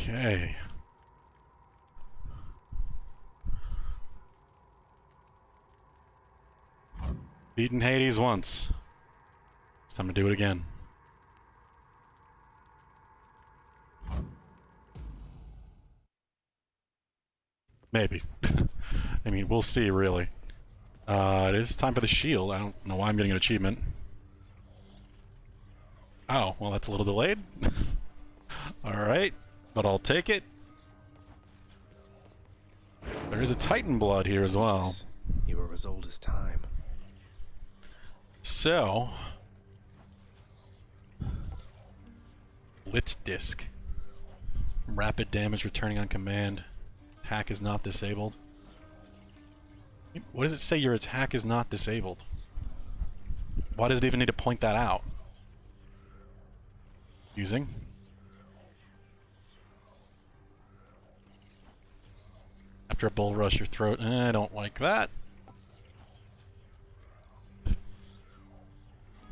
Okay. Beaten Hades once. It's time to do it again. Maybe. I mean, we'll see, really. It is time for the shield. I don't know why I'm getting an achievement. Oh, well, that's a little delayed. Alright, but I'll take it. There is a Titan blood here as well. You are as old as time. So... Blitz disc. Rapid damage returning on command. Attack is not disabled. What does it say your attack is not disabled? Why does it even need to point that out? Using. After a bull rush your throat. I don't like that.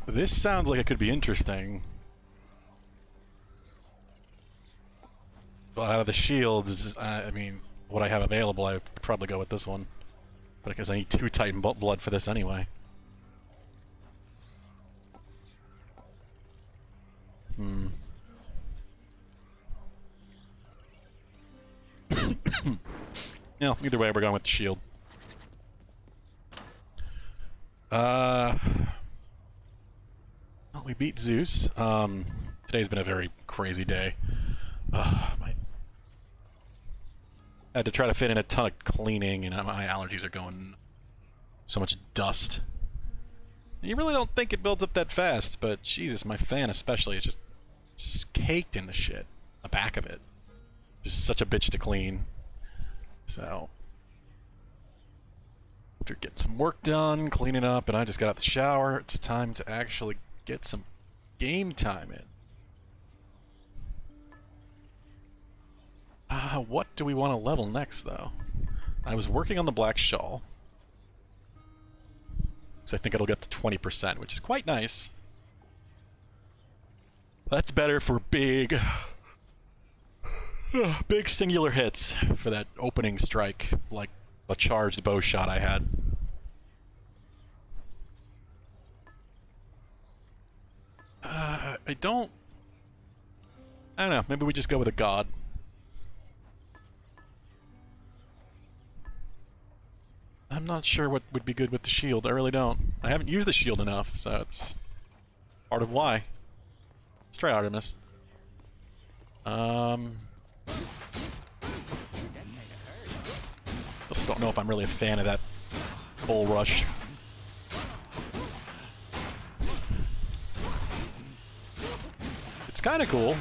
This sounds like it could be interesting. But out of the shields, I mean, what I have available, I would probably go with this one. But I guess I need 2 Titan blood for this anyway. Yeah, either way, we're going with the shield. Well, we beat Zeus. Today's been a very crazy day. I had to try to fit in a ton of cleaning, and my allergies are going so much dust. You really don't think it builds up that fast, but Jesus, my fan especially is just caked in the shit. The back of it. Just such a bitch to clean. So, after getting some work done, cleaning up, and I just got out the shower, it's time to actually get some game time in. What do we want to level next, though? I was working on the Black Shawl. So I think it'll get to 20%, which is quite nice. That's better for big singular hits for that opening strike, like a charged bow shot I had. I don't know, maybe we just go with a god. I'm not sure what would be good with the shield. I really don't. I haven't used the shield enough, so it's part of why. Let's try Artemis. Also don't know if I'm really a fan of that bull rush. It's kind of cool.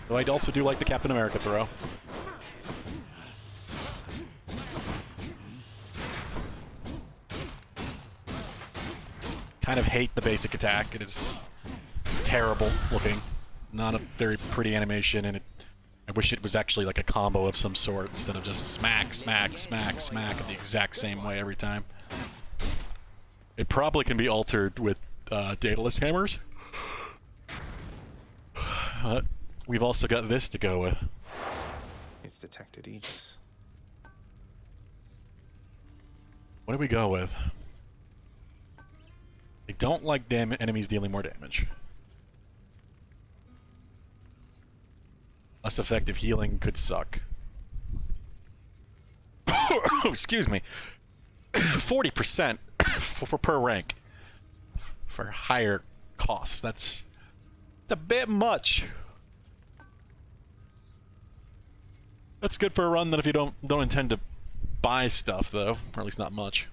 Though I also do like the Captain America throw. Kind of hate the basic attack. It is terrible looking. Not a very pretty animation, and I wish it was actually like a combo of some sort instead of just smack, smack, smack, smack in the exact same way every time. It probably can be altered with Daedalus hammers. We've also got this to go with. It's detected Aegis. What do we go with? I don't like enemies dealing more damage. Less effective healing could suck. Excuse me. 40% for per rank. For higher costs. That's a bit much. That's good for a run that if you don't intend to buy stuff, though. Or at least not much.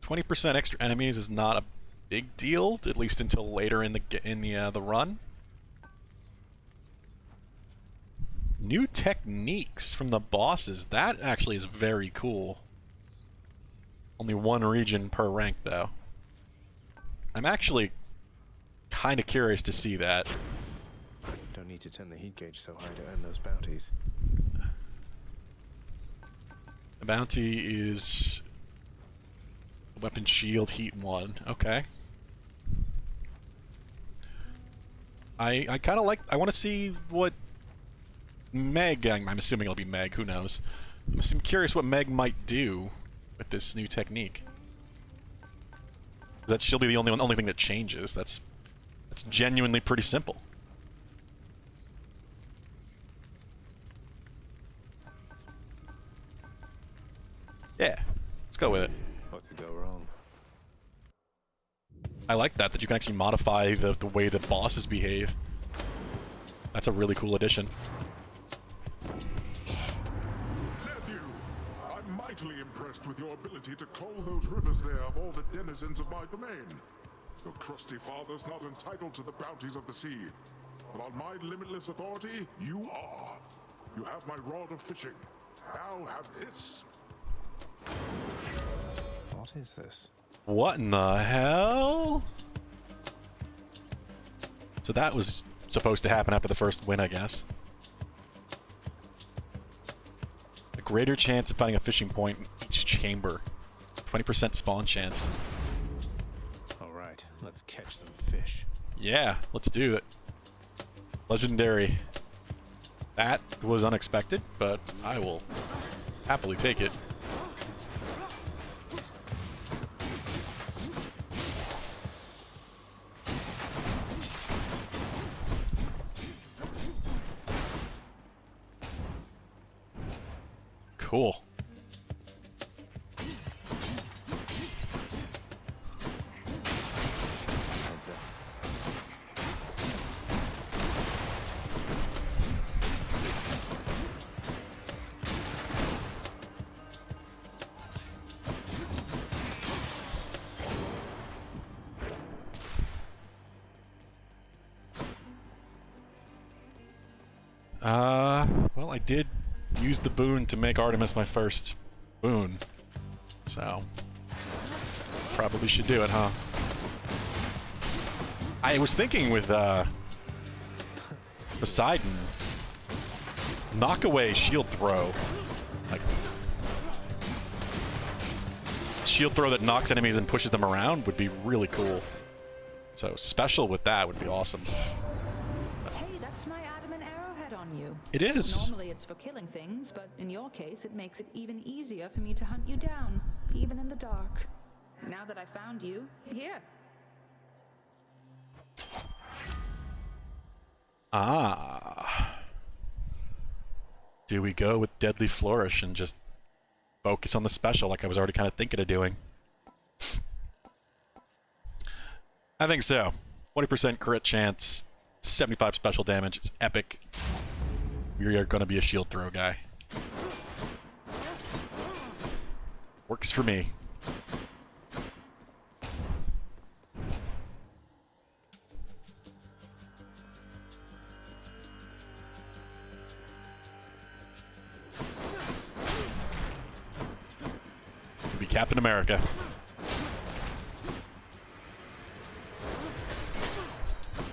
%20 extra enemies is not a big deal, at least until later in the run. New techniques from the bosses. That actually is very cool. Only 1 region per rank, though. I'm actually kind of curious to see that. Don't need to turn the heat gauge so high to earn those bounties. The bounty is weapon shield heat 1. Okay. I kind of like. I want to see what Meg. I'm assuming it'll be Meg. Who knows? I'm curious what Meg might do with this new technique. That she'll be the only thing that changes. That's genuinely pretty simple. Yeah, let's go with it. What could go wrong? I like that you can actually modify the way that bosses behave. That's a really cool addition. Nephew, I'm mightily impressed with your ability to cull those rivers there of all the denizens of my domain. Your crusty father's not entitled to the bounties of the sea, but on my limitless authority, you are. You have my rod of fishing. Now have this. What is this? What in the hell? So that was supposed to happen after the first win, I guess. A greater chance of finding a fishing point in each chamber. 20% spawn chance. Alright, let's catch some fish. Yeah, let's do it. Legendary. That was unexpected, but I will happily take it. Cool. Heads up. Well, I did use the boon to make Artemis my first boon. So, probably should do it, huh? I was thinking with, Poseidon, knock away shield throw. Like, shield throw that knocks enemies and pushes them around would be really cool. So, special with that would be awesome. Hey, that's my adamant arrowhead on you. It is. Normally it's for killing things, but in your case it makes it even easier for me to hunt you down, even in the dark. Now that I found you, here. Ah. Do we go with Deadly Flourish and just focus on the special like I was already kind of thinking of doing? I think so. 20% crit chance, 75 special damage. It's epic. We are going to be a shield throw guy. Works for me. We'll be Captain America.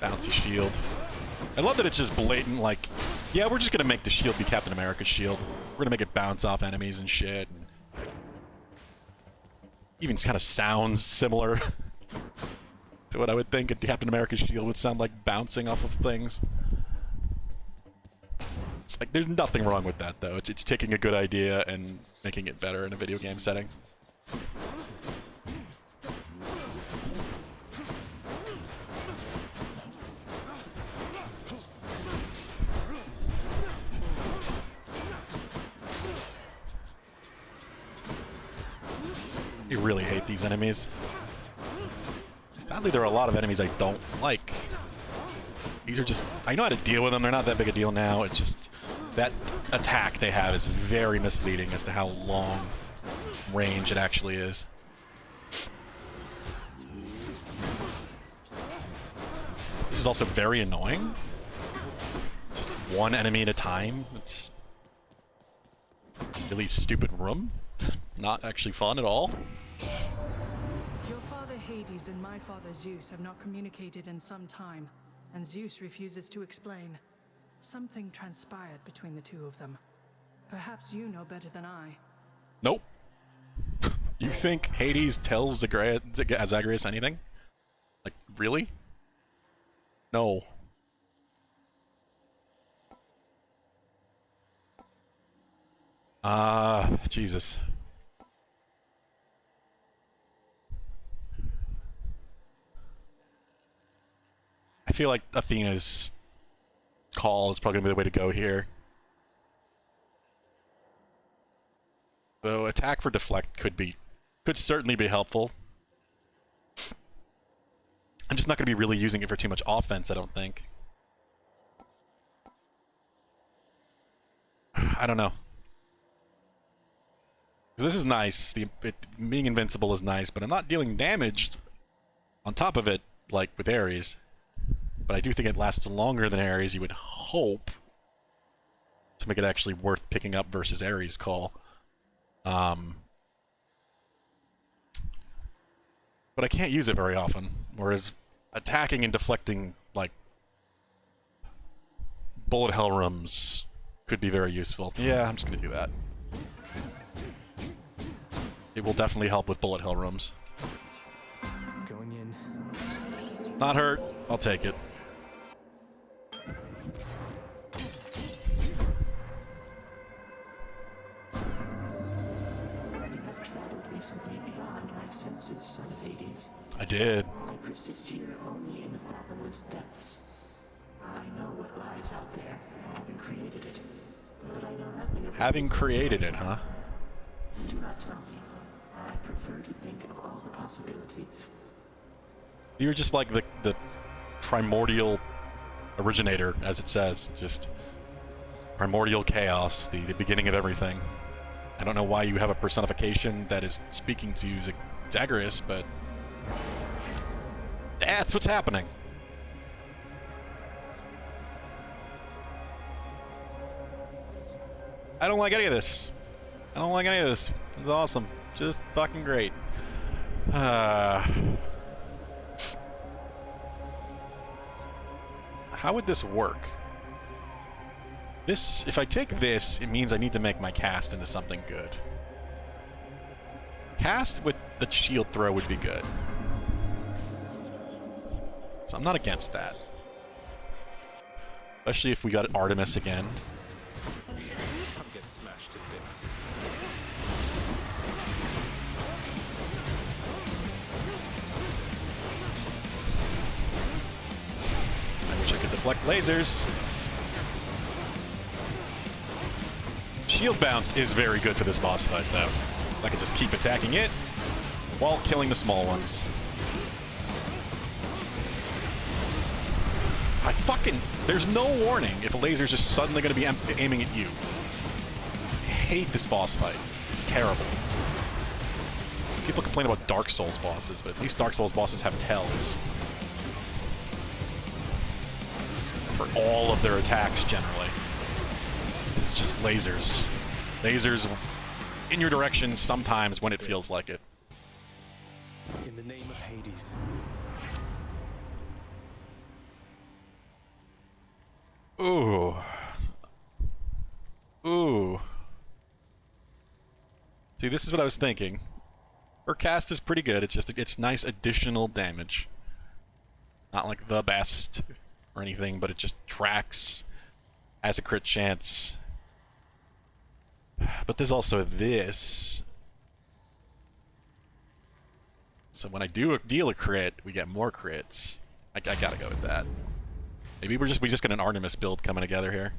Bouncy shield. I love that it's just blatant, like, yeah, we're just gonna make the shield be Captain America's shield. We're gonna make it bounce off enemies and shit. And even kind of sounds similar to what I would think a Captain America's shield would sound like, bouncing off of things. It's like, there's nothing wrong with that, though. It's taking a good idea and making it better in a video game setting. I really hate these enemies. Sadly, there are a lot of enemies I don't like. These are just... I know how to deal with them. They're not that big a deal now. It's just... that attack they have is very misleading as to how long range it actually is. This is also very annoying. Just one enemy at a time. It's... really stupid room. Not actually fun at all. Your father Hades and my father Zeus have not communicated in some time, and Zeus refuses to explain. Something transpired between the two of them. Perhaps you know better than I. Nope. You think Hades tells Zagreus anything? Like, really? No. Jesus. I feel like Athena's call is probably gonna be the way to go here. Though attack for deflect could certainly be helpful. I'm just not gonna be really using it for too much offense, I don't think. I don't know. This is nice. Being invincible is nice, but I'm not dealing damage on top of it like with Ares. But I do think it lasts longer than Ares, you would hope, to make it actually worth picking up versus Ares' call. But I can't use it very often, whereas attacking and deflecting, like, bullet hell rooms could be very useful. Yeah, I'm just gonna do that. It will definitely help with bullet hell rooms. Going in. Not hurt. I'll take it. You have traveled recently beyond my senses, son of Hades. I did. I persist here only in the fathomless depths. I know what lies out there, having created it. But I know nothing of Having created it, huh? Do not tell me. I prefer to think of all the possibilities. You're just like the primordial originator, as it says. Just primordial chaos, the beginning of everything. I don't know why you have a personification that is speaking to Zagreus, but that's what's happening. I don't like any of this. I don't like any of this. It's awesome. Just fucking great. How would this work? This, if I take this, it means I need to make my cast into something good. Cast with the shield throw would be good. So I'm not against that. Especially if we got Artemis again. Come get smashed to bits. I wish I could deflect lasers. Shield bounce is very good for this boss fight, though. I can just keep attacking it while killing the small ones. There's no warning if a laser's just suddenly going to be aiming at you. I hate this boss fight. It's terrible. People complain about Dark Souls bosses, but at least Dark Souls bosses have tells. For all of their attacks, generally. It's just lasers. Lasers in your direction sometimes when it feels like it. In the name of Hades. Ooh. Ooh. See, this is what I was thinking. Her cast is pretty good. It's nice additional damage. Not like the best or anything, but it just tracks, has a crit chance. But there's also this. So when I do deal a crit, we get more crits. I gotta go with that. Maybe we just get an Artemis build coming together here.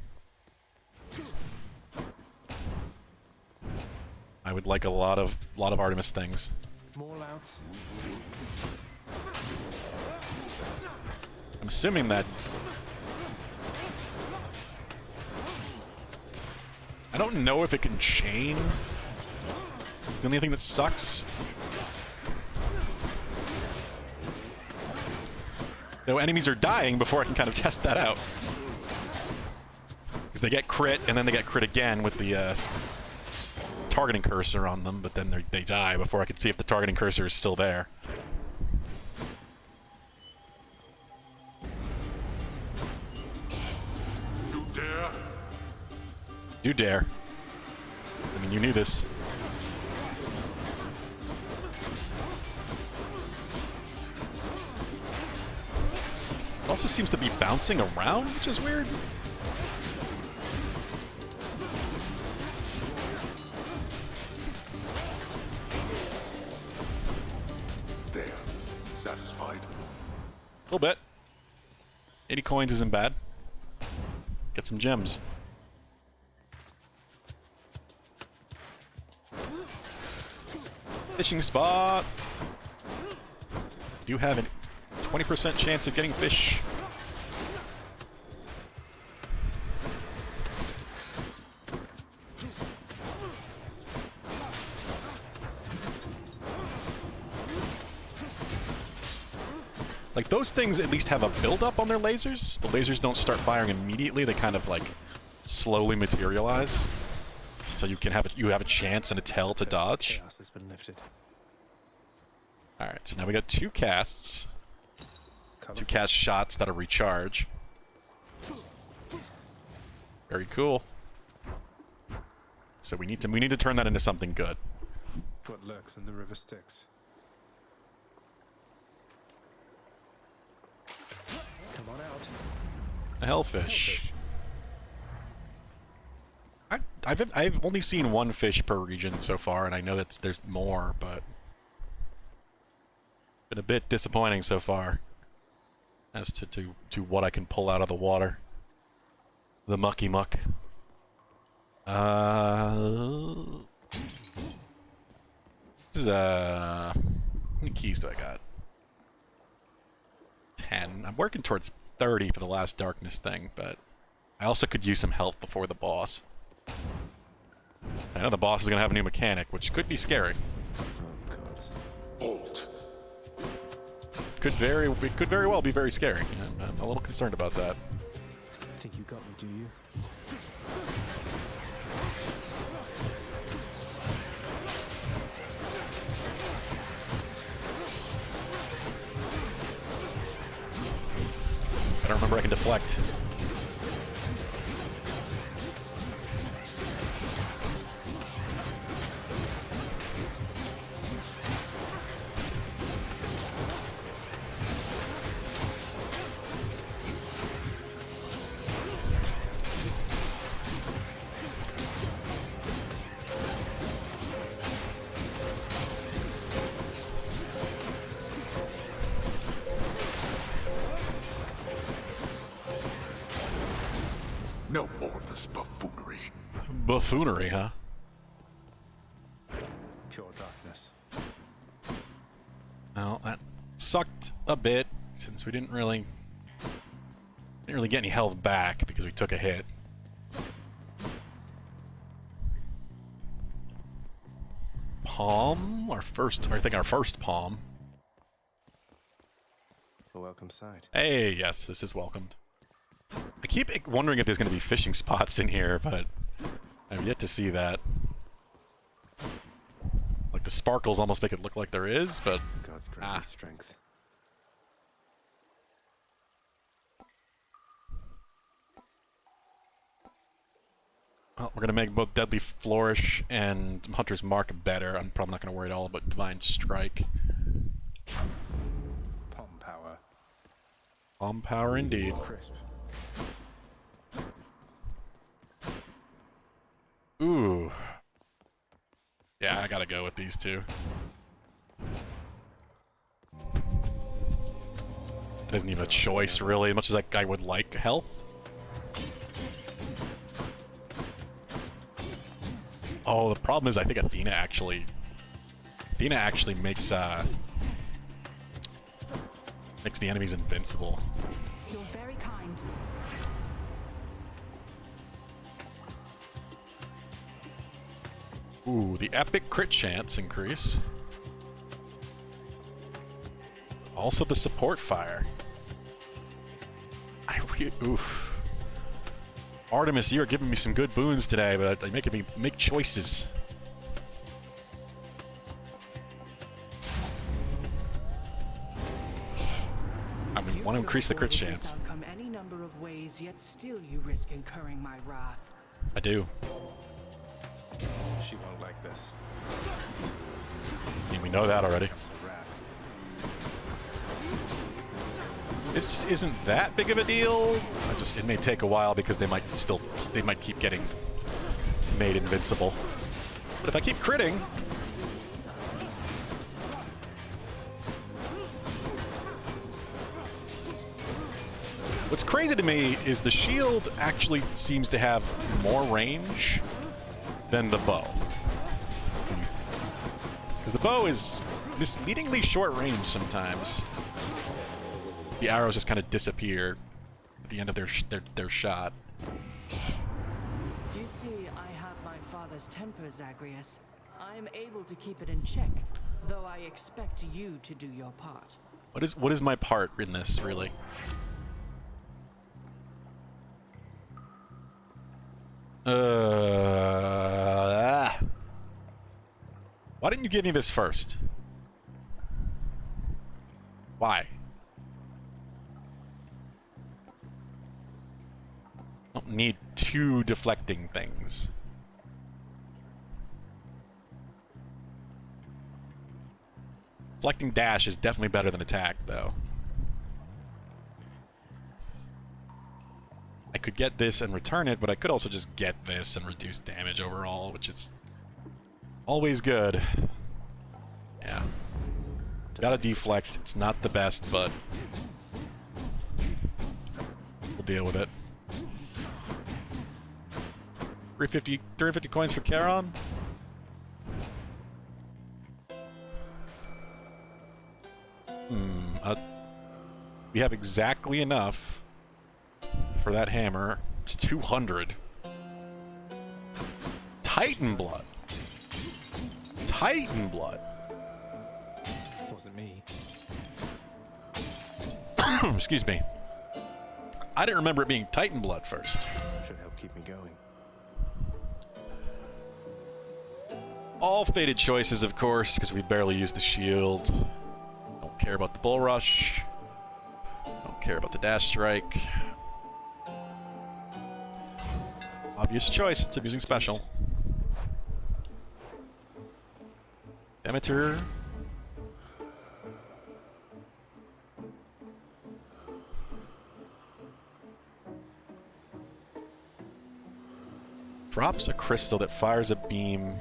I would like a lot of Artemis things. More louts. I'm assuming that. I don't know if it can chain. It's the only thing that sucks. Though enemies are dying before I can kind of test that out. Because they get crit, and then they get crit again with the targeting cursor on them, but then they die before I can see if the targeting cursor is still there. You dare? You dare. I mean, you knew this. It also seems to be bouncing around, which is weird. little bit. 80 coins isn't bad. Get some gems. Fishing spot. You have a 20% chance of getting fish. Like, those things at least have a build-up on their lasers. The lasers don't start firing immediately. They kind of, like, slowly materialize. So you can have a chance and a tell to dodge. Chaos has been lifted. Alright, so now we got 2 casts. Cover 2 cast shots that'll recharge. Very cool. So we need to turn that into something good. what lurks in the river Styx. Come on out. A hellfish. I've only seen 1 fish per region so far, and I know that there's more, but been a bit disappointing so far as to what I can pull out of the water. The mucky muck. This is how many keys do I got? 10. I'm working towards 30 for the last darkness thing, but I also could use some help before the boss. I know the boss is gonna have a new mechanic, which could be scary. Oh god. Bolt. It could very well be very scary. I'm a little concerned about that. Think you got me, do you? I don't remember I can deflect. No more of this buffoonery. Buffoonery, huh? Pure darkness. Well, that sucked a bit since we didn't really get any health back because we took a hit. Palm, our first palm. A welcome sight. Hey, yes, this is welcomed. I keep wondering if there's going to be fishing spots in here, but I've yet to see that. Like, the sparkles almost make it look like there is, but God's grant me strength. well, we're going to make both Deadly Flourish and Hunter's Mark better. I'm probably not going to worry at all about Divine Strike. Palm power. Palm power indeed. Crisp. Ooh. Yeah, I gotta go with these two. It isn't even a choice, really, as much as I would like health. Oh, the problem is I think Athena actually makes the enemies invincible. You're very kind. Ooh, the epic crit chance increase. Also the support fire. Oof. Artemis, you are giving me some good boons today, but they're making me make choices. I mean, want to increase the crit chance. Come any number of ways, yet still you risk incurring my wrath. I do. She won't like this. I mean, we know that already. Comes her wrath. This isn't that big of a deal. It may take a while because they might keep getting made invincible. But if I keep critting, What's crazy to me is the shield actually seems to have more range than the bow. Because the bow is misleadingly short range sometimes. The arrows just kind of disappear at the end of their shot. You see, I have my father's temper, Zagreus. I'm able to keep it in check, though I expect you to do your part. What is my part in this, really? Why didn't you give me this first? Why? I don't need two deflecting things. Deflecting dash is definitely better than attack, though. I could get this and return it, but I could also just get this and reduce damage overall, which is always good. Yeah. Gotta deflect. It's not the best, but we'll deal with it. 350 coins for Charon? We have exactly enough for that hammer. It's 200. Titan blood. Titan blood. Wasn't me. Excuse me. I didn't remember it being Titan blood first. Should help keep me going. All fated choices, of course, because we barely use the shield. Don't care about the bull rush. Don't care about the dash strike. Obvious choice. It's amusing special. Demeter. Drops a crystal that fires a beam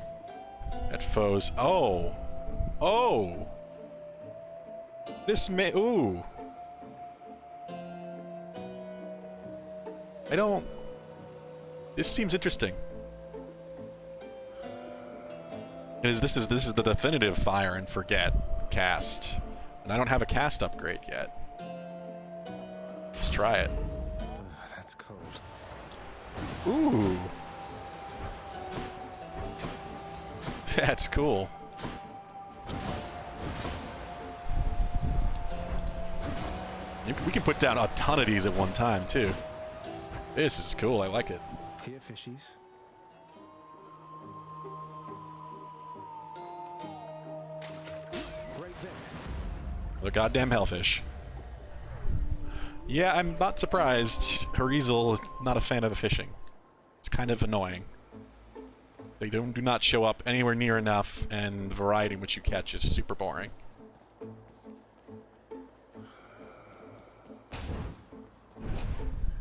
at foes. Oh. Oh. This may... Ooh. I don't... This seems interesting. This is the definitive fire and forget cast. And I don't have a cast upgrade yet. Let's try it. That's cold. Ooh. That's cool. We can put down a ton of these at one time, too. This is cool. I like it. Here, fishies. Right there. The goddamn hellfish. Yeah, I'm not surprised. Harizel is not a fan of the fishing. It's kind of annoying. They do not show up anywhere near enough, and the variety in which you catch is super boring.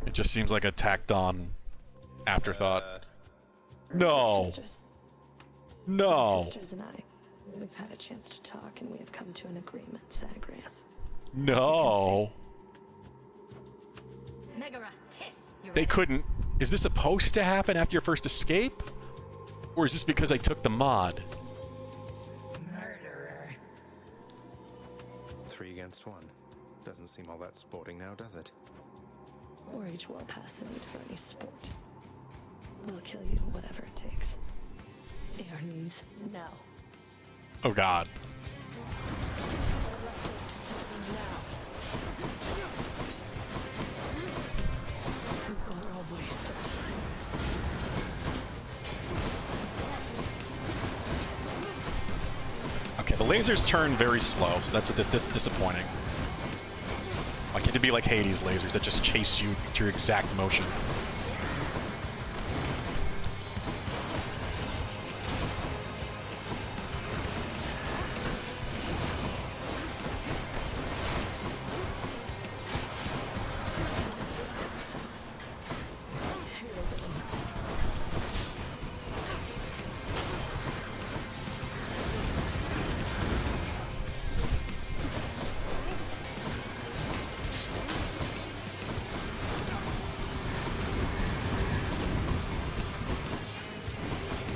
It just seems like a tacked-on afterthought. No. Sisters. No. Sisters and I, we've had a chance to talk, and we have come to an agreement, Zagreus. No. Megara, Tiss, you're They couldn't. Is this supposed to happen after your first escape? Or is this because I took the mod? murderer. 3 against 1. Doesn't seem all that sporting now, does it? We're each well past the need for any sport. We'll kill you, whatever it takes. Ares, now. Oh god. We're all wasted time. Okay, the lasers turn very slow, so that's disappointing. Like, it to be like Hades lasers that just chase you to your exact motion.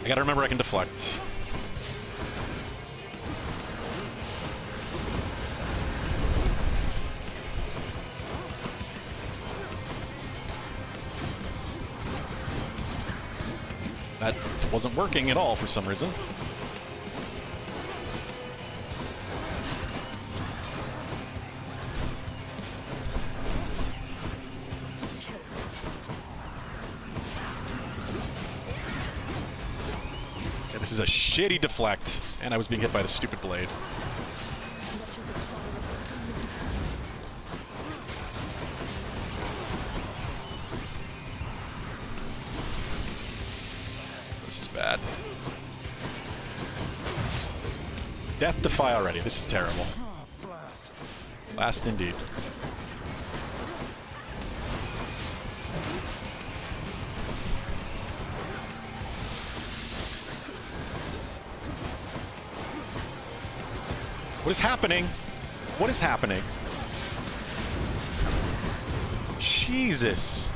I gotta remember I can deflect. That wasn't working at all for some reason. Yeah, this is a shitty deflect, and I was being hit by the stupid blade. This is bad. Death Defy already. This is terrible. Blast indeed. What is happening? What is happening? Jesus.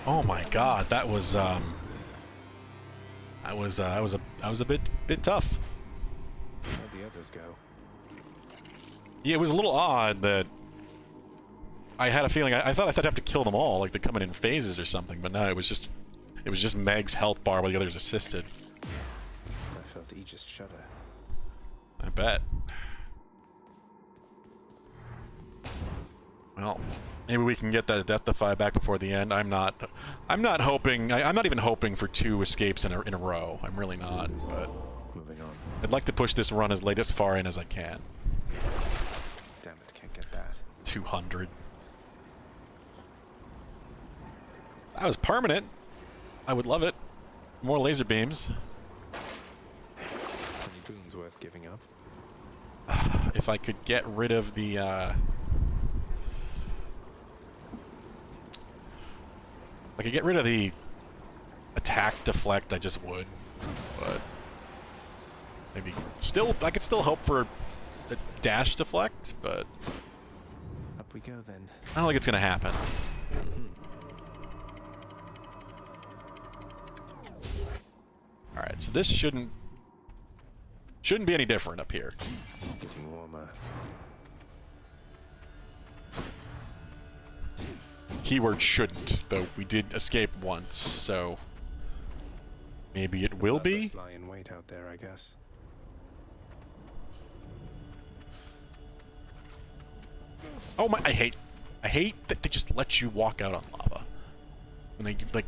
Oh my God, that was a bit tough. Where'd the others go? Yeah, it was a little odd that I had a feeling I thought I'd have to kill them all, like they're coming in phases or something, but no, it was just Meg's health bar while the others assisted. I felt Aegis shudder. I bet. Well, maybe we can get that Death Defy back before the end. I'm not hoping. I'm not even hoping for 2 escapes in a row. I'm really not. But Moving on. I'd like to push this run as far in as I can. Damn it, can't get that. 200. That was permanent. I would love it. More laser beams. Any boons worth giving up? If I could get rid of the. I could get rid of the attack deflect, I just would. But maybe I could still hope for a dash deflect, but Up we go then. I don't think it's gonna happen. Alright, so this shouldn't be any different up here. Getting warmer. Keyword shouldn't, though we did escape once, so maybe it will be. Just lie in wait out there, I guess. Oh my! I hate that they just let you walk out on lava. When they like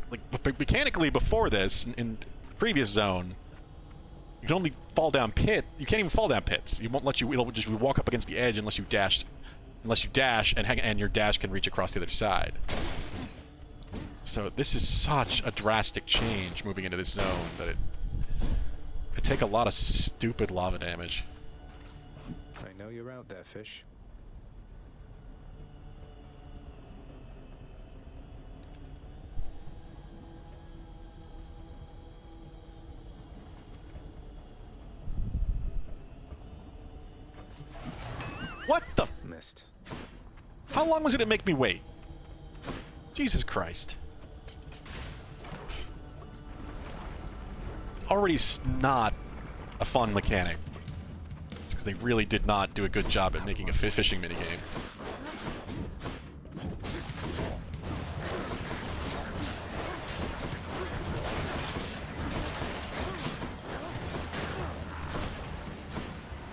mechanically before this in the previous zone, you can only fall down pit. You can't even fall down pits. It won't let you. It'll just walk up against the edge unless you dash and your dash can reach across the other side. So this is such a drastic change moving into this zone that it take a lot of stupid lava damage. I know you're out there, fish. What the? Missed. How long was it to make me wait? Jesus Christ. Already not a fun mechanic. Because they really did not do a good job at making a fishing minigame.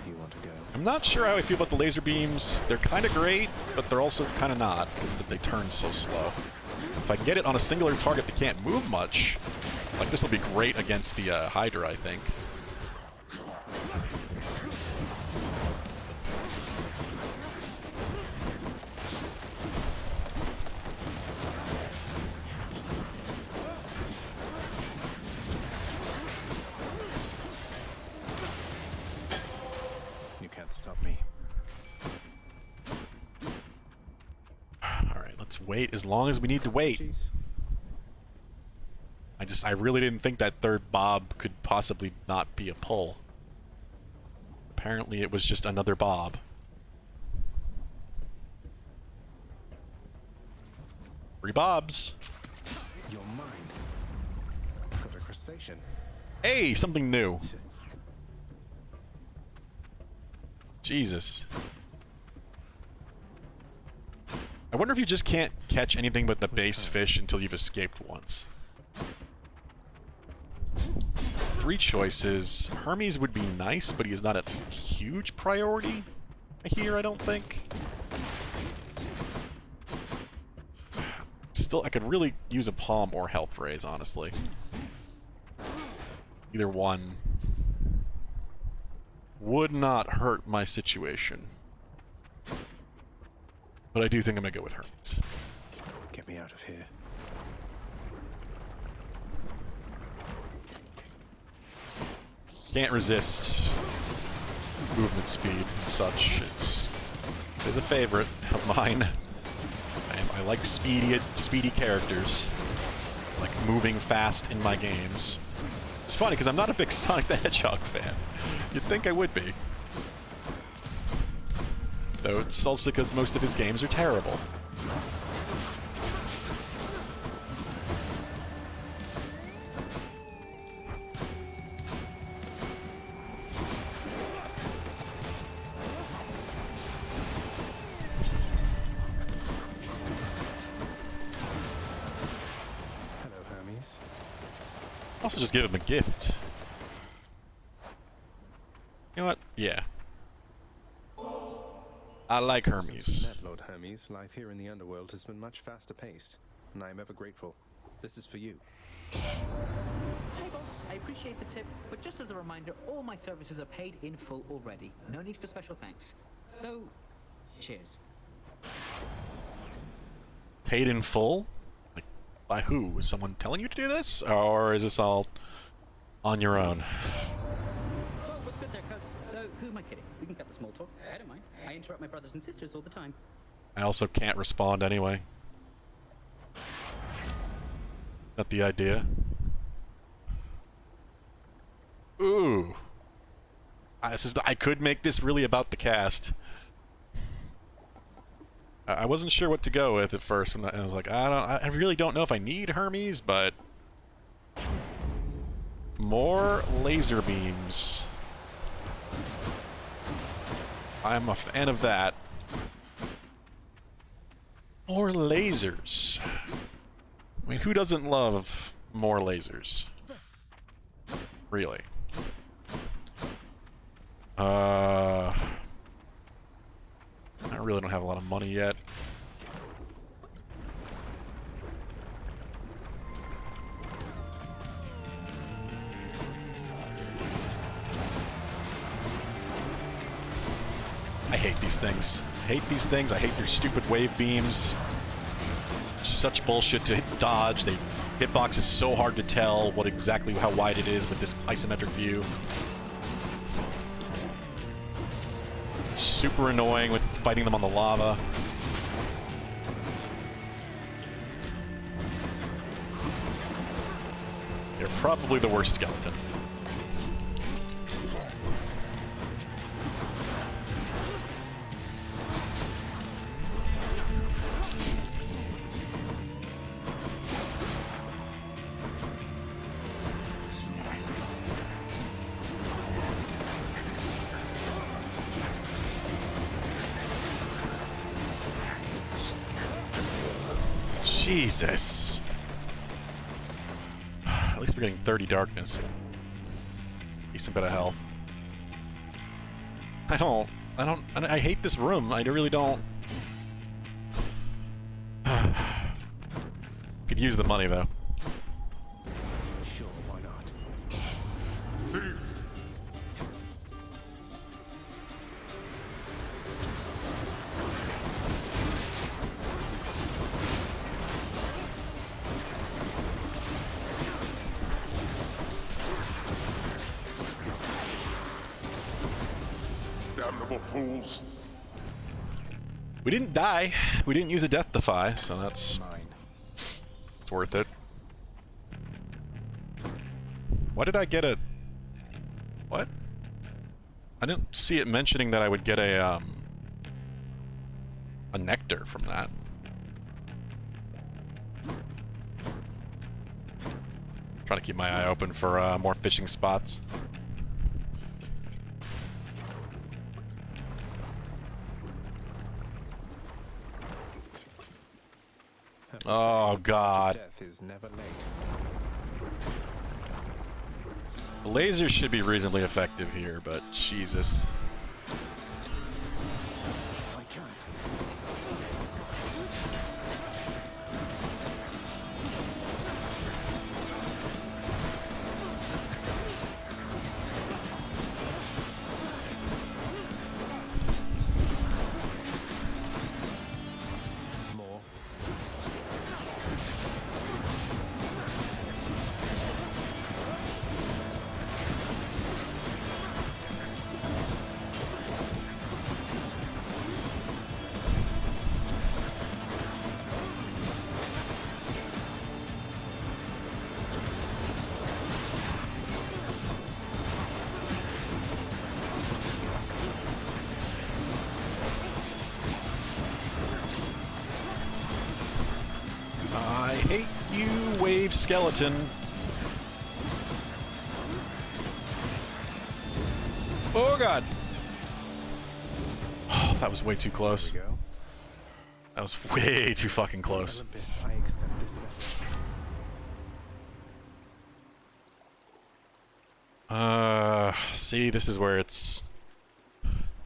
You want to go? I'm not sure how I feel about the laser beams. They're kind of great, but they're also kind of not, because they turn so slow. If I can get it on a singular target that can't move much, like this will be great against the Hydra, I think. wait as long as we need to wait. Jeez. I really didn't think that third Bob could possibly not be a pull. Apparently it was just another Bob. Three Bobs. You're mine. Got a crustacean. Hey, something new. Jesus. I wonder if you just can't catch anything but the base fish until you've escaped once. 3 choices. Hermes would be nice, but he's not a huge priority here, I don't think. Still, I could really use a palm or health raise, honestly. Either one would not hurt my situation. But I do think I'm gonna go with Hermes. Get me out of here. Can't resist movement speed and such. It's a favorite of mine. I like speedy characters. I like moving fast in my games. It's funny because I'm not a big Sonic the Hedgehog fan. You'd think I would be. Though it's also because most of his games are terrible. Hello, Hermes. Also just give him a gift. You know what? Yeah. I like Since we Hermes. met, Lord Hermes, life here in the underworld has been much faster paced, and I am ever grateful. This is for you. Hey boss, I appreciate the tip, but just as a reminder, all my services are paid in full already. No need for special thanks. Though, cheers. Paid in full? Like, by who? Is someone telling you to do this? Or is this all on your own? Well, what's good there, cuz? Though, who am I kidding? We can cut the small talk. I don't mind. I interrupt my brothers and sisters all the time. I also can't respond anyway. Not the idea. Ooh. I could make this really about the cast. I wasn't sure what to go with at first. When I was like, I really don't know if I need Hermes, but more laser beams. I'm a fan of that. More lasers. I mean, who doesn't love more lasers? Really? I really don't have a lot of money yet. I hate these things. I hate these things. I hate their stupid wave beams. Such bullshit to dodge. They hitbox is so hard to tell what exactly how wide it is with this isometric view. Super annoying with fighting them on the lava. They're probably the worst skeleton. Jesus. At least we're getting 30 darkness. Decent bit of health. I hate this room. I really don't. Could use the money though. Sure, why not? Thief! Damnable fools! We didn't die. We didn't use a death defy, so that's Mine. it's worth it. Why did I get a... What? I didn't see it mentioning that I would get a nectar from that. Trying to keep my eye open for more fishing spots. Oh God. Death is never late. The lasers should be reasonably effective here, but Jesus. I can't. More. I hate you, wave skeleton. Oh God. Oh, that was way too close. There we go. That was way too fucking close. Olympus, I accept this message. See, this is where it's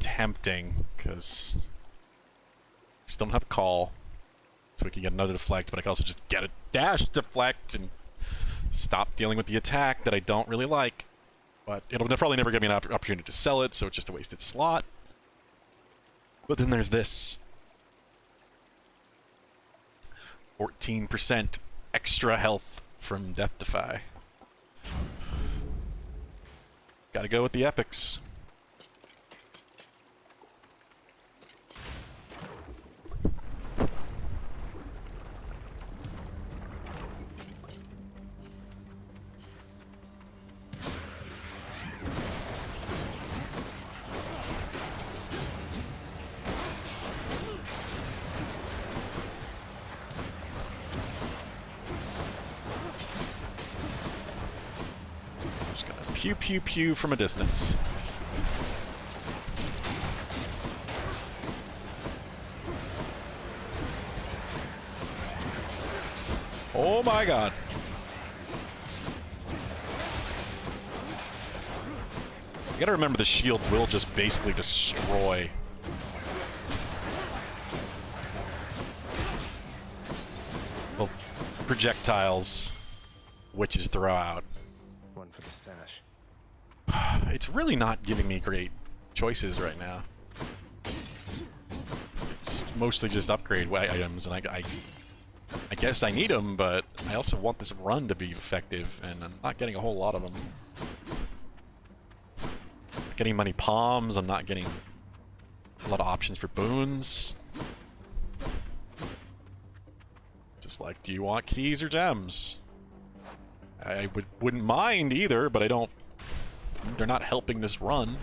tempting, because I still don't have a call, so we can get another deflect, but I can also just get a dash deflect and stop dealing with the attack that I don't really like. But it'll probably never give me an opportunity to sell it, so it's just a wasted slot. But then there's this. 14% extra health from Death Defy. Gotta go with the epics. Just gonna pew pew pew from a distance. Oh my God. You gotta remember the shield will just basically destroy. Well, projectiles witches throw out. One for the stash. It's really not giving me great choices right now. It's mostly just upgrade items, and I guess I need them, but I also want this run to be effective, and I'm not getting a whole lot of them. Not getting many palms, I'm not getting a lot of options for boons. Just like, do you want keys or gems? I wouldn't mind either, but I don't... They're not helping this run.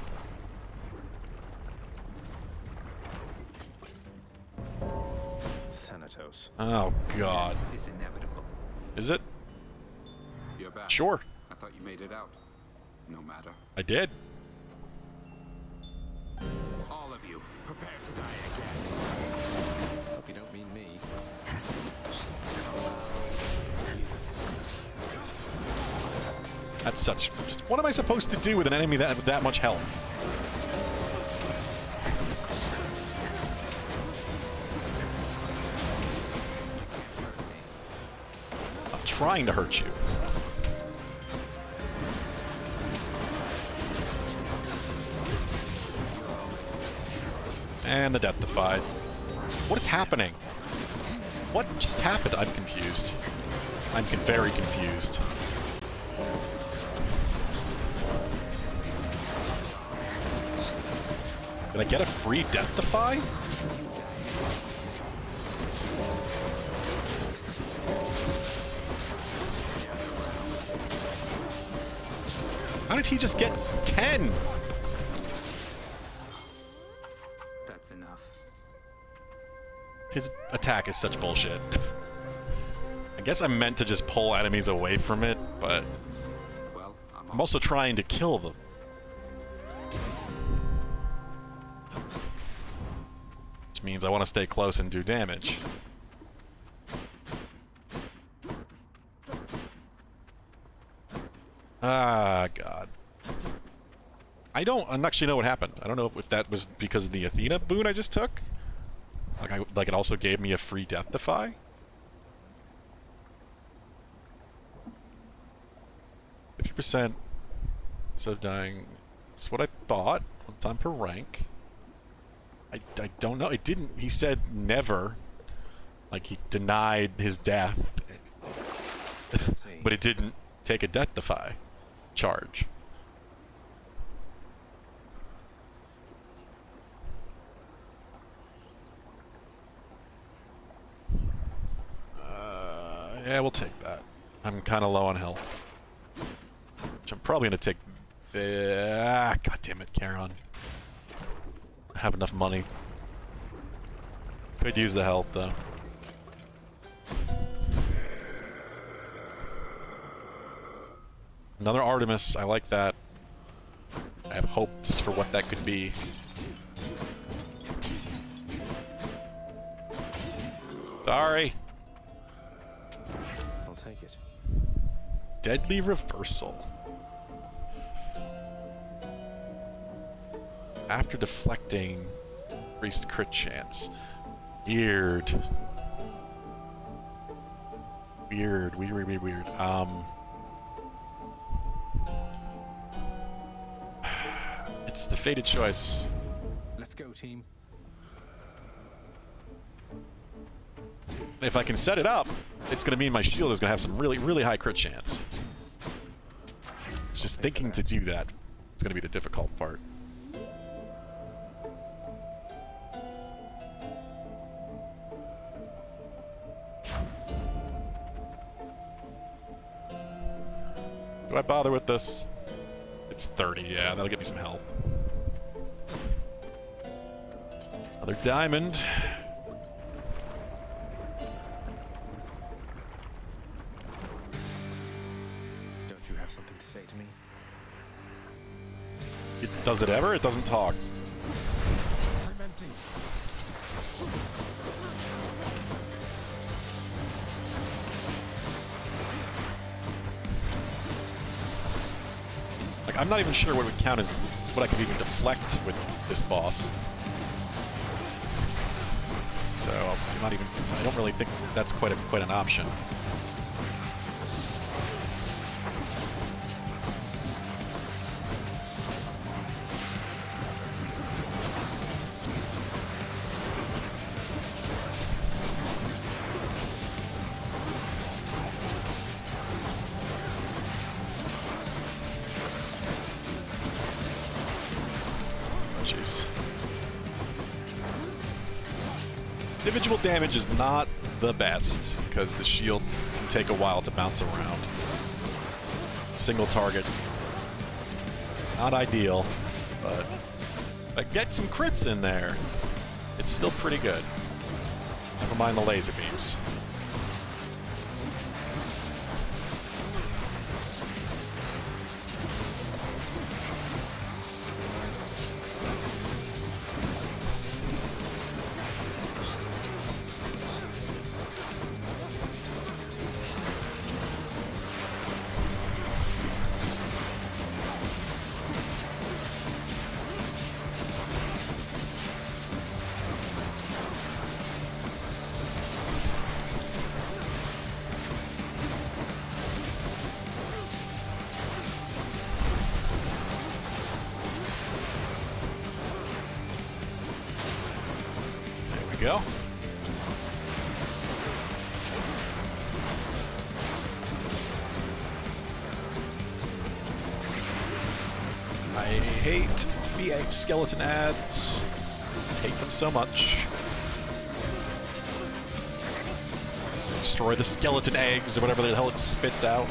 Thanatos. Oh, God. It's inevitable. Is it? You're back. Sure. I thought you made it out. No matter. I did. All of you, prepare to die again. Hope you don't mean me. That's such... Just, what am I supposed to do with an enemy with that much health? I'm trying to hurt you. And the Death Defy. What is happening? What just happened? I'm confused. I'm very confused. Did I get a free Death Defy? How did he just get 10? That's enough. His attack is such bullshit. I guess I'm meant to just pull enemies away from it, but Well, I'm also trying to kill them. Which means I want to stay close and do damage. Ah, God. I don't actually know what happened. I don't know if that was because of the Athena boon I just took. Like it also gave me a free Death Defy. 50% instead of dying. That's what I thought. 1 time per rank. I don't know. It didn't. He said never. Like he denied his death. But it didn't take a Death Defy charge. Yeah, we'll take that. I'm kind of low on health. Which I'm probably going to take... God damn it, Charon. I have enough money. Could use the health, though. Another Artemis. I like that. I have hopes for what that could be. Sorry. I'll take it. Deadly Reversal. After deflecting, increased crit chance. Weird. Weird. It's the fated choice. Let's go, team. If I can set it up, it's going to mean my shield is going to have some really high crit chance. It's just thinking to do that. It's going to be the difficult part. Do I bother with this? It's 30, yeah, that'll get me some health. Another diamond. Don't you have something to say to me? Does it ever? It doesn't talk. I'm empty. Like, I'm not even sure what would count as what I could even deflect with this boss. So I'm not even. I don't really think that's quite an option. Jeez. Individual damage is not the best because the shield can take a while to bounce around. Single target. Not ideal, but if I get some crits in there, it's still pretty good. Never mind the laser beams. Go. I hate the egg skeleton ads. Hate them so much. Destroy the skeleton eggs or whatever the hell it spits out.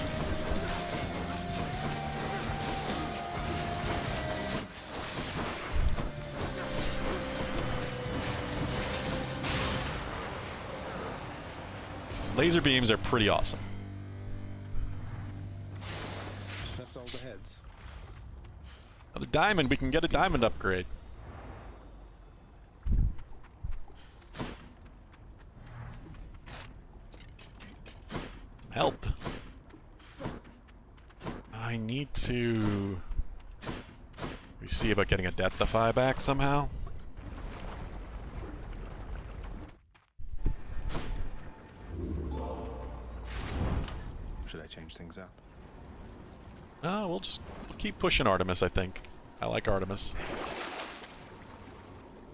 Laser beams are pretty awesome. That's all the heads. Another diamond. We can get a diamond upgrade. Help. I need to... We see about getting a Deathify back somehow. Should I change things up? No, we'll keep pushing Artemis, I think. I like Artemis.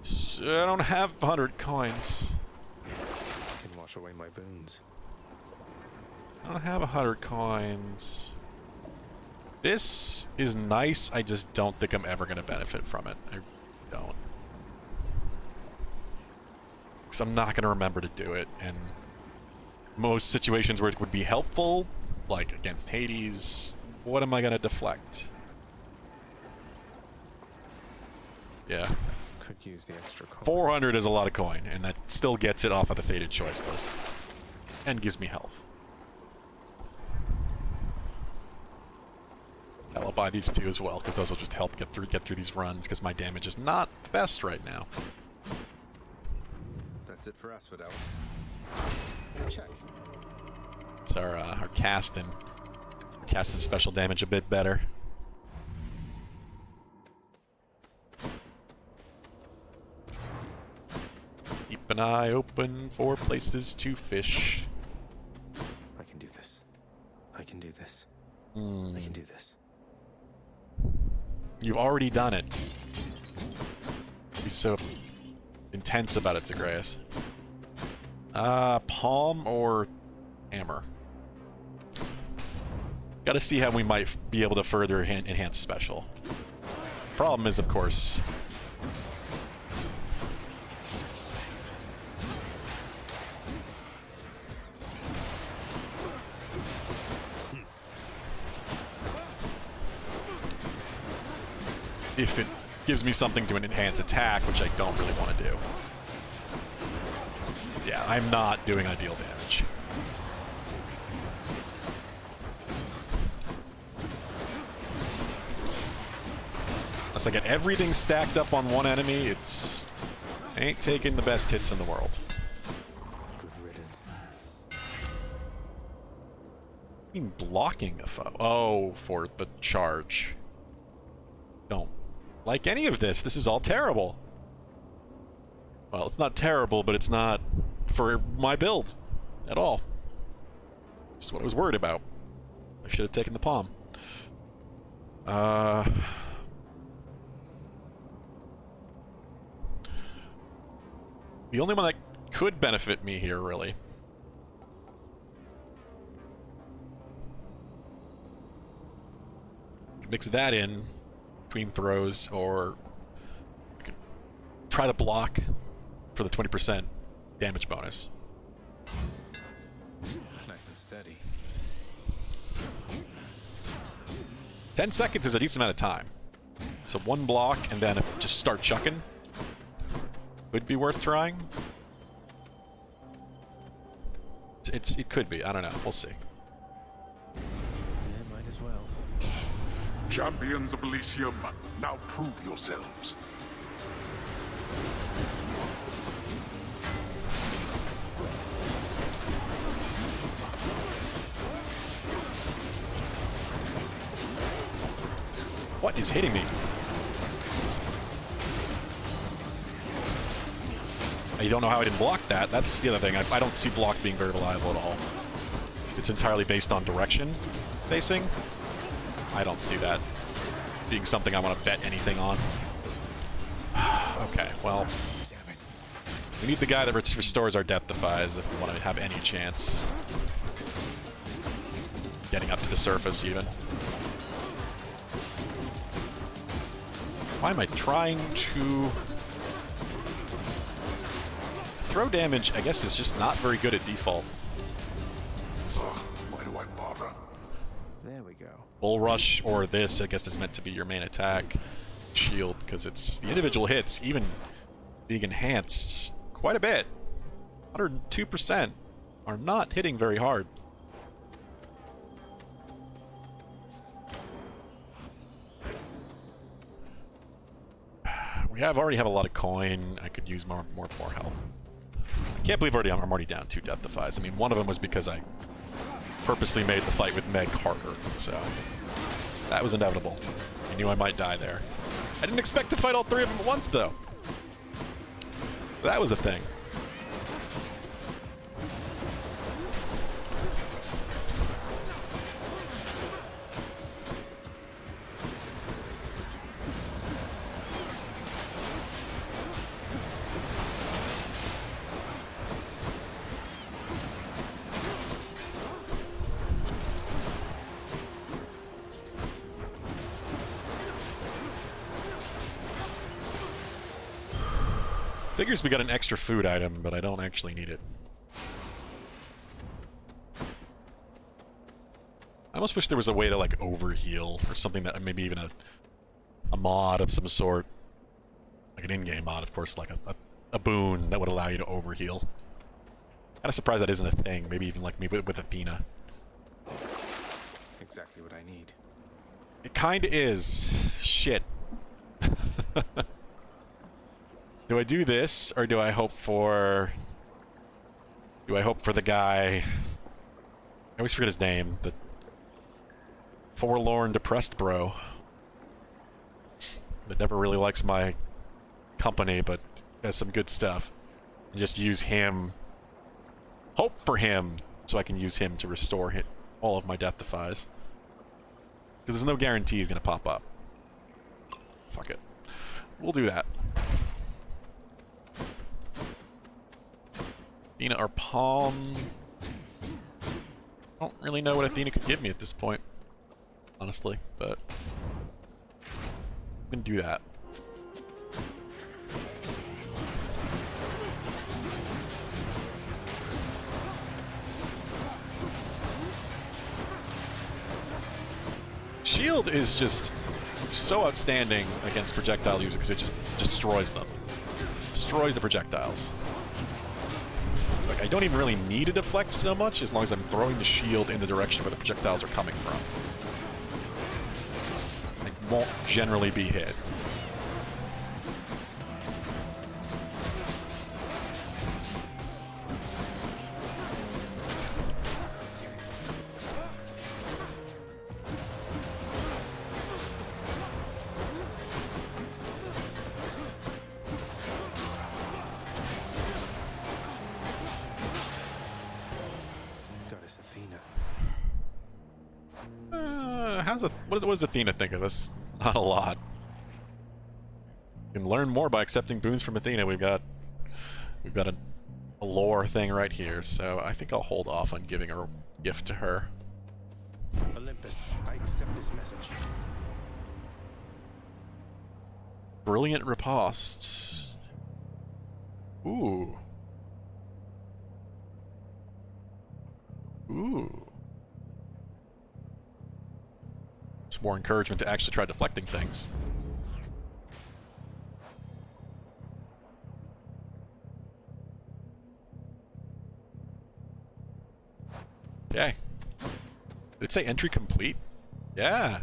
So I don't have 100 coins. I can wash away my boons. I don't have 100 coins. This is nice, I just don't think I'm ever going to benefit from it. I don't. Because I'm not going to remember to do it, and most situations where it would be helpful, like against Hades, what am I going to deflect? Yeah. Could use the extra coin. 400 is a lot of coin, and that still gets it off of the Fated Choice list. And gives me health. I'll buy these two as well, because those will just help get through these runs, because my damage is not the best right now. That's it for Asphodel. Check. It's our casting special damage a bit better. Keep an eye open for places to fish. I can do this. I can do this. I can do this. You've already done it. Be so intense about it, Zagreus. Palm or hammer? Gotta see how we might be able to further enhance special. Problem is, of course, if it gives me something to enhance attack, which I don't really want to do. Yeah, I'm not doing ideal damage. Unless I get everything stacked up on one enemy, it's... ain't taking the best hits in the world. Good riddance. I mean blocking a foe. Oh, for the charge. Don't like any of this. This is all terrible. Well, it's not terrible, but it's not for my build at all. That's what I was worried about. I should have taken the palm. The only one that could benefit me here, really. Mix that in between throws, or I could try to block for the 20% damage bonus. Nice and steady. 10 seconds is a decent amount of time. So one block and then just start chucking would be worth trying. It could be. I don't know. We'll see. Yeah, might as well. Champions of Elysium, now prove yourselves. What is hitting me? You don't know how I didn't block that. That's the other thing. I don't see block being very reliable at all. It's entirely based on direction facing. I don't see that being something I want to bet anything on. Okay, well, we need the guy that restores our death defies if we want to have any chance getting up to the surface even. Why am I trying to... Throw damage, I guess, is just not very good at default. Why do I bother? There we go. Bull Rush or this, I guess, is meant to be your main attack. Shield, because it's the individual hits, even being enhanced quite a bit. 102%. are not hitting very hard. We already have a lot of coin. I could use more health. I can't believe I'm already down 2 death defies. I mean, one of them was because I purposely made the fight with Meg harder, so that was inevitable. I knew I might die there. I didn't expect to fight all 3 of them at once, though. That was a thing. Figures we got an extra food item, but I don't actually need it. I almost wish there was a way to, like, overheal, or something that, maybe even a mod of some sort. Like an in-game mod, of course, like a boon that would allow you to overheal. Kinda surprised that isn't a thing, maybe even like me with Athena. Exactly what I need. It kinda is. Shit. Do I do this, or do I hope for... Do I hope for the guy... I always forget his name. The forlorn, depressed bro. That never really likes my company, but has some good stuff. And just use him... Hope for him, so I can use him to restore all of my death defies. Because there's no guarantee he's going to pop up. Fuck it. We'll do that. Athena or Palm. I don't really know what Athena could give me at this point, honestly, but I'm gonna do that. Shield is just so outstanding against projectile users because it just destroys them. Destroys the projectiles. Like, I don't even really need to deflect so much as long as I'm throwing the shield in the direction where the projectiles are coming from. It won't generally be hit. What does Athena think of us? Not a lot. You can learn more by accepting boons from Athena. We've got a lore thing right here, so I think I'll hold off on giving a gift to her. Olympus, I accept this message. Brilliant riposte. Ooh. Ooh. More encouragement to actually try deflecting things. Okay. Did it say entry complete? Yeah.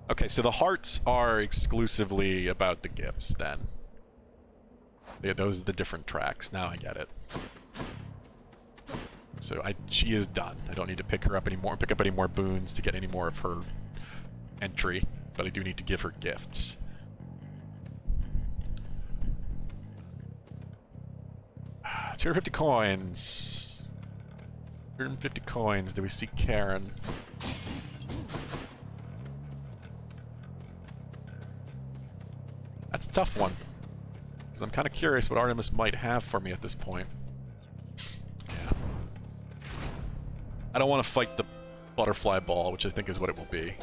Okay, so the hearts are exclusively about the gifts then. Yeah, those are the different tracks. Now I get it. So she is done. I don't need to pick her up anymore, pick up any more boons to get any more of her entry, but I do need to give her gifts. Uh, 250 coins. 150 coins. Do we see Karen? That's a tough one. Because I'm kind of curious what Artemis might have for me at this point. Yeah. I don't want to fight the butterfly ball, which I think is what it will be.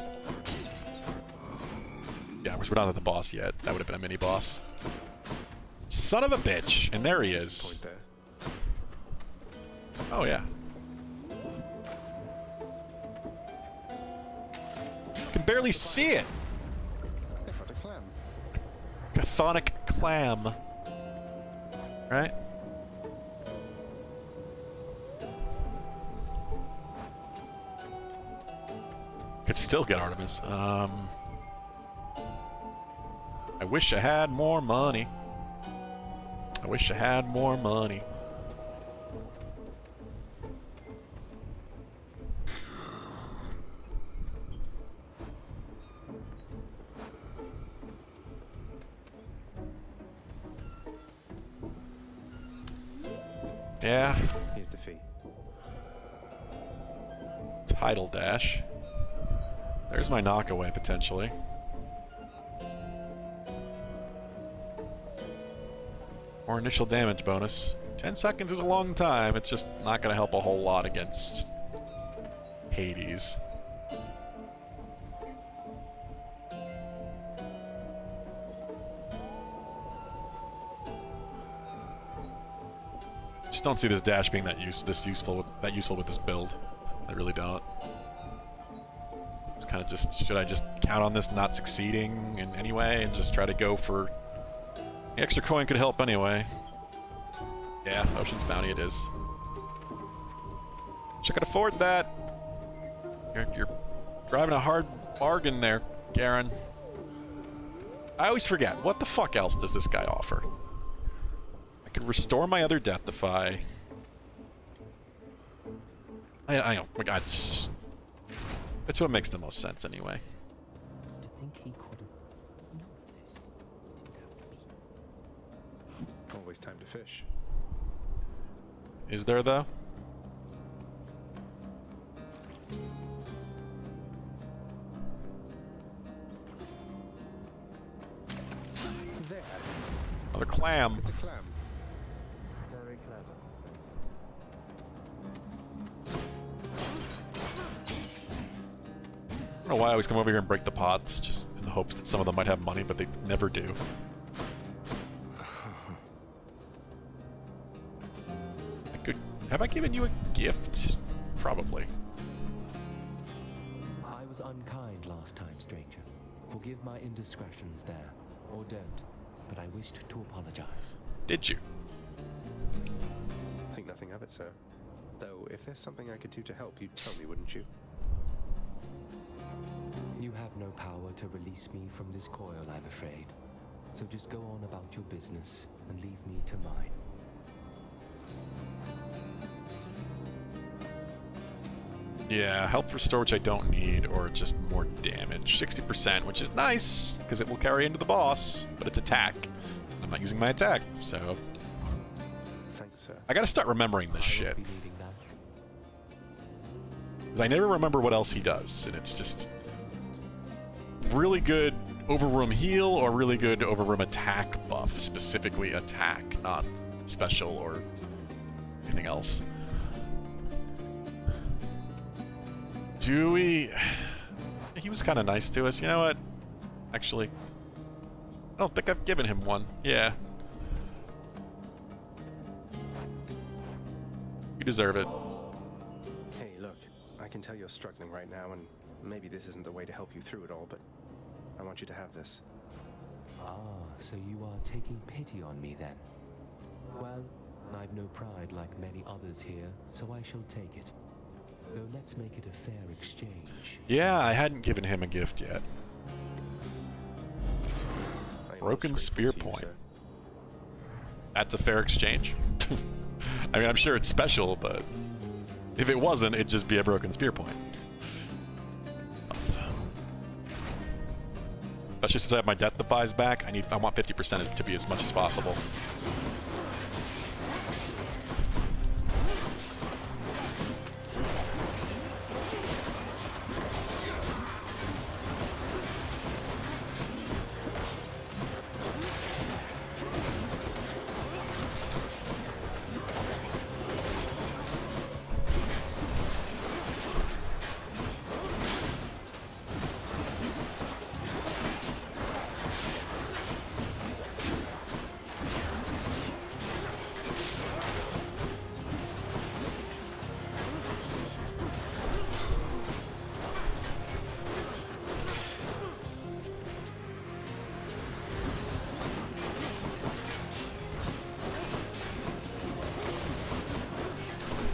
Yeah, we're not at the boss yet. That would have been a mini-boss. Son of a bitch! And there he is. Oh, yeah. You can barely see it! Got a clam. Chthonic clam. Right? Could still get Artemis. I wish I had more money. I wish I had more money. Yeah. Here's the fee. Tidal dash. There's my knockaway, potentially. Or initial damage bonus. 10 seconds is a long time. It's just not going to help a whole lot against Hades. Just don't see this dash being that useful with this build. I really don't. It's kind of just, should I just count on this not succeeding in any way and just try to go for the extra coin could help anyway. Yeah, Ocean's Bounty it is. Wish I could afford that. You're driving a hard bargain there, Garen. I always forget, what the fuck else does this guy offer? I could restore my other Deathify. I know, it's what makes the most sense anyway. To think he could have known this. Didn't have to be. Always time to fish. Is there though? There. Another clam. It's a clam. Very clever. I don't know why I always come over here and break the pots, just in the hopes that some of them might have money, but they never do. Have I given you a gift? Probably. I was unkind last time, stranger. Forgive my indiscretions there, or don't, but I wished to apologize. Did you? Think nothing of it, sir. Though, if there's something I could do to help, you'd tell me, wouldn't you? You have no power to release me from this coil, I'm afraid. So just go on about your business and leave me to mine. Yeah, health restore, which I don't need, or just more damage. 60%, which is nice, because it will carry into the boss, but it's attack. I'm not using my attack, so... Thanks, sir. I gotta start remembering this shit. Be needing that. Because I never remember what else he does, and it's just... really good overroom heal, or really good overroom attack buff. Specifically attack, not special or anything else. Do we... He was kind of nice to us. You know what? Actually, I don't think I've given him one. Yeah. You deserve it. Hey, look. I can tell you're struggling right now, and maybe this isn't the way to help you through it all, but I want you to have this. Ah, so you are taking pity on me then. Well, I've no pride like many others here, so I shall take it. Though let's make it a fair exchange. Yeah, I hadn't given him a gift yet. Broken spear point. That's a fair exchange. I mean, I'm sure it's special, but if it wasn't, it'd just be a broken spear point. Especially since I have my death defies back, I want 50% to be as much as possible.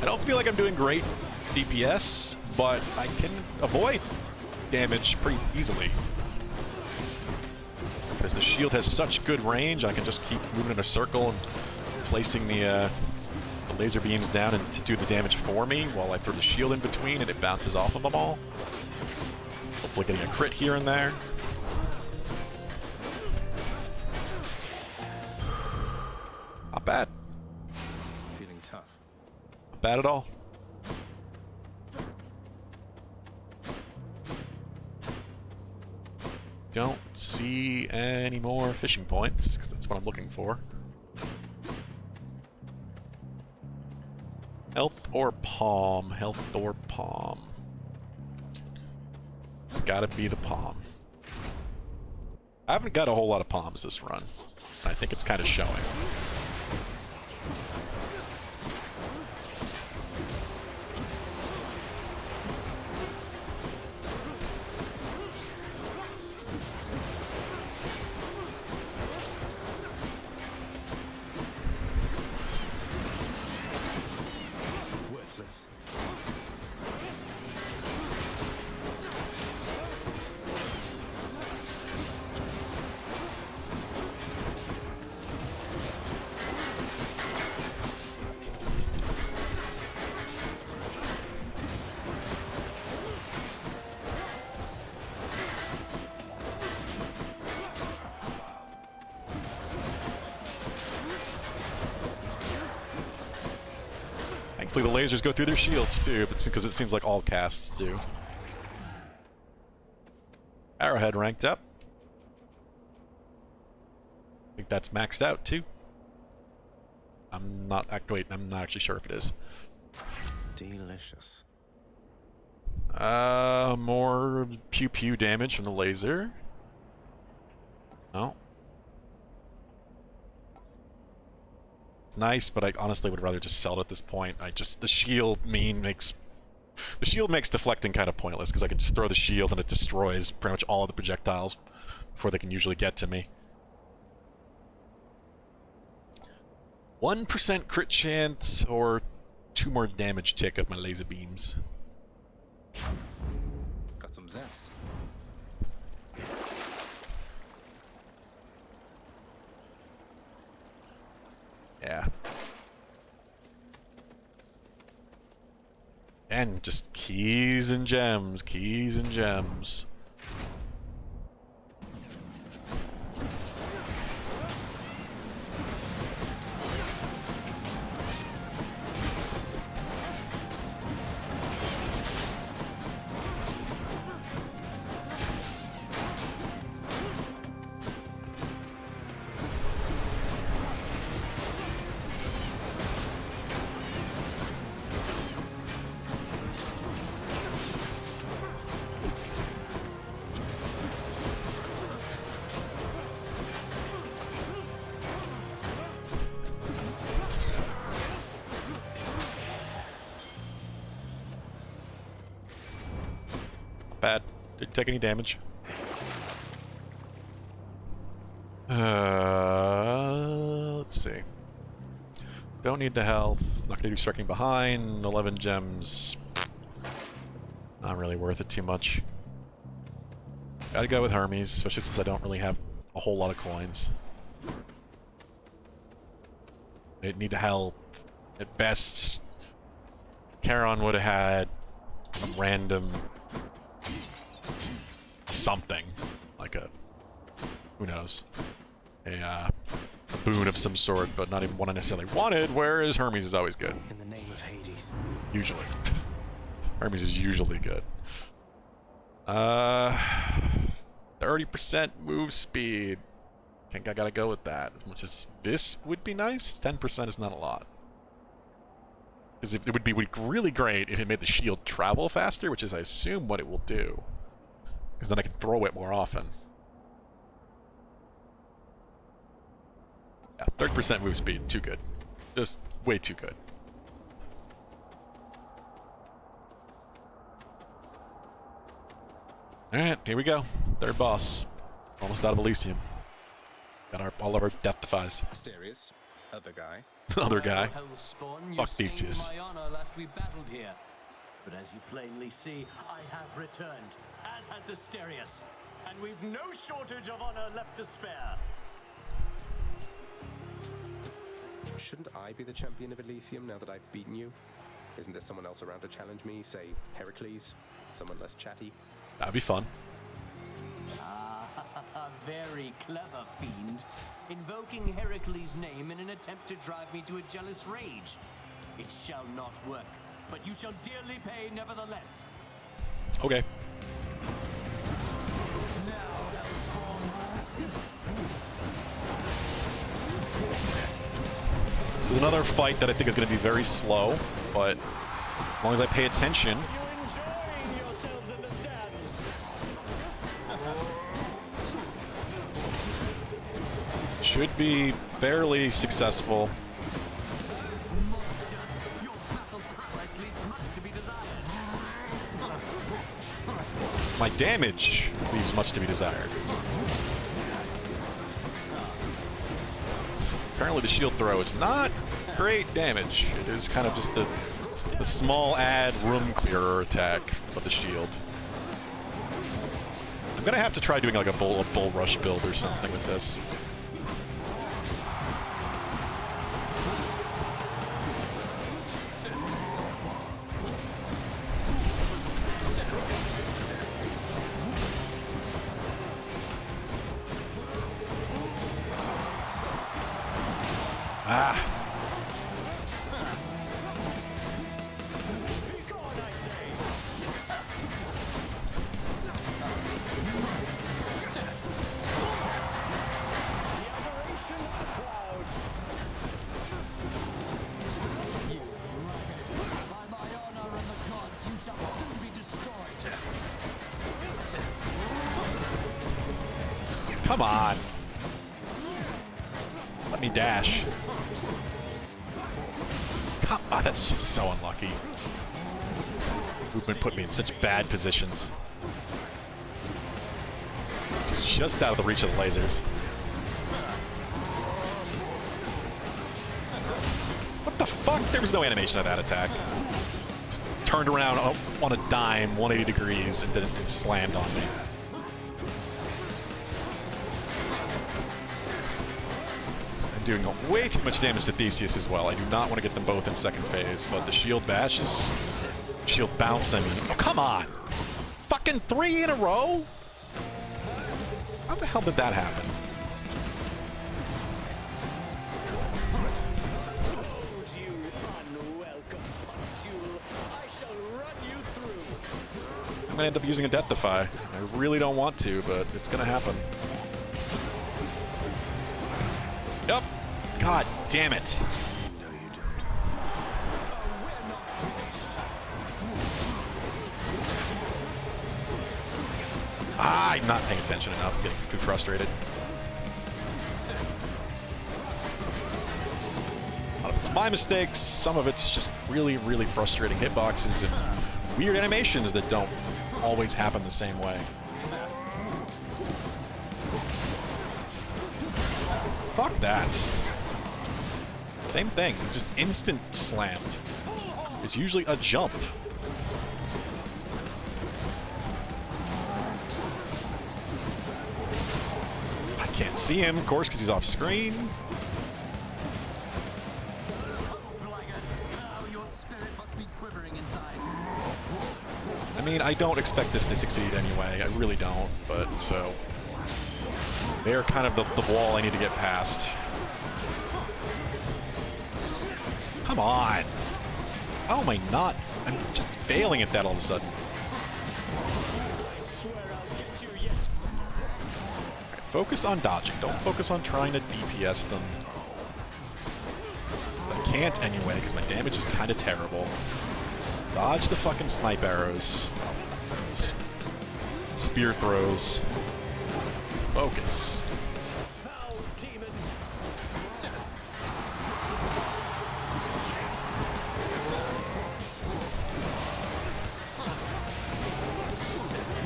I don't feel like I'm doing great DPS, but I can avoid damage pretty easily. Because the shield has such good range, I can just keep moving in a circle and placing the laser beams down and to do the damage for me while I throw the shield in between and it bounces off of them all. Hopefully getting a crit here and there. Not bad. Feeling tough. Not bad at all. Don't see any more fishing points, because that's what I'm looking for. Health or palm? Health or palm? It's gotta be the palm. I haven't got a whole lot of palms this run. I think it's kind of showing. Worthless. Thankfully the lasers go through their shields too, but because it seems like all casts do. Arrowhead ranked up. I think that's maxed out too. I'm not actually sure if it is. Delicious. More pew pew damage from the laser. No. Nice, but I honestly would rather just sell it at this point. The shield makes deflecting kind of pointless because I can just throw the shield and it destroys pretty much all of the projectiles before they can usually get to me. 1% crit chance or 2 more damage tick of my laser beams. Got some zest. Yeah. And just keys and gems, keys and gems. Bad. Didn't take any damage. Let's see. Don't need the health. Not gonna do striking behind. 11 gems. Not really worth it too much. Gotta go with Hermes, especially since I don't really have a whole lot of coins. I need the health. At best, Charon would have had some random something, like who knows, a boon of some sort, but not even one I necessarily wanted, whereas Hermes is always good. In the name of Hades. Usually. Hermes is usually good. 30% move speed. I think I gotta go with that, which is, this would be nice. 10% is not a lot. Because it would be really great if it made the shield travel faster, which is, I assume, what it will do. Because then I can throw it more often. Yeah, 30% move speed, too good. Just way too good. Alright, here we go. Third boss. Almost out of Elysium. Got all of our death defies. Mysterious. Other guy. Other guy. Hellspawn, you Fuck stained Deeches. my honor last we battled here. But as you plainly see, I have returned, as has Asterius, and we've no shortage of honor left to spare. Shouldn't I be the champion of Elysium now that I've beaten you? Isn't there someone else around to challenge me? Say, Heracles? Someone less chatty? That'd be fun. Very clever, fiend. Invoking Heracles' name in an attempt to drive me to a jealous rage. It shall not work, but you shall dearly pay nevertheless. Okay. There's another fight that I think is going to be very slow, but as long as I pay attention. Should be fairly successful. My damage leaves much to be desired. Apparently the shield throw is not great damage. It is kind of just the small add room clearer attack of the shield. I'm gonna have to try doing like a bull rush build or something with this. Come on. Let me dash. Ah, that's just so unlucky. Movement put me in such bad positions. Just out of the reach of the lasers. What the fuck? There was no animation of that attack. Just turned around on a dime, 180 degrees, and slammed on me. Doing way too much damage to Theseus as well. I do not want to get them both in second phase, but the shield bash is... Shield bounce, I mean. Oh, come on! Fucking 3 in a row? How the hell did that happen? I'm gonna end up using a Death Defy. I really don't want to, but it's gonna happen. Yep. God damn it. No, you don't. I'm not paying attention enough. I'm getting too frustrated. A lot of it's my mistakes. Some of it's just really, really frustrating hitboxes and weird animations that don't always happen the same way. Fuck that. Same thing, just instant slammed. It's usually a jump. I can't see him, of course, because he's off screen. I mean, I don't expect this to succeed anyway. I really don't, but so... They're kind of the wall I need to get past. Come on! How am I not? I'm just failing at that all of a sudden. Right, focus on dodging. Don't focus on trying to DPS them. I can't anyway, because my damage is kind of terrible. Dodge the fucking snipe arrows. Spear throws. Focus.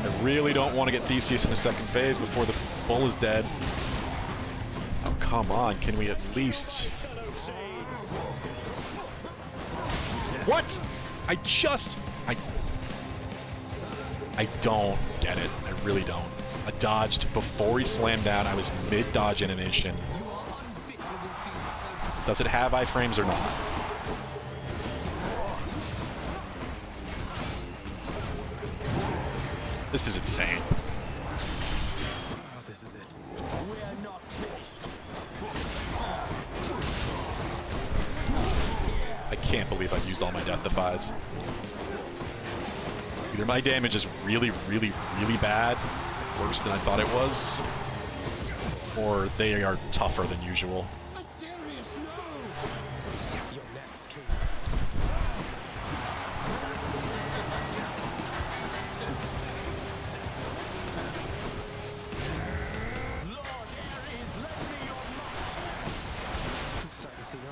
I really don't want to get Theseus in the second phase before the bull is dead. Oh, come on. Can we at least... What? I just I don't get it. I really don't. I dodged before he slammed down. I was mid-dodge animation. Does it have iframes or not? This is insane. Oh, this is it. We're not finished. I can't believe I've used all my death defies. Either my damage is really, really, really bad, worse than I thought it was, or they are tougher than usual. A serious no! You're next, King. Lord Ares, lend me your might! Whose side is he on?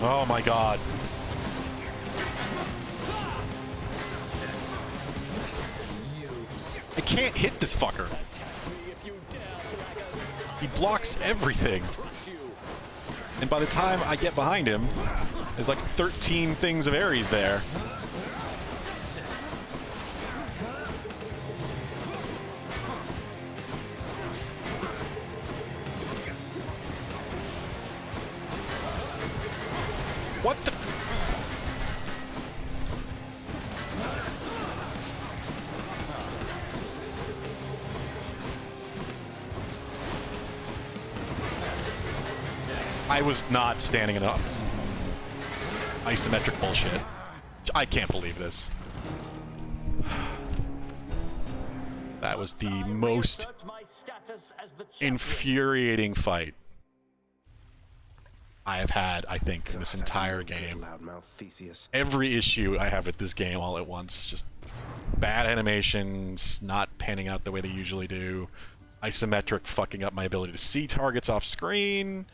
Oh my god. I can't hit this fucker. He blocks everything. And by the time I get behind him, there's like 13 things of Ares there. What the? I was not standing enough. Isometric bullshit. I can't believe this. That was the most infuriating fight I have had, I think, in this entire game. Loudmouth Theseus. Every issue I have with this game all at once. Just bad animations, not panning out the way they usually do. Isometric fucking up my ability to see targets off screen.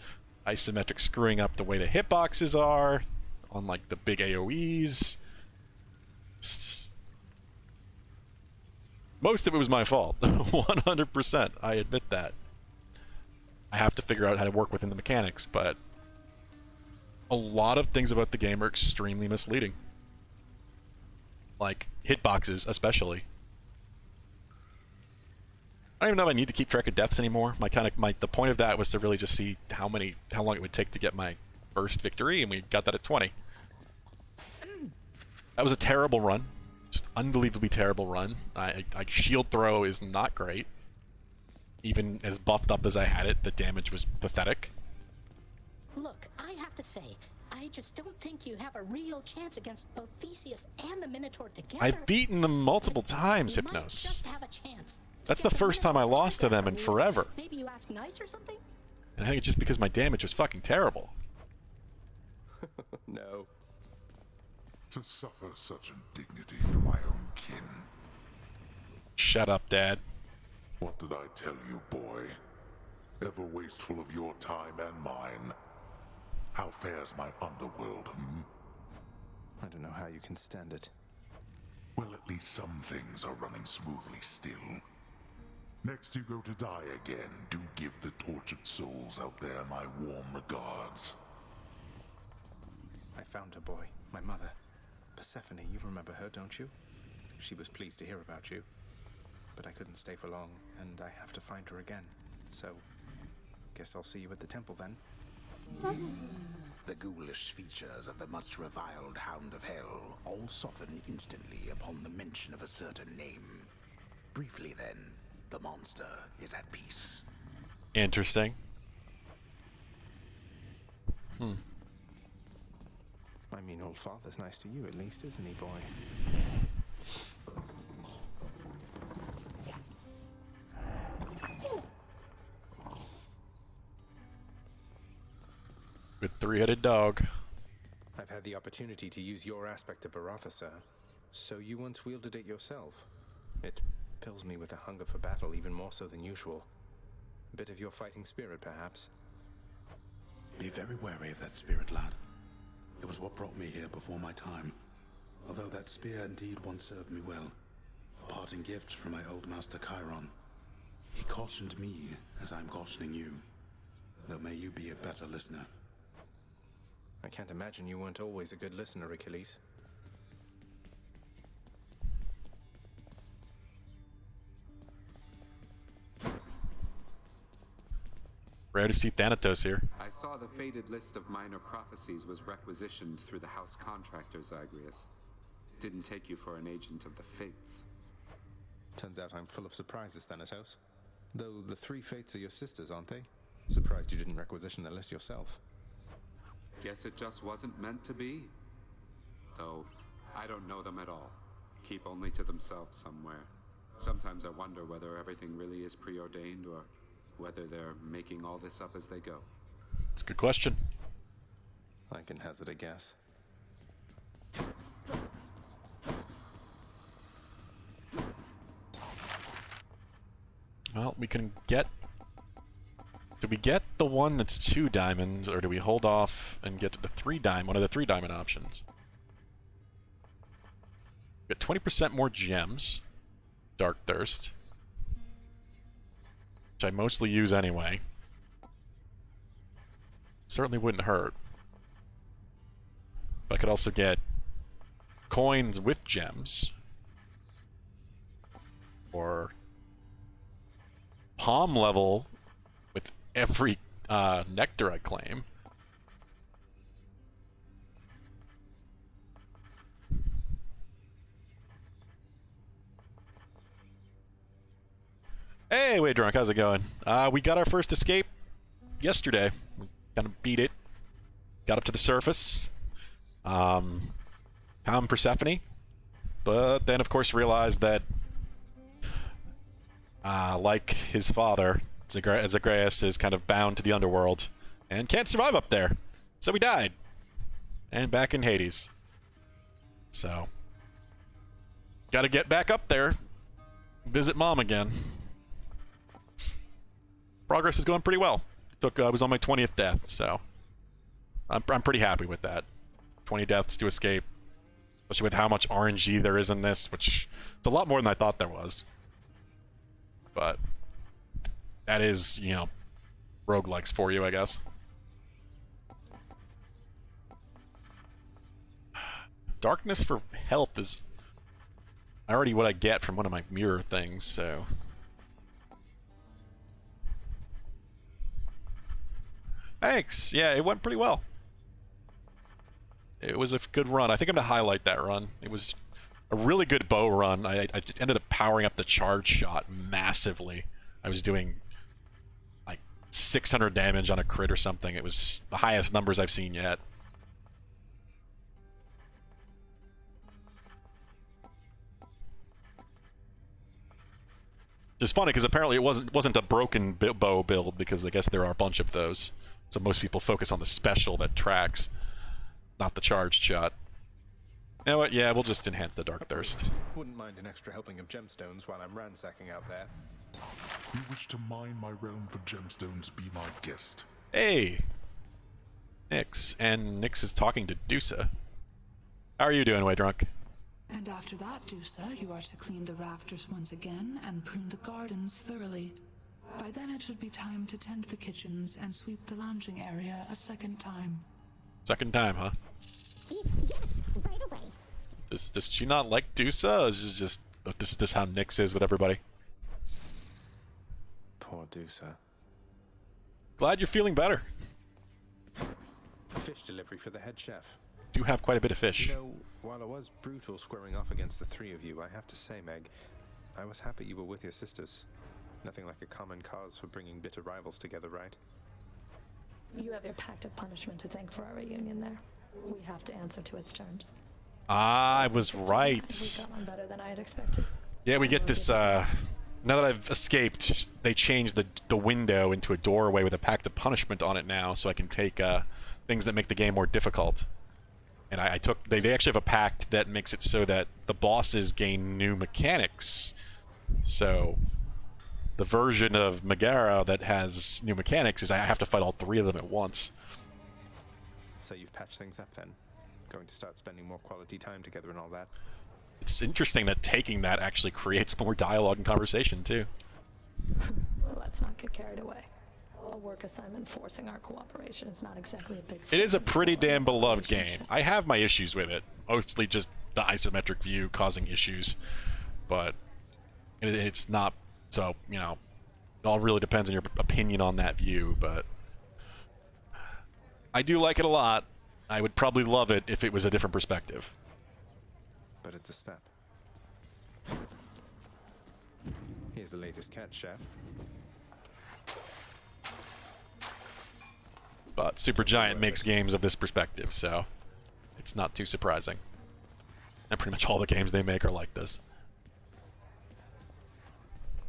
Isometric screwing up the way the hitboxes are on like the big AoEs. Most of it was my fault. 100%. I admit that. I have to figure out how to work within the mechanics, but a lot of things about the game are extremely misleading. Like hitboxes, especially. I don't even know if I need to keep track of deaths anymore. The point of that was to really just see how long it would take to get my first victory, and we got that at 20. That was a terrible run. Just unbelievably terrible run. I shield throw is not great. Even as buffed up as I had it, the damage was pathetic. Look, I have to say, I just don't think you have a real chance against both Theseus and the Minotaur together. I've beaten them multiple times, You might Hypnos. just have a chance. That's the first time I lost to them in forever. Maybe you ask nice or something? And I think it's just because my damage was fucking terrible. No. To suffer such indignity from my own kin. Shut up, Dad. What did I tell you, boy? Ever wasteful of your time and mine. How fares my underworld, I don't know how you can stand it. Well, at least some things are running smoothly still. Next you go to die again, do give the tortured souls out there my warm regards. I found her, boy. My mother. Persephone, you remember her, don't you? She was pleased to hear about you. But I couldn't stay for long, and I have to find her again. So, guess I'll see you at the temple then. The ghoulish features of the much reviled Hound of Hell all soften instantly upon the mention of a certain name. Briefly then, the monster is at peace. Interesting. I mean, old father's nice to you at least, isn't he, boy? Good three-headed dog. I've had the opportunity to use your aspect of Baratha, sir. So you once wielded it yourself. It fills me with a hunger for battle even more so than usual. A bit of your fighting spirit, perhaps. Be very wary of that spirit, lad. It was what brought me here before my time. Although that spear indeed once served me well. A parting gift from my old master Chiron. He cautioned me as I'm cautioning you. Though may you be a better listener. I can't imagine you weren't always a good listener, Achilles. Rare to see Thanatos here. I saw the faded list of minor prophecies was requisitioned through the house contractor, Zagreus. Didn't take you for an agent of the fates. Turns out I'm full of surprises, Thanatos. Though the 3 fates are your sisters, aren't they? Surprised you didn't requisition the list yourself. Guess it just wasn't meant to be. Though, I don't know them at all. Keep only to themselves somewhere. Sometimes I wonder whether everything really is preordained or whether they're making all this up as they go. It's a good question. I can hazard a guess. Well, we can get... Do we get the one that's 2 diamonds, or do we hold off and get to the 3 diamond, one of the 3 diamond options? Get 20% more gems. Dark Thirst. Which I mostly use anyway. Certainly wouldn't hurt. But I could also get coins with gems. Or palm level with every nectar I claim. Hey, Way Drunk, how's it going? We got our first escape yesterday. We kind of beat it. Got up to the surface. Found Persephone. But then, of course, realized that, like his father, Zagreus is kind of bound to the underworld and can't survive up there. So we died. And back in Hades. So, gotta get back up there. Visit Mom again. Progress is going pretty well. I was on my 20th death, so I'm pretty happy with that. 20 deaths to escape, especially with how much RNG there is in this, which it's a lot more than I thought there was. But that is, you know, roguelikes for you, I guess. Darkness for health is already what I get from one of my mirror things, so... Thanks. Yeah, it went pretty well. It was a good run. I think I'm going to highlight that run. It was a really good bow run. I ended up powering up the charge shot massively. I was doing like 600 damage on a crit or something. It was the highest numbers I've seen yet. It's funny because apparently it wasn't a broken bow build, because I guess there are a bunch of those. So most people focus on the special that tracks, not the charged shot. You know what? Yeah, we'll just enhance the Dark Thirst. Wouldn't mind an extra helping of gemstones while I'm ransacking out there. You wish to mine my realm for gemstones, be my guest. Hey! Nyx. And Nyx is talking to Dusa. How are you doing, Way Drunk? And after that, Dusa, you are to clean the rafters once again and prune the gardens thoroughly. By then it should be time to tend the kitchens and sweep the lounging area a second time. Second time, huh? Yes, right away. Does she not like Dusa? Or is this how Nyx is with everybody? Poor Dusa. Glad you're feeling better. Fish delivery for the head chef. Do have quite a bit of fish. You know, while it was brutal squaring off against the 3 of you, I have to say, Meg, I was happy you were with your sisters. Nothing like a common cause for bringing bitter rivals together, right? You have your pact of punishment to thank for our reunion there. We have to answer to its terms. I was right. We got on better than I had expected. Yeah, we get this, now that I've escaped, they changed the window into a doorway with a pact of punishment on it now, so I can take, things that make the game more difficult. And I took, they actually have a pact that makes it so that the bosses gain new mechanics. So, the version of Megara that has new mechanics is I have to fight all 3 of them at once. So you've patched things up then? Going to start spending more quality time together and all that? It's interesting that taking that actually creates more dialogue and conversation, too. Let's not get carried away. A work assignment forcing our cooperation is not exactly a big... It is a pretty damn beloved game. I have my issues with it. Mostly just the isometric view causing issues. But it's not... So, you know, it all really depends on your opinion on that view, but... I do like it a lot. I would probably love it if it was a different perspective. But it's a step. Here's the latest catch, Chef. But Supergiant makes games of this perspective, so it's not too surprising. And pretty much all the games they make are like this.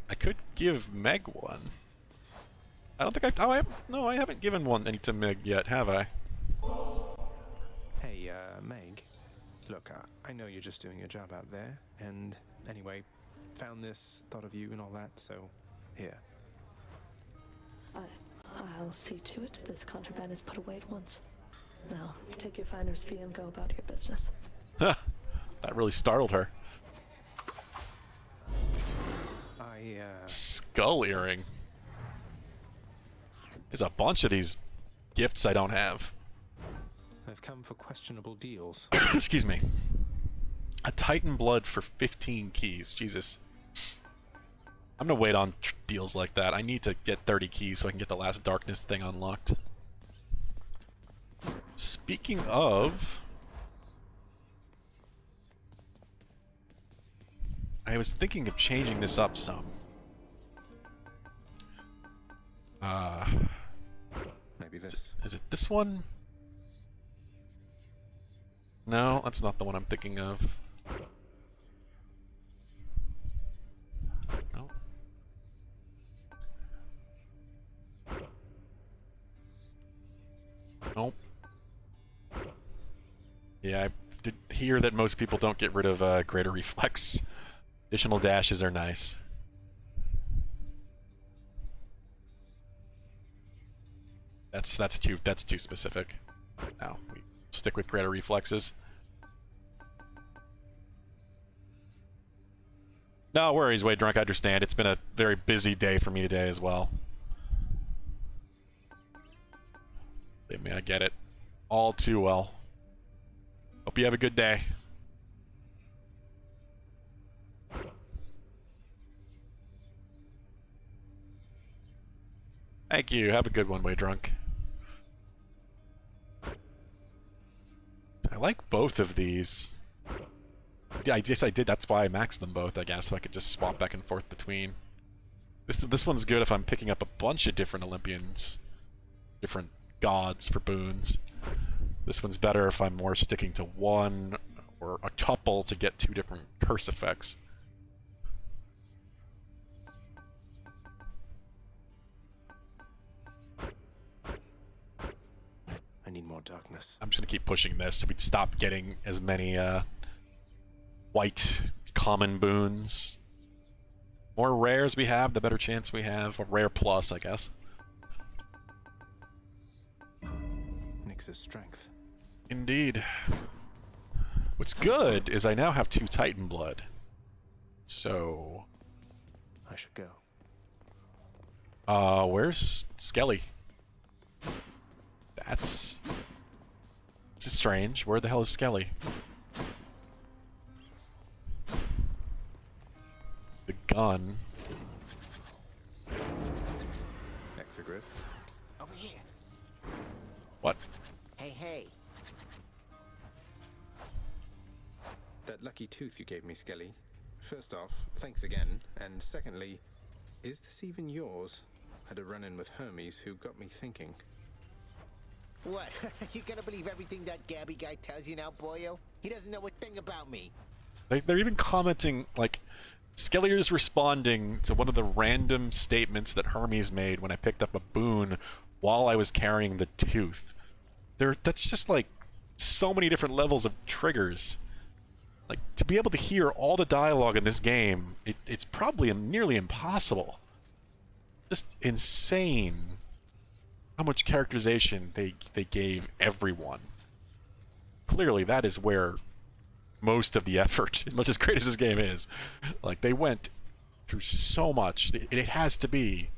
I could give Meg one. I don't think I haven't given one any to Meg yet, have I? Hey, Meg. Look, I know you're just doing your job out there, and anyway, found this, thought of you and all that, so here. I'll see to it this contraband is put away at once. Now, take your finder's fee and go about your business. That really startled her. Skull earring. There's a bunch of these gifts I don't have. I've come for questionable deals. Excuse me. A Titan Blood for 15 keys. Jesus. I'm gonna wait on deals like that. I need to get 30 keys so I can get the last darkness thing unlocked. Speaking of... I was thinking of changing this up some. Maybe this. Is it this one? No, that's not the one I'm thinking of. No. Nope. Yeah, I did hear that most people don't get rid of greater reflex. Additional dashes are nice. That's too specific. No, we stick with greater reflexes. No worries, Wade Drunk. I understand. It's been a very busy day for me today as well. Believe me, I get it all too well. Hope you have a good day. Thank you. Have a good one, Wade Drunk. I like both of these. Yeah, I guess I did. That's why I maxed them both, I guess, so I could just swap back and forth between. This one's good if I'm picking up a bunch of different Olympians, different gods for boons. This one's better if I'm more sticking to one or a couple to get two different curse effects. I need more darkness. I'm just gonna keep pushing this so we'd stop getting as many white common boons. More rares we have, the better chance we have. A rare plus, I guess. Nyx's strength. Indeed. What's good is I now have 2 Titan Blood. So... I should go. Where's Skelly? That's strange. Where the hell is Skelly? The gun. Exegrid. Psst, over here. What? Hey. That lucky tooth you gave me, Skelly. First off, thanks again. And secondly, is this even yours? Had a run-in with Hermes who got me thinking. What? You gonna believe everything that Gabby guy tells you now, boyo? He doesn't know a thing about me. They're even commenting, like, Skelly is responding to one of the random statements that Hermes made when I picked up a boon while I was carrying the tooth. That's just, like, so many different levels of triggers. Like, to be able to hear all the dialogue in this game, it's probably nearly impossible. Just insane. how much characterization they gave everyone. Clearly, that is where most of the effort, as much as great as this game is, like they went through so much. It has to be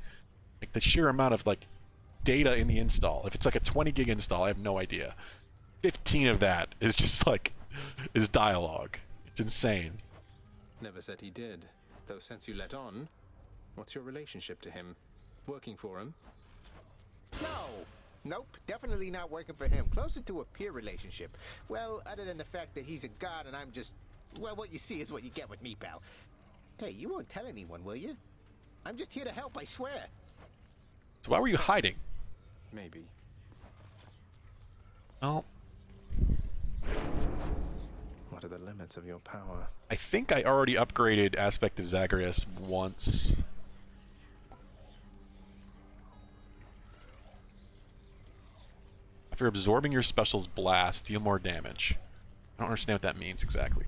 like the sheer amount of like data in the install. If it's like a 20 gig install, I have no idea. 15 of that is just like is dialogue. It's insane. Never said he did. Though since you let on, what's your relationship to him? Working for him? No! Nope, definitely not working for him. Closer to a peer relationship. Well, other than the fact that he's a god and I'm just... Well, what you see is what you get with me, pal. Hey, you won't tell anyone, will you? I'm just here to help, I swear. So why were you hiding? Maybe. Well... What are the limits of your power? I think I already upgraded Aspect of Zagreus once. After absorbing your special's blast, deal more damage. I don't understand what that means exactly.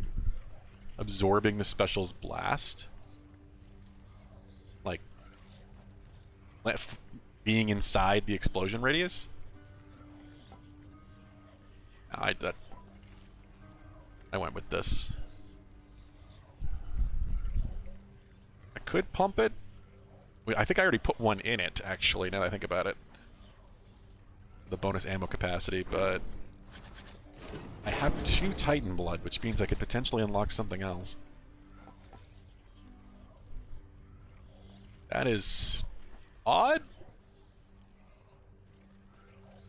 Absorbing the special's blast? Like being inside the explosion radius? I went with this. I could pump it. I think I already put one in it, actually, now that I think about it. The bonus ammo capacity, but I have 2 Titan Blood, which means I could potentially unlock something else. That is odd.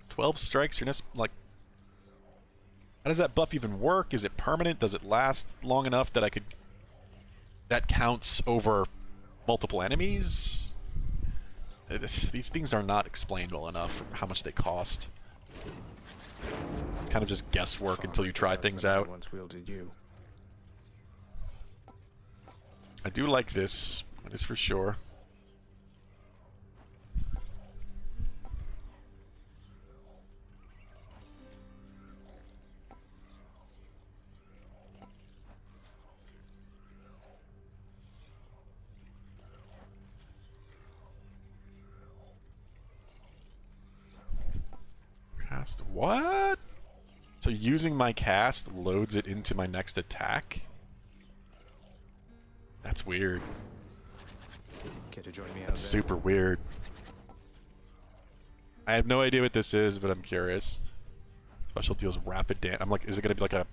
12 strikes, you're like... How does that buff even work? Is it permanent? Does it last long enough that I could... That counts over multiple enemies? These things are not explained well enough for how much they cost. It's kind of just guesswork until you try things out. Once wielded you. I do like this, that is for sure. Cast what? So using my cast loads it into my next attack? That's weird. Care to join me out That's there? super weird. I have no idea what this is, but I'm curious. Special deals rapid damage. I'm like, is it gonna be like a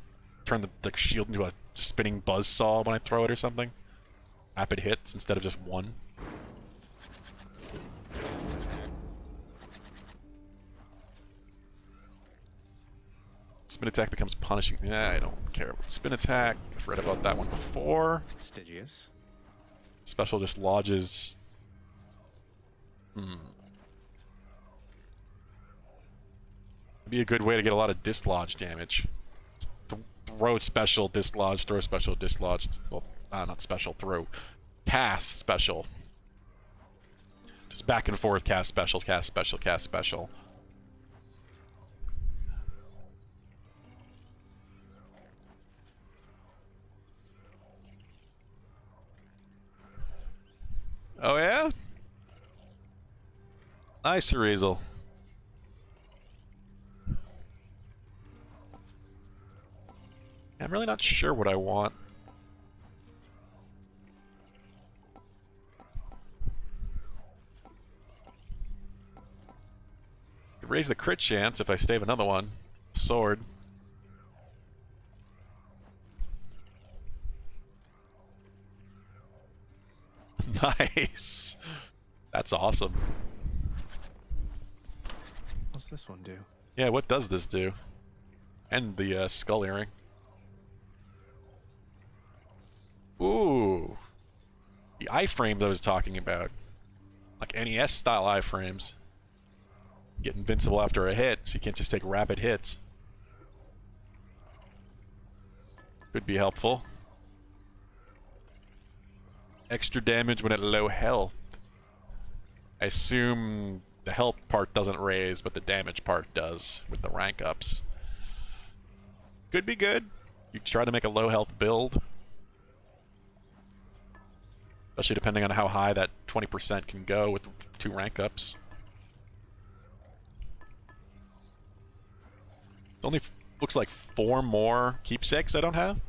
turn the shield into a spinning buzzsaw when I throw it or something? Rapid hits instead of just one. Spin attack becomes punishing. Yeah, I don't care about spin attack. I've read about that one before. Stygius. Special just lodges. Be a good way to get a lot of dislodge damage. Throw special, dislodge, throw special, dislodge. Well, not special, throw. Cast special. Just back and forth, cast special, cast special, cast special. Oh yeah? Nice, Cerezel. I'm really not sure what I want. Raise the crit chance if I save another one. Sword. Nice. That's awesome. What's this one do? Yeah, what does this do? And the skull earring. Ooh. The iframes I was talking about. Like NES style iframes. Get invincible after a hit, so you can't just take rapid hits. Could be helpful. Extra damage when at low health. I assume the health part doesn't raise, but the damage part does with the rank ups. Could be good. You try to make a low health build. Especially depending on how high that 20% can go with 2 rank ups. Only looks like 4 more keepsakes I don't have.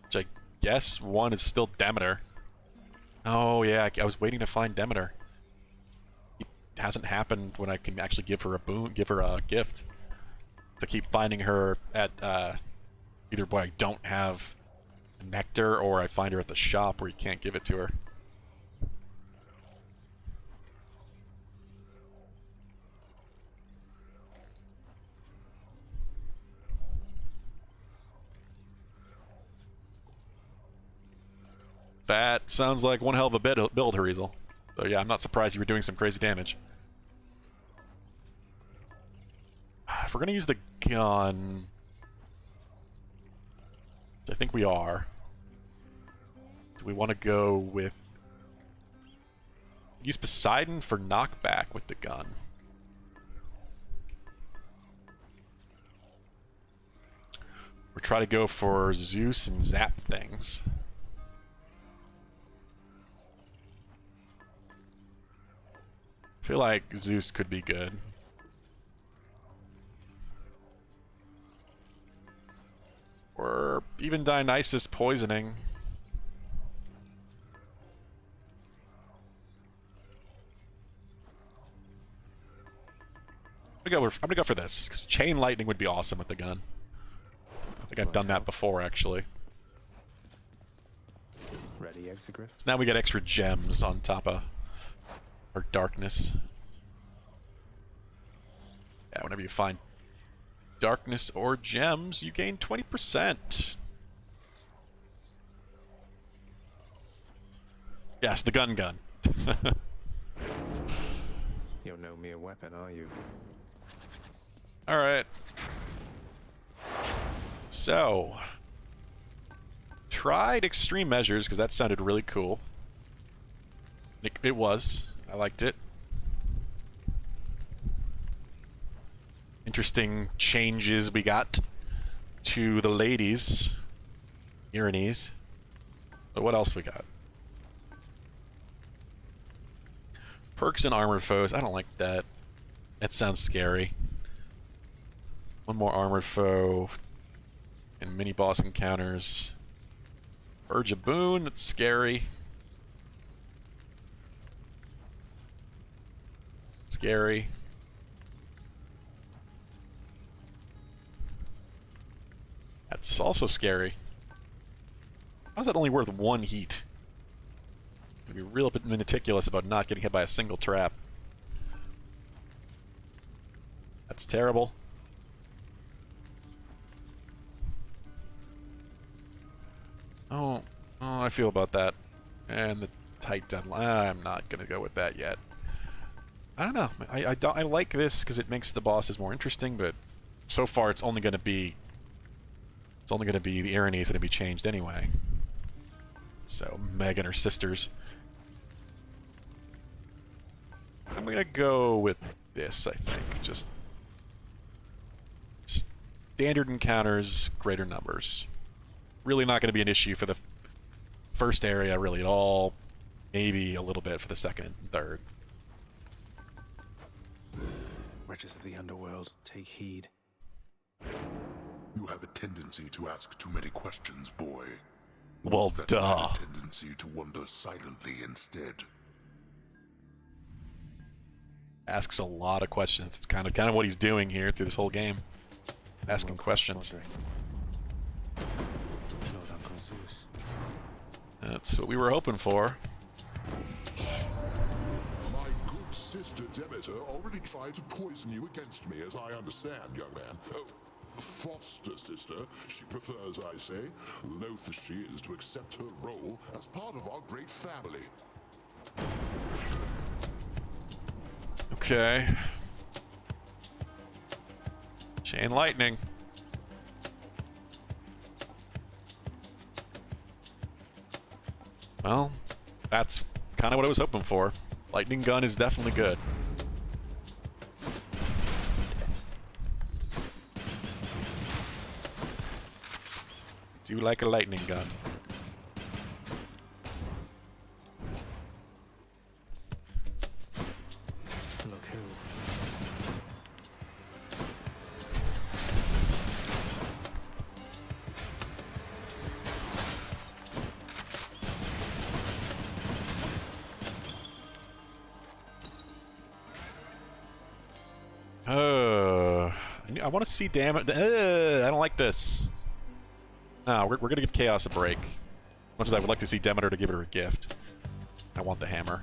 Which I guess one is still Demeter. Oh yeah, I was waiting to find Demeter. It hasn't happened when I can actually give her a gift. To keep finding her at either when I don't have nectar or I find her at the shop where you can't give it to her. That sounds like one hell of a build, Harizel. So yeah, I'm not surprised you were doing some crazy damage. If we're gonna use the gun, I think we are. Do we want to go with... Use Poseidon for knockback with the gun. Or try to go for Zeus and zap things. I feel like Zeus could be good. Or even Dionysus poisoning. I'm gonna go for this, because Chain Lightning would be awesome with the gun. I think I've done that before, actually. Ready, Exegriff? So now we get extra gems on top of our darkness. Yeah, whenever you find darkness or gems, you gain 20%. Yes, the gun. You're no mere weapon, are you? Alright. So, tried extreme measures, because that sounded really cool. It was. I liked it. Interesting changes we got to the ladies. Erinyes. But what else we got? Perks and armored foes. I don't like that. That sounds scary. One more armored foe. And mini boss encounters. Urge a boon. That's scary. Scary. That's also scary. How's that only worth 1 heat? I'm gonna be real bit meticulous about not getting hit by a single trap. That's terrible. Oh, I feel about that. And the tight deadline. I'm not gonna go with that yet. I don't know. I like this because it makes the bosses more interesting, but so far it's only gonna be the Erinyes gonna be changed anyway. So Meg and her sisters. I'm gonna go with this, I think. Just standard encounters, greater numbers. Really not gonna be an issue for the first area really at all. Maybe a little bit for the second and third. Wretches of the underworld, take heed. You have a tendency to ask too many questions, boy. Well, That duh. a tendency to wonder silently instead. Asks a lot of questions. It's kind of what he's doing here through this whole game. Asking questions. Lord Uncle Zeus. That's what we were hoping for. My good sister Demeter already tried to poison you against me, as I understand, young man. Oh, foster sister, she prefers, I say, loath as she is to accept her role as part of our great family. Okay. Chain Lightning. Well, that's kind of what I was hoping for. Lightning gun is definitely good. Do like a lightning gun. I want to see damage. I don't like this. No, we're gonna give Chaos a break. Much as I would like to see Demeter to give her a gift. I want the hammer.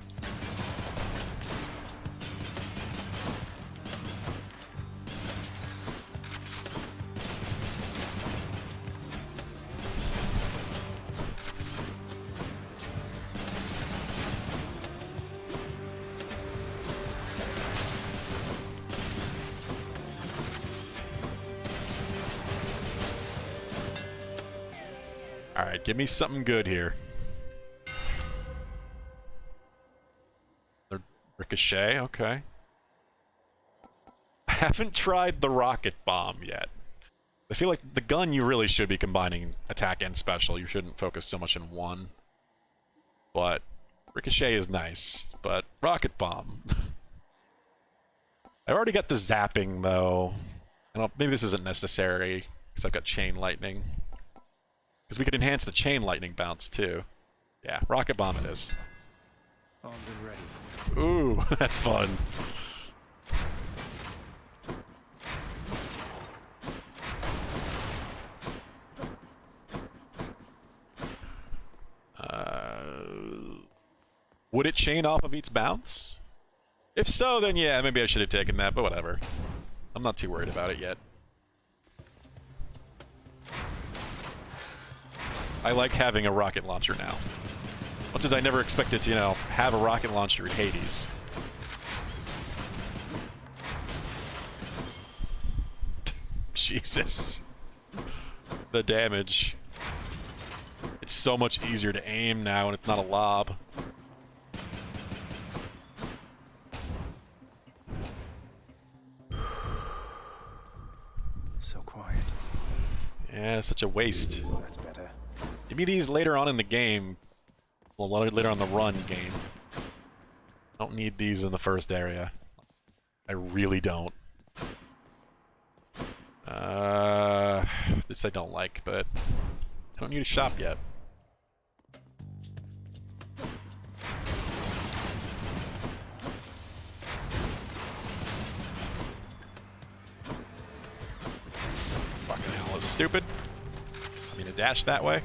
Alright, give me something good here. The Ricochet, okay. I haven't tried the rocket bomb yet. I feel like the gun you really should be combining attack and special. You shouldn't focus so much on one. But Ricochet is nice, but rocket bomb. I've already got the zapping though. Maybe this isn't necessary because I've got chain lightning. Because we could enhance the chain lightning bounce too. Yeah, rocket bomb it is. Armed and ready. Ooh, that's fun. Would it chain off of each bounce? If so, then yeah, maybe I should have taken that, but whatever. I'm not too worried about it yet. I like having a rocket launcher now. Much as I never expected to, you know, have a rocket launcher in Hades. Jesus. The damage. It's so much easier to aim now and it's not a lob. So quiet. Yeah, such a waste. That's better. Give me these later on in the game. Well, later on the run game. Don't need these in the first area. I really don't. This I don't like, but I don't need to shop yet. Fucking hell, it's stupid. I mean, to dash that way.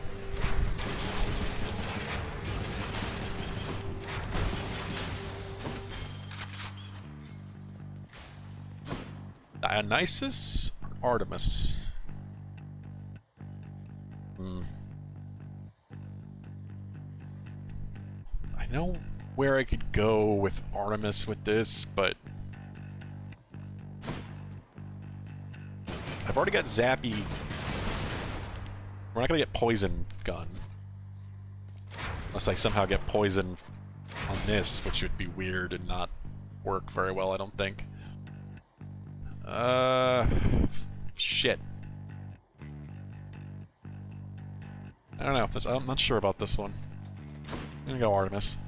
Dionysus or Artemis? I know where I could go with Artemis with this, but I've already got Zappy. We're not gonna get Poison Gun. Unless I somehow get Poison on this, which would be weird and not work very well, I don't think. Shit. I don't know. I'm not sure about this one. I'm gonna go Artemis.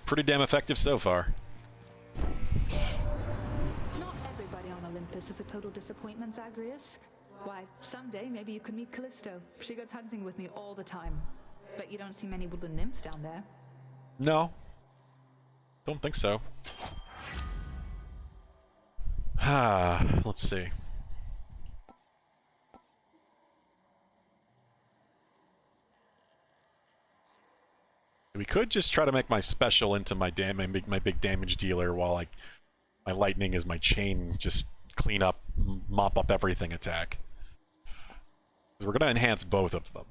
Pretty damn effective so far. Not everybody on Olympus is a total disappointment, Zagreus. Why, someday maybe you could meet Callisto. She goes hunting with me all the time. But you don't see many woodland nymphs down there. No. Don't think so. Let's see. We could just try to make my special into my big damage dealer while like my lightning is my chain, just clean up, mop up everything attack. Because we're gonna enhance both of them.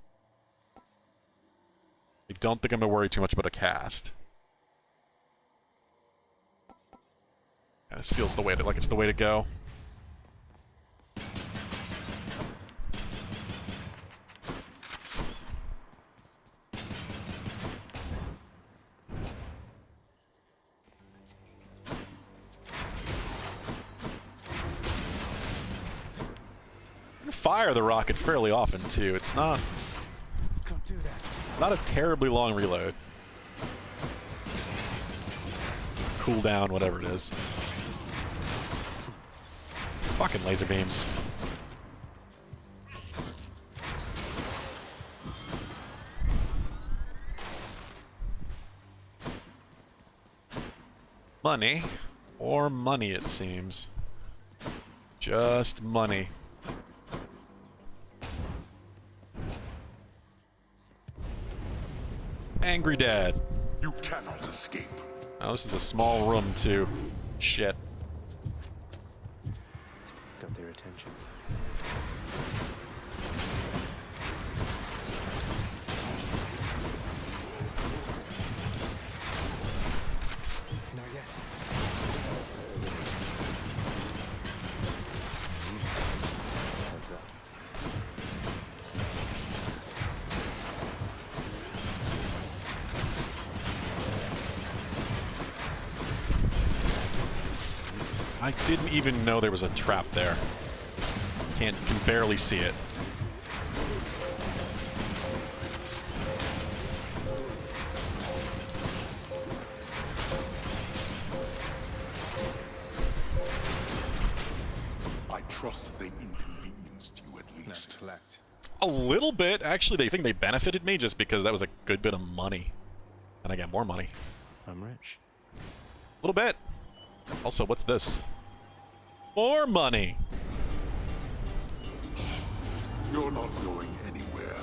I don't think I'm gonna worry too much about a cast. Yeah, this feels the way like it's the way to go. fire the rocket fairly often too. It's not Don't do that. It's not a terribly long reload. Cooldown, whatever it is. Fucking laser beams. Money. Or money, it seems. Just money. Angry Dad. You cannot escape. Oh, this is a small room, too. Shit. Got their attention. Not yet. Heads up. I didn't even know there was a trap there. Can barely see it. I trust they inconvenienced you at least. Collect. A little bit. Actually, they think they benefited me just because that was a good bit of money. And I get more money. I'm rich. A little bit. Also, what's this? More money. You're not going anywhere.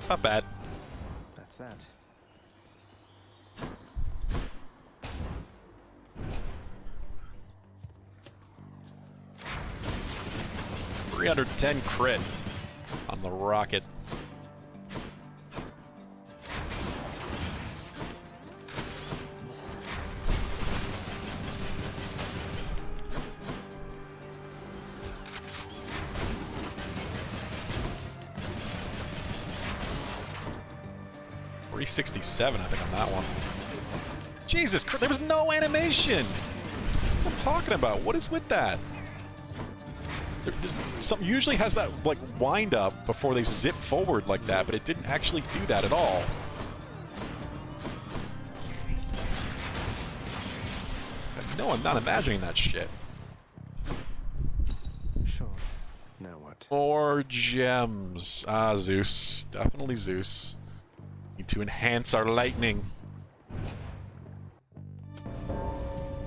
Not bad. That's that. $310 crit on the rocket. $367, I think, on that one. Jesus Christ, there was no animation! What am I talking about? What is with that? Something usually has that, like, wind up before they zip forward like that, but it didn't actually do that at all. No, I'm not imagining that shit. Sure. Now what? More gems. Ah, Zeus. Definitely Zeus. Need to enhance our lightning.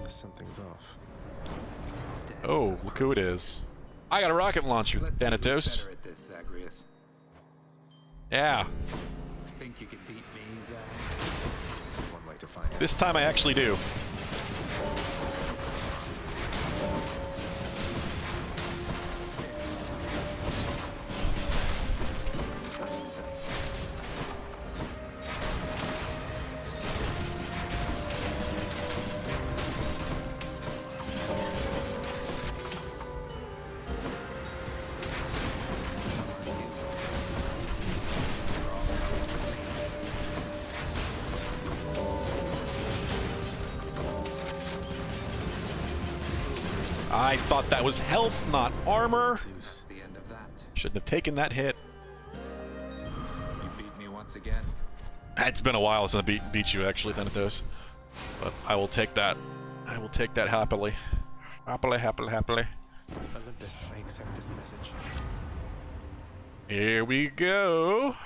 Something's off. Oh, look who it is. I got a rocket launcher, Thanatos. Better at this, Zagreus. Yeah. Think you can beat me, Zag? One way to find out. This time I actually do. I thought that was health, not armor. That's the end of that. Shouldn't have taken that hit. You beat me once again. It's been a while since I beat you, actually, Thanatos. But I will take that. I will take that happily. Happily, happily, happily. Olympus, I accept this message. Here we go.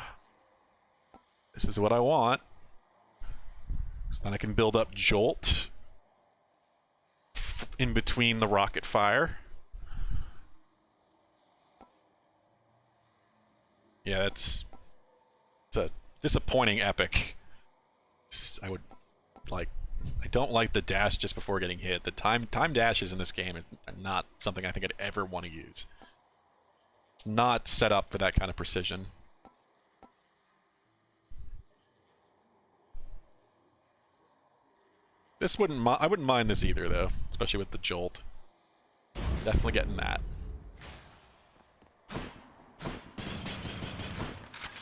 This is what I want. So then I can build up Jolt in between the rocket fire. Yeah, it's a disappointing epic. I would like. I don't like the dash just before getting hit. The time dashes in this game are not something I think I'd ever want to use. It's not set up for that kind of precision. This wouldn't. I wouldn't mind this either, though, especially with the jolt. Definitely getting that.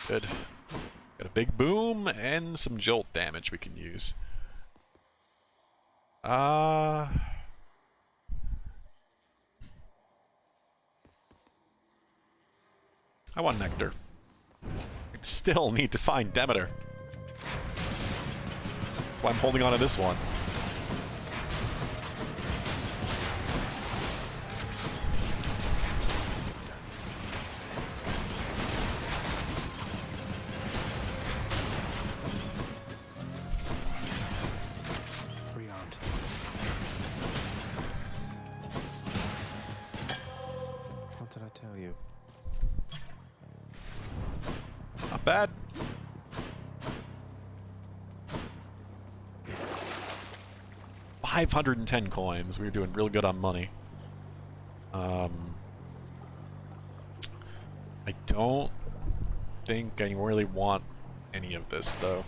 Good. Got a big boom and some jolt damage we can use. I want Nectar. I still need to find Demeter. That's why I'm holding on to this one. Beyond. What did I tell you? Not bad. $510 coins. We were doing real good on money. I don't think I really want any of this, though.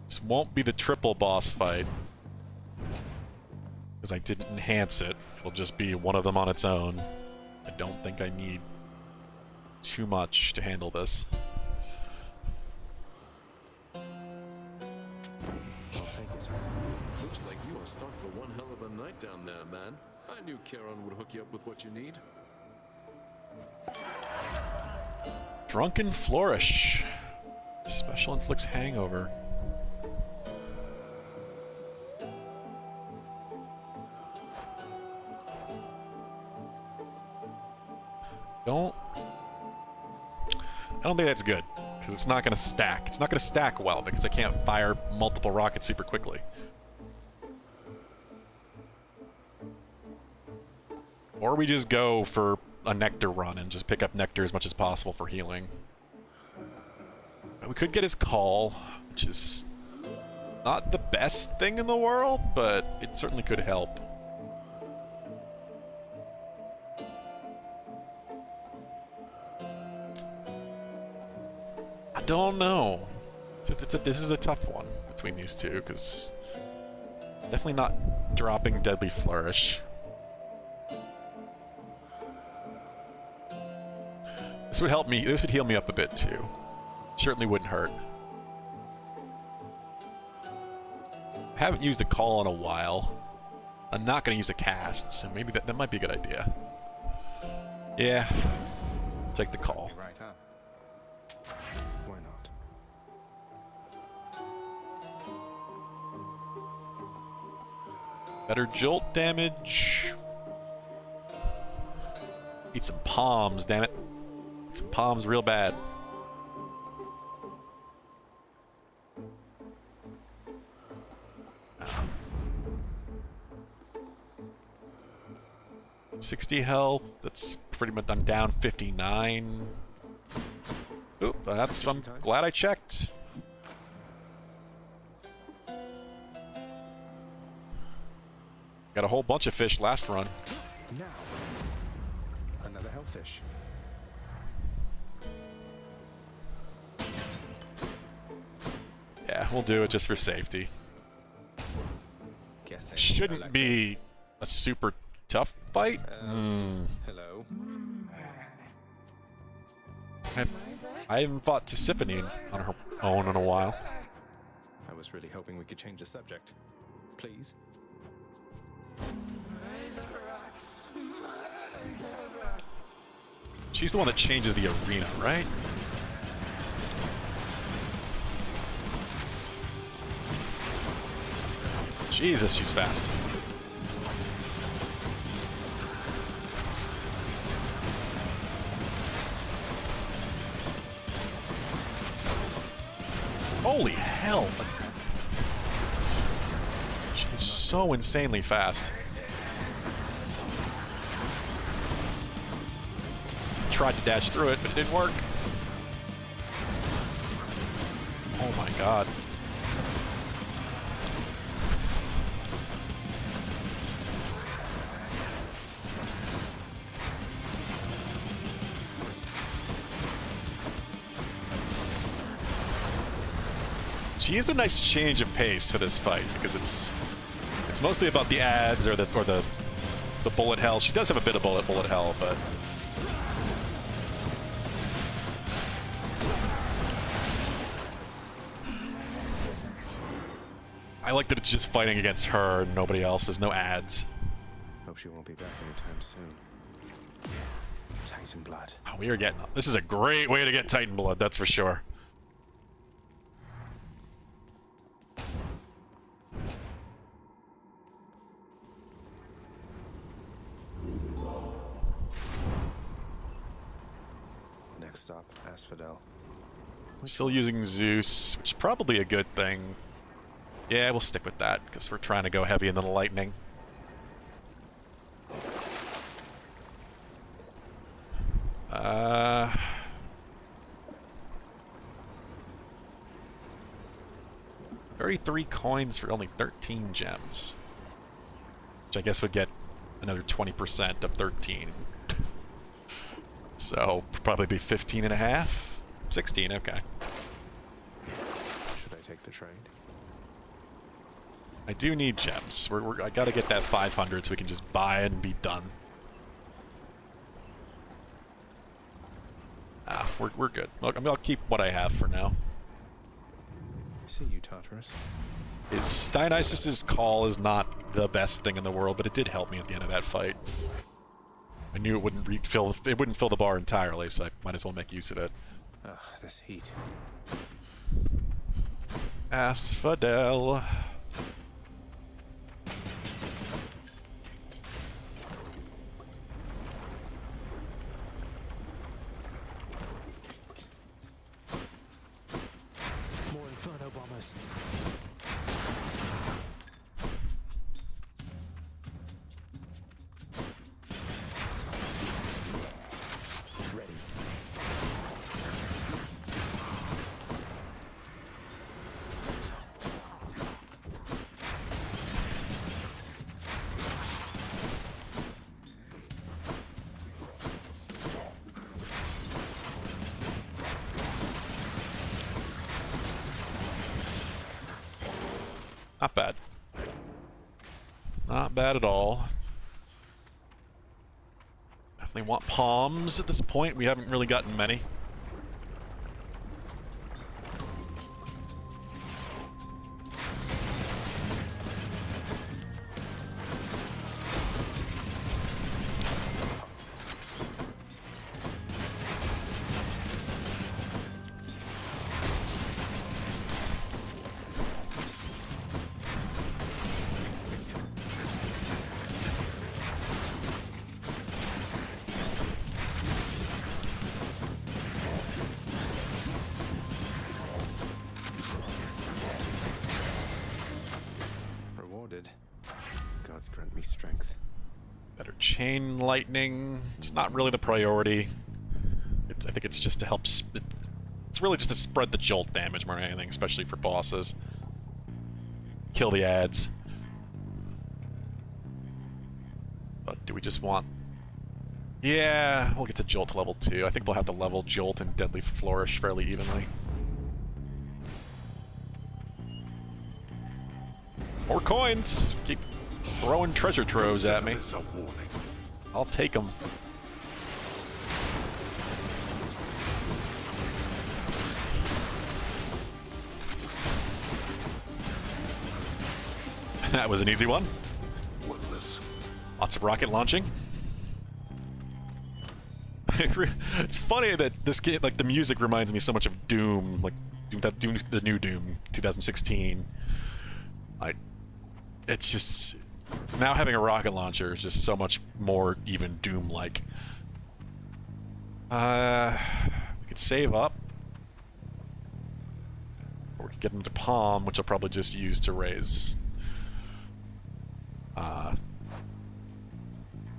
This won't be the triple boss fight, because I didn't enhance it. It'll just be one of them on its own. I don't think I need too much to handle this. I'll take it. Looks like you are stocked for one hell of a night down there, man. I knew Charon would hook you up with what you need. Drunken Flourish. Special inflicts hangover. I don't think that's good, because it's not going to stack. It's not going to stack well, because I can't fire multiple rockets super quickly. Or we just go for a Nectar run and just pick up Nectar as much as possible for healing. We could get his call, which is not the best thing in the world, but it certainly could help. I don't know. This is a tough one between these two, because definitely not dropping Deadly Flourish. This would help me. This would heal me up a bit too. Certainly wouldn't hurt. I haven't used a call in a while. I'm not going to use a cast, so maybe that might be a good idea. Yeah. Take the call. Right, huh? Why not? Better jolt damage. Need some palms, damn it. Need some palms real bad. $60 health. That's pretty much. I'm down 59. Oop, I'm glad I checked. Got a whole bunch of fish last run. Now, another hellfish. Yeah, we'll do it just for safety. Guessing. Shouldn't be a super tough fight. Hello. I haven't fought Tisiphone on her own in a while. I was really hoping we could change the subject. Please. She's the one that changes the arena, right? Jesus, she's fast. Holy hell! She's so insanely fast. Tried to dash through it, but it didn't work. Oh my god. She is a nice change of pace for this fight because it's mostly about the ads or the bullet hell. She does have a bit of bullet hell, but I like that it's just fighting against her and nobody else. There's no ads. Hope she won't be back anytime soon. Titan blood. Oh, we are getting. This is a great way to get Titan blood. That's for sure. Next stop, Asphodel. We're still using Zeus, which is probably a good thing. Yeah, we'll stick with that because we're trying to go heavy into the lightning. Uh, 33 coins for only 13 gems, which I guess would get another 20% of 13. So probably be 15 and a half, 16. Okay. Should I take the trade? I do need gems. I gotta get that 500 so we can just buy it and be done. Ah, we're good. Look, I mean, I'll keep what I have for now. See you, Tartarus. Dionysus's call is not the best thing in the world, but it did help me at the end of that fight. I knew it wouldn't fill the bar entirely, so I might as well make use of it. Ugh, this heat. Asphodel. More Inferno bombers. Ready. Not bad. Not bad at all. Definitely want palms at this point. We haven't really gotten many. Gods grant me strength. Better chain lightning. It's not really the priority. I think it's just to help. It's really just to spread the jolt damage more than anything, especially for bosses. Kill the ads. But do we just want? Yeah, we'll get to Jolt level 2. I think we'll have to level Jolt and Deadly Flourish fairly evenly. More coins! Keep throwing treasure troves at me. I'll take them. That was an easy one. Lots of rocket launching. It's funny that this game, like the music, reminds me so much of Doom, like Doom, the new Doom, 2016. It's just now having a rocket launcher is just so much more even Doom-like. We could save up, or we could get into Palm, which I'll probably just use to raise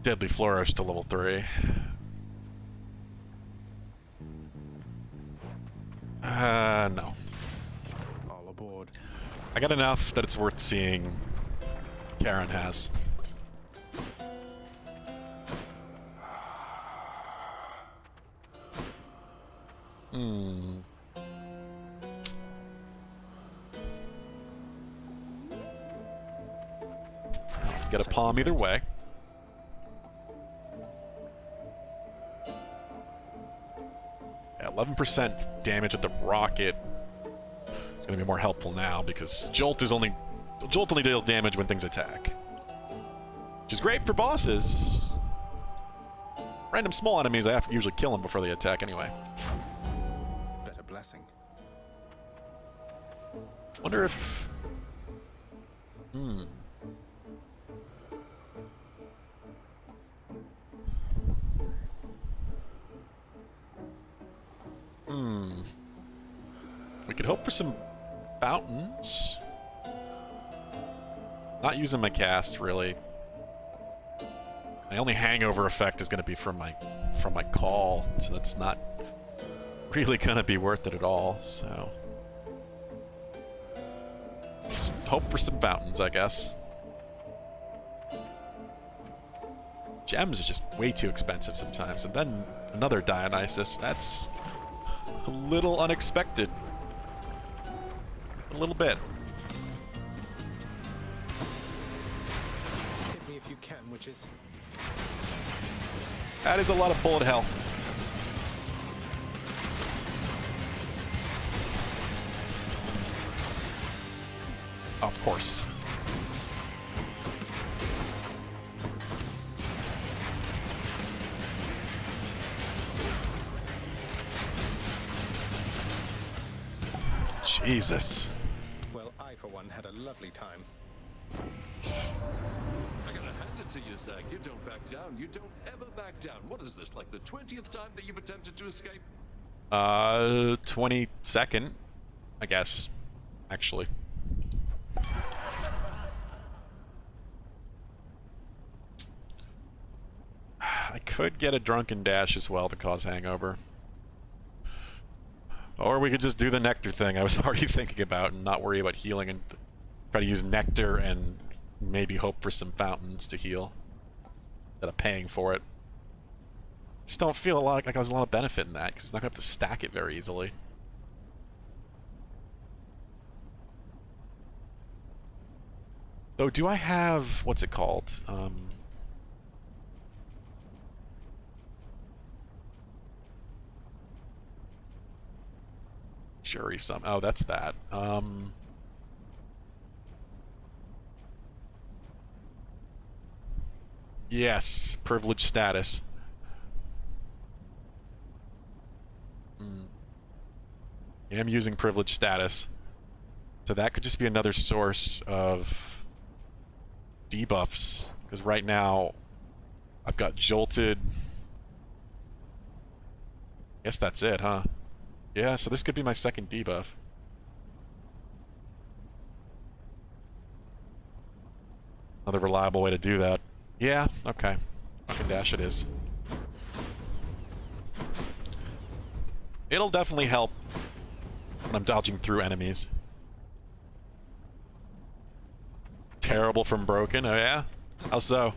Deadly Flourish to level 3. No. All aboard. I got enough that it's worth seeing. Karen has. Get a palm either way. Yeah, 11% damage with the rocket. It's going to be more helpful now because Jolt only deals damage when things attack. Which is great for bosses. Random small enemies, I have to usually kill them before they attack anyway. Better blessing. Wonder if... We could hope for some fountains. Not using my cast, really. My only hangover effect is going to be from my call, so that's not really going to be worth it at all, so... Let's hope for some fountains, I guess. Gems are just way too expensive sometimes, and then another Dionysus. That's a little unexpected. A little bit. Hit me if you can, witches. That is a lot of bullet hell. Of course. Jesus. Well, I, for one, had a lovely time. I gotta hand it to you, Zack. You don't back down. You don't ever back down. What is this, like the 20th time that you've attempted to escape? 22nd, I guess, actually. I could get a drunken dash as well to cause hangover. Or we could just do the nectar thing I was already thinking about and not worry about healing and try to use nectar and maybe hope for some fountains to heal instead of paying for it. Just don't feel like there's a lot of benefit in that because it's not going to have to stack it very easily. Though, do I have... what's it called? Jury sum. Oh, that's that. Yes, privileged status. I am using privileged status. So that could just be another source of debuffs. Because right now, I've got jolted. Guess that's it, huh? Yeah, so this could be my second debuff. Another reliable way to do that. Yeah, okay. Fucking dash it is. It'll definitely help when I'm dodging through enemies. Terrible from broken, oh yeah? How so?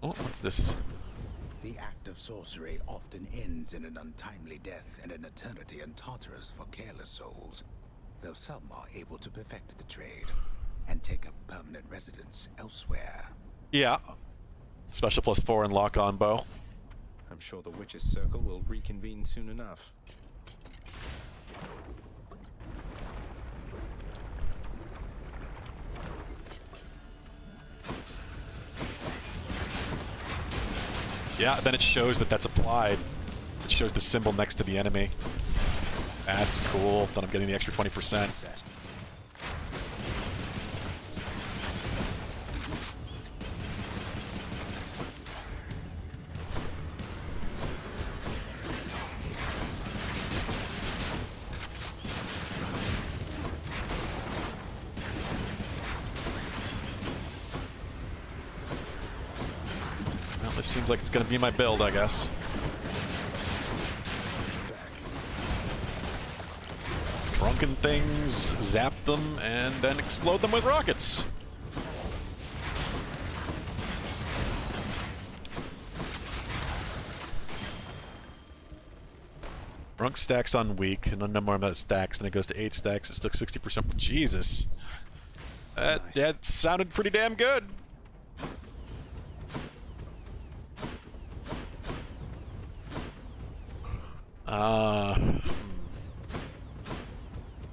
Oh, what's this? The act of sorcery often ends in an untimely death and an eternity in Tartarus for careless souls, though some are able to perfect the trade and take up permanent residence elsewhere. Yeah. Special +4 and lock-on bow. I'm sure the witches' circle will reconvene soon enough. Yeah, then it shows that that's applied. It shows the symbol next to the enemy. That's cool. Then I'm getting the extra 20%. This seems like it's going to be my build, I guess. Drunken things, zap them, and then explode them with rockets. Drunk stacks on weak, and a number of stacks, then it goes to 8 stacks, it's still 60%. Jesus. That sounded pretty damn good.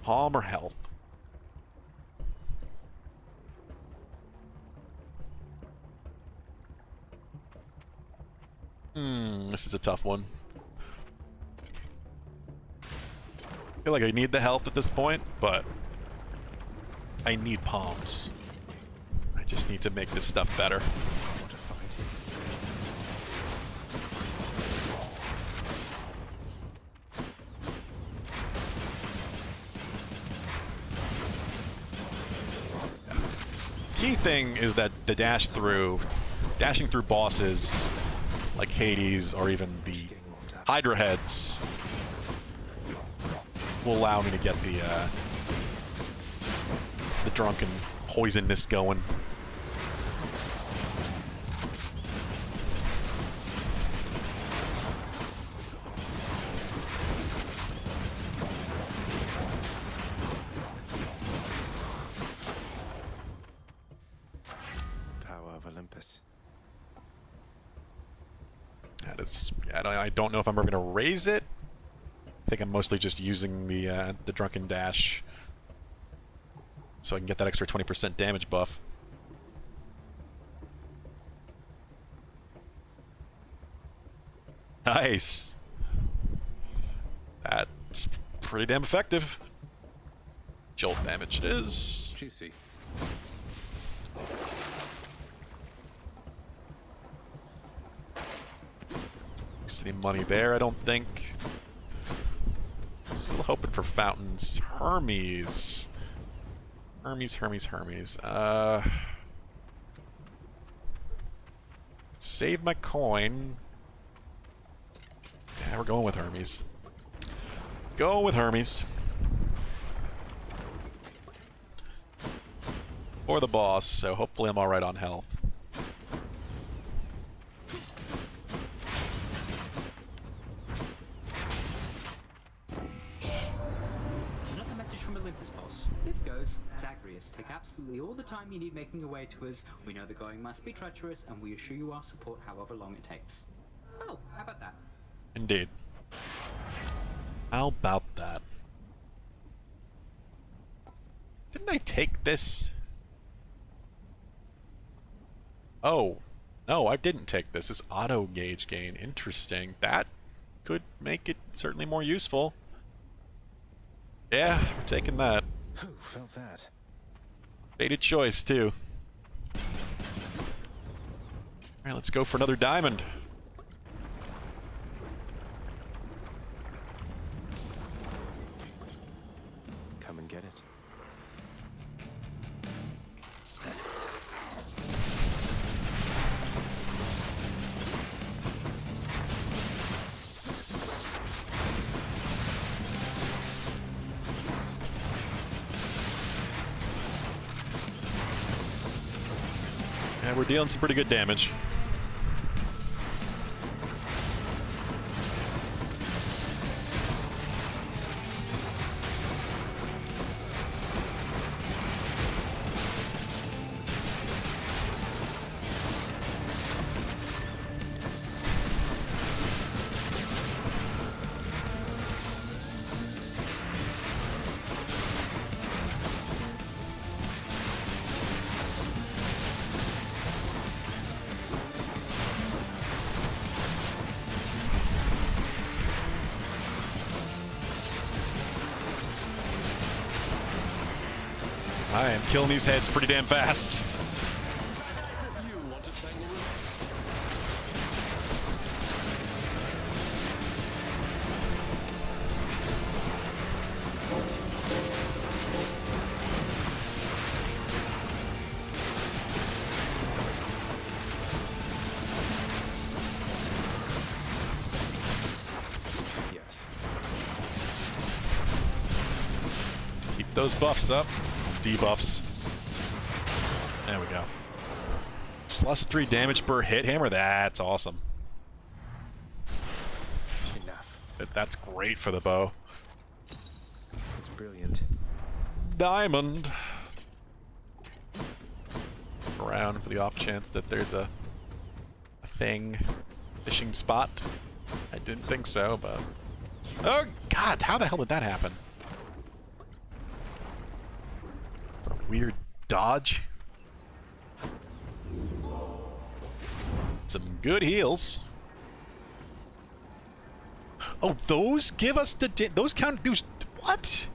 Palm or health? This is a tough one. I feel like I need the health at this point, but I need palms. I just need to make this stuff better. Key thing is that the dashing through bosses like Hades or even the Hydra heads will allow me to get the drunken poisonness going. Power of Olympus. That is, I don't know if I'm ever going to raise it. I think I'm mostly just using the drunken dash so I can get that extra 20% damage buff. Nice. That's pretty damn effective. Jolt damage it is. Juicy. Any money there, I don't think. Still hoping for fountains. Hermes. Hermes. Save my coin. Yeah, we're going with Hermes. Go with Hermes. For the boss, so hopefully I'm alright on health. Another message from Olympus, boss. This goes, Zagreus, take absolutely all the time you need making your way to us. We know the going must be treacherous, and we assure you our support however long it takes. Oh, how about that? Indeed. How about that? Didn't I take this? Oh, no, I didn't take this. It's auto gauge gain. Interesting. That could make it certainly more useful. Yeah, we're taking that. Who felt that? Baited choice, too. Alright, let's go for another diamond. Come and get it. Yeah, we're dealing some pretty good damage. I am killing these heads pretty damn fast. You want to tangle with Yes. Keep those buffs up. Debuffs. There we go. +3 damage per hit hammer. That's awesome. Enough. That's great for the bow. It's brilliant. Diamond. around for the off chance that there's a thing. Fishing spot. I didn't think so, but... Oh, God! How the hell did that happen? A weird dodge. Some good heals. Oh, those give us the... Those count... What?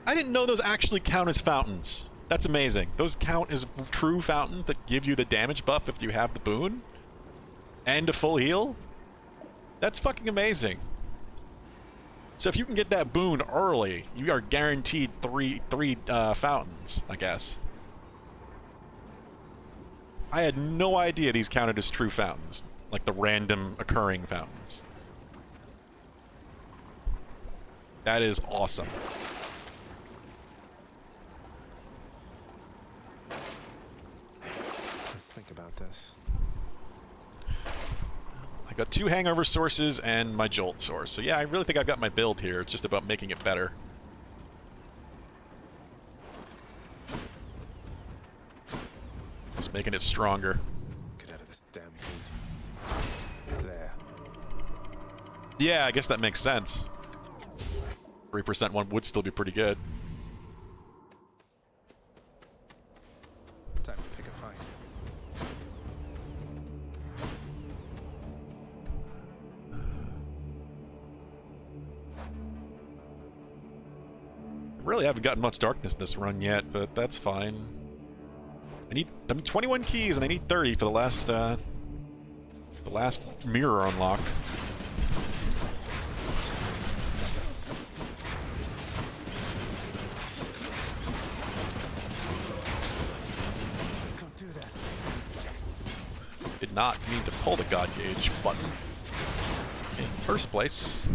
I didn't know those actually count as fountains. That's amazing. Those count as true fountains that give you the damage buff if you have the boon? And a full heal? That's fucking amazing. So if you can get that boon early, you are guaranteed three fountains, I guess. I had no idea these counted as true fountains. Like the random occurring fountains. That is awesome. Let's think about this. I got 2 hangover sources and my jolt source. So yeah, I really think I've got my build here. It's just about making it better. Just making it stronger. Get out of this damn heat. There. Yeah, I guess that makes sense. 3% one would still be pretty good. Time to pick a fight. Really haven't gotten much darkness in this run yet, but that's fine. I need 21 keys and I need 30 for the last mirror unlock. Don't do that. Did not mean to pull the God Gauge button in first place.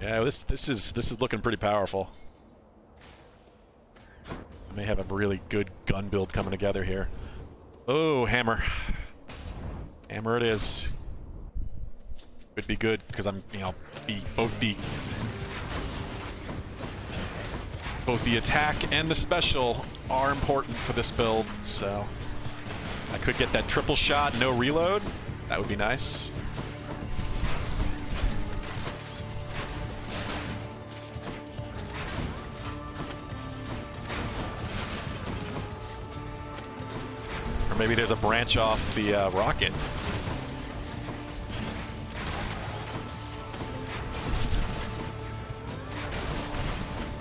Yeah, this is looking pretty powerful. I may have a really good gun build coming together here. Oh, hammer. Hammer it is. Could be good because I'm, you know, both the attack and the special are important for this build, so I could get that triple shot, no reload. That would be nice. Or maybe there's a branch off the rocket.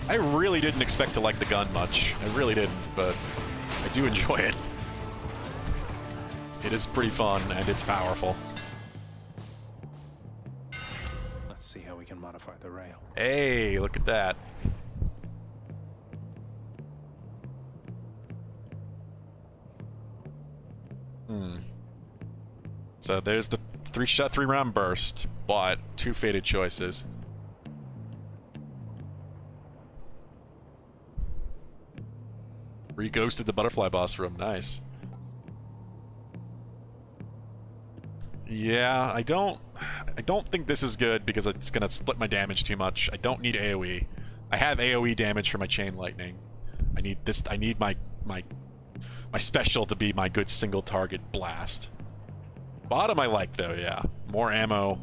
I really didn't expect to like the gun much. I really didn't, but I do enjoy it. It is pretty fun, and it's powerful. Let's see how we can modify the rail. Hey, look at that. So there's the 3-shot, 3-round burst, but 2 faded choices. Re-ghosted the butterfly boss room, nice. Yeah, I don't think this is good because it's gonna split my damage too much. I don't need AoE. I have AoE damage for my chain lightning. I need this. I need my special to be my good single target blast. Bottom I like though, yeah. More ammo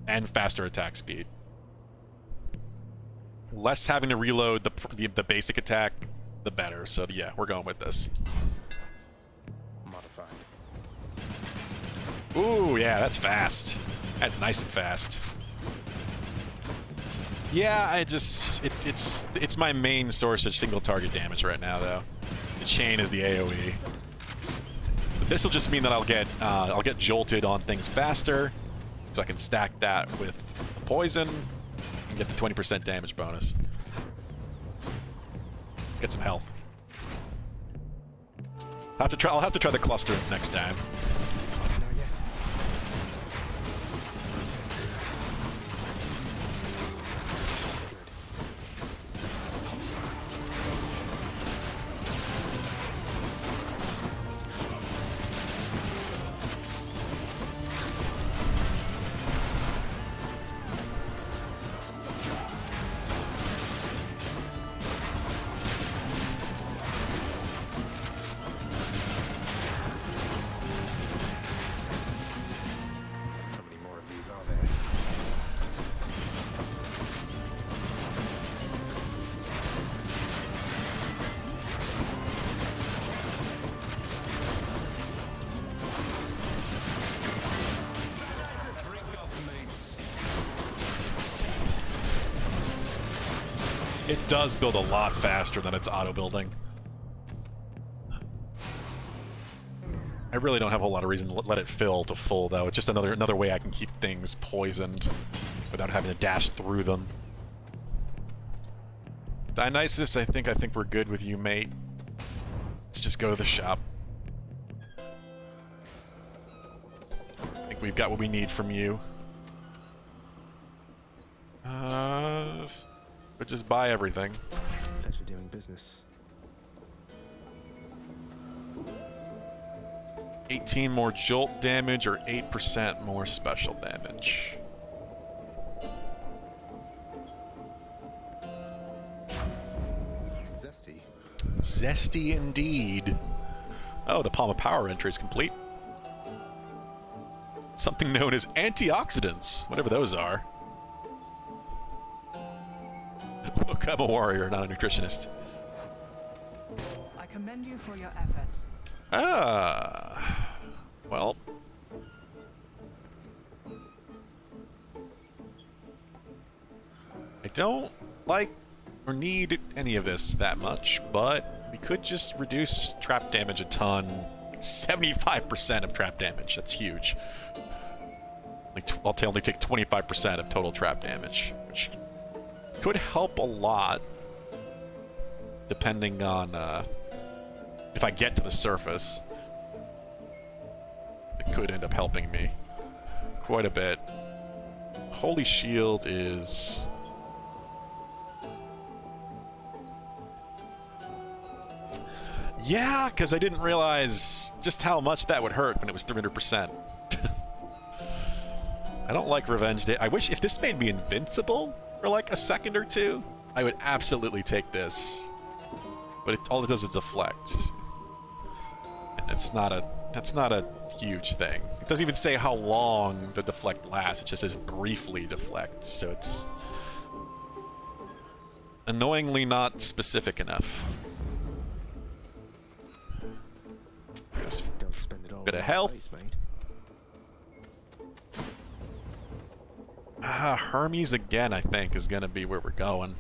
and faster attack speed. Less having to reload the basic attack, the better. So yeah, we're going with this. Modified. Ooh, yeah, that's fast. That's nice and fast. Yeah, it's my main source of single target damage right now though. The chain is the AoE. This will just mean that I'll get jolted on things faster, so I can stack that with the poison and get the 20% damage bonus. Get some health. I'll have to try the cluster next time. Not yet. It does build a lot faster than it's auto-building. I really don't have a whole lot of reason to let it fill to full, though. It's just another way I can keep things poisoned without having to dash through them. Dionysus, I think we're good with you, mate. Let's just go to the shop. I think we've got what we need from you. But just buy everything. Pleasure doing business. 18 more jolt damage or 8% more special damage. Zesty. Zesty indeed. Oh, the Palm of Power entry is complete. Something known as antioxidants, whatever those are. Look, I'm a warrior, not a nutritionist. I commend you for your efforts. Well. I don't like or need any of this that much, but we could just reduce trap damage a ton. 75% of trap damage, that's huge. I'll only take 25% of total trap damage, which could help a lot, depending on if I get to the surface. It could end up helping me quite a bit. Holy Shield is... Yeah, because I didn't realize just how much that would hurt when it was 300%. I don't like Revenge Day. I wish if this made me invincible for like a second or two, I would absolutely take this. But all it does is deflect. And that's not a huge thing. It doesn't even say how long the deflect lasts. It just says briefly deflect. So it's annoyingly not specific enough. Don't spend it all Bit of on health. space, mate. Hermes again, I think, is going to be where we're going.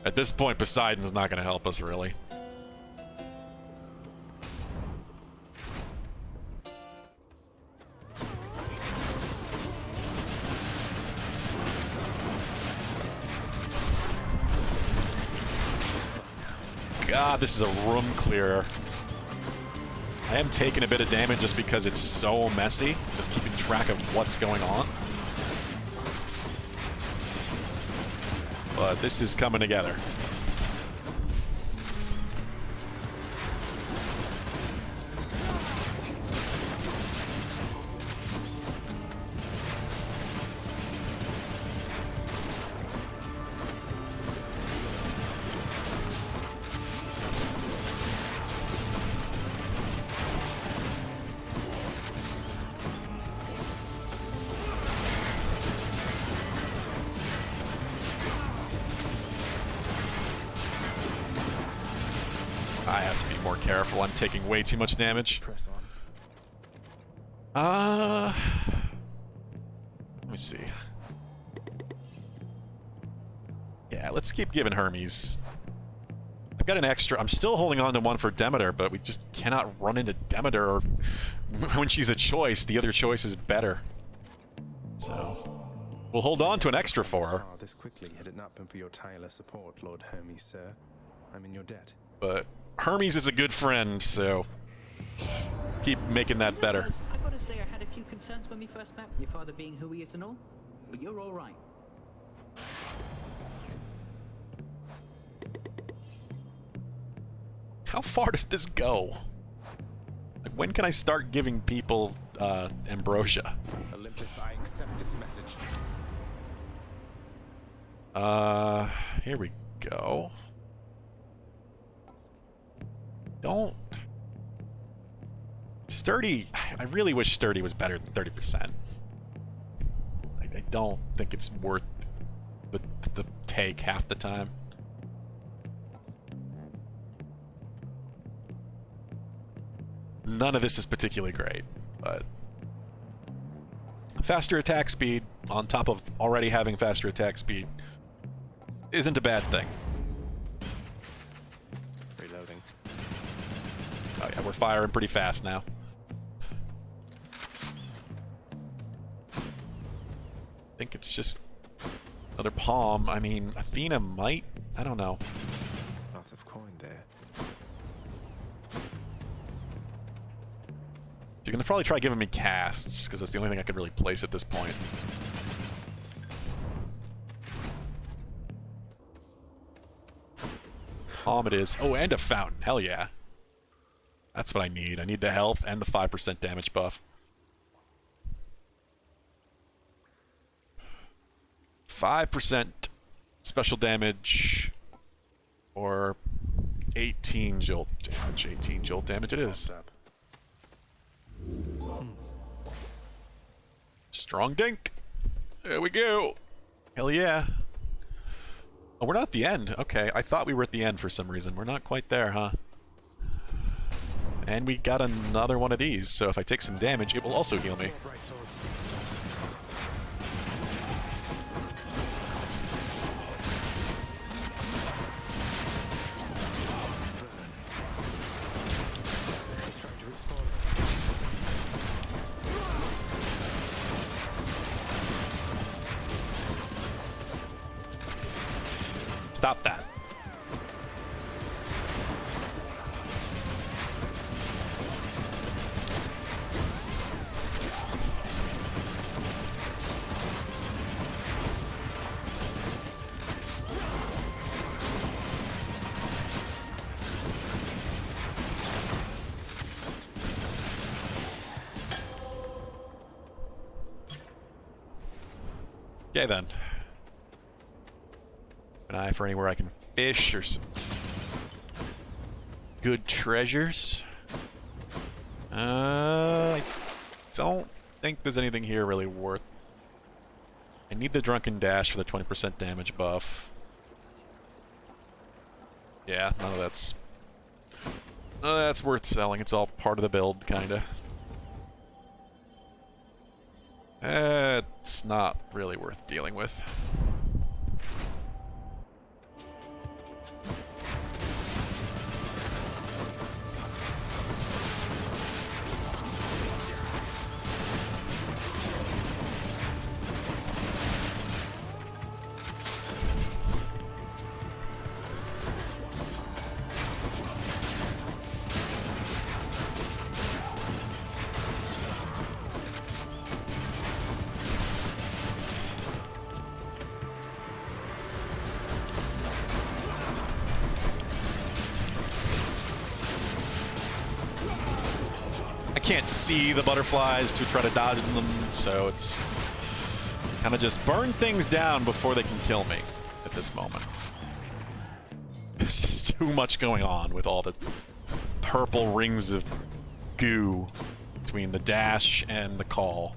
At this point, Poseidon's not going to help us, really. God, this is a room clearer. I am taking a bit of damage just because it's so messy, just keeping track of what's going on. But this is coming together. I have to be more careful. I'm taking way too much damage. Press on. Let me see. Yeah, let's keep giving Hermes. I've got an extra. I'm still holding on to one for Demeter, but we just cannot run into Demeter. Or when she's a choice, the other choice is better. So we'll hold on to an extra for her. This quickly, had it not been for your tireless support, Lord Hermes, sir. I'm in your debt. But Hermes is a good friend, so keep making that better. I gotta say, I had a few concerns when we first met, your father being who he is and all, but you're all right. How far does this go? Like, when can I start giving people ambrosia? Olympus, I accept this message. Here we go. Don't... Sturdy... I really wish Sturdy was better than 30%. I don't think it's worth the take half the time. None of this is particularly great, but... Faster attack speed, on top of already having faster attack speed, isn't a bad thing. we're firing pretty fast now. I think it's just another palm. I mean, Athena might. I don't know. Lots of coin there. You're gonna probably try giving me casts, because that's the only thing I could really place at this point. Palm it is. Oh, and a fountain. Hell yeah. That's what I need. I need the health and the 5% damage buff. 5% special damage or 18 jolt damage. 18 jolt damage it is. Strong dink. There we go. Hell yeah. Oh, we're not at the end. Okay, I thought we were at the end for some reason. We're not quite there, huh? And we got another one of these, so if I take some damage, it will also heal me. Stop that. Okay then. An eye for anywhere I can fish or some good treasures. I don't think there's anything here really worth. I need the Drunken Dash for the 20% damage buff. Yeah, none of that's worth selling. It's all part of the build, kinda. It's not really worth dealing with. Can't see the butterflies to try to dodge them, so it's kind of just burn things down before they can kill me at this moment. There's just too much going on with all the purple rings of goo between the dash and the call.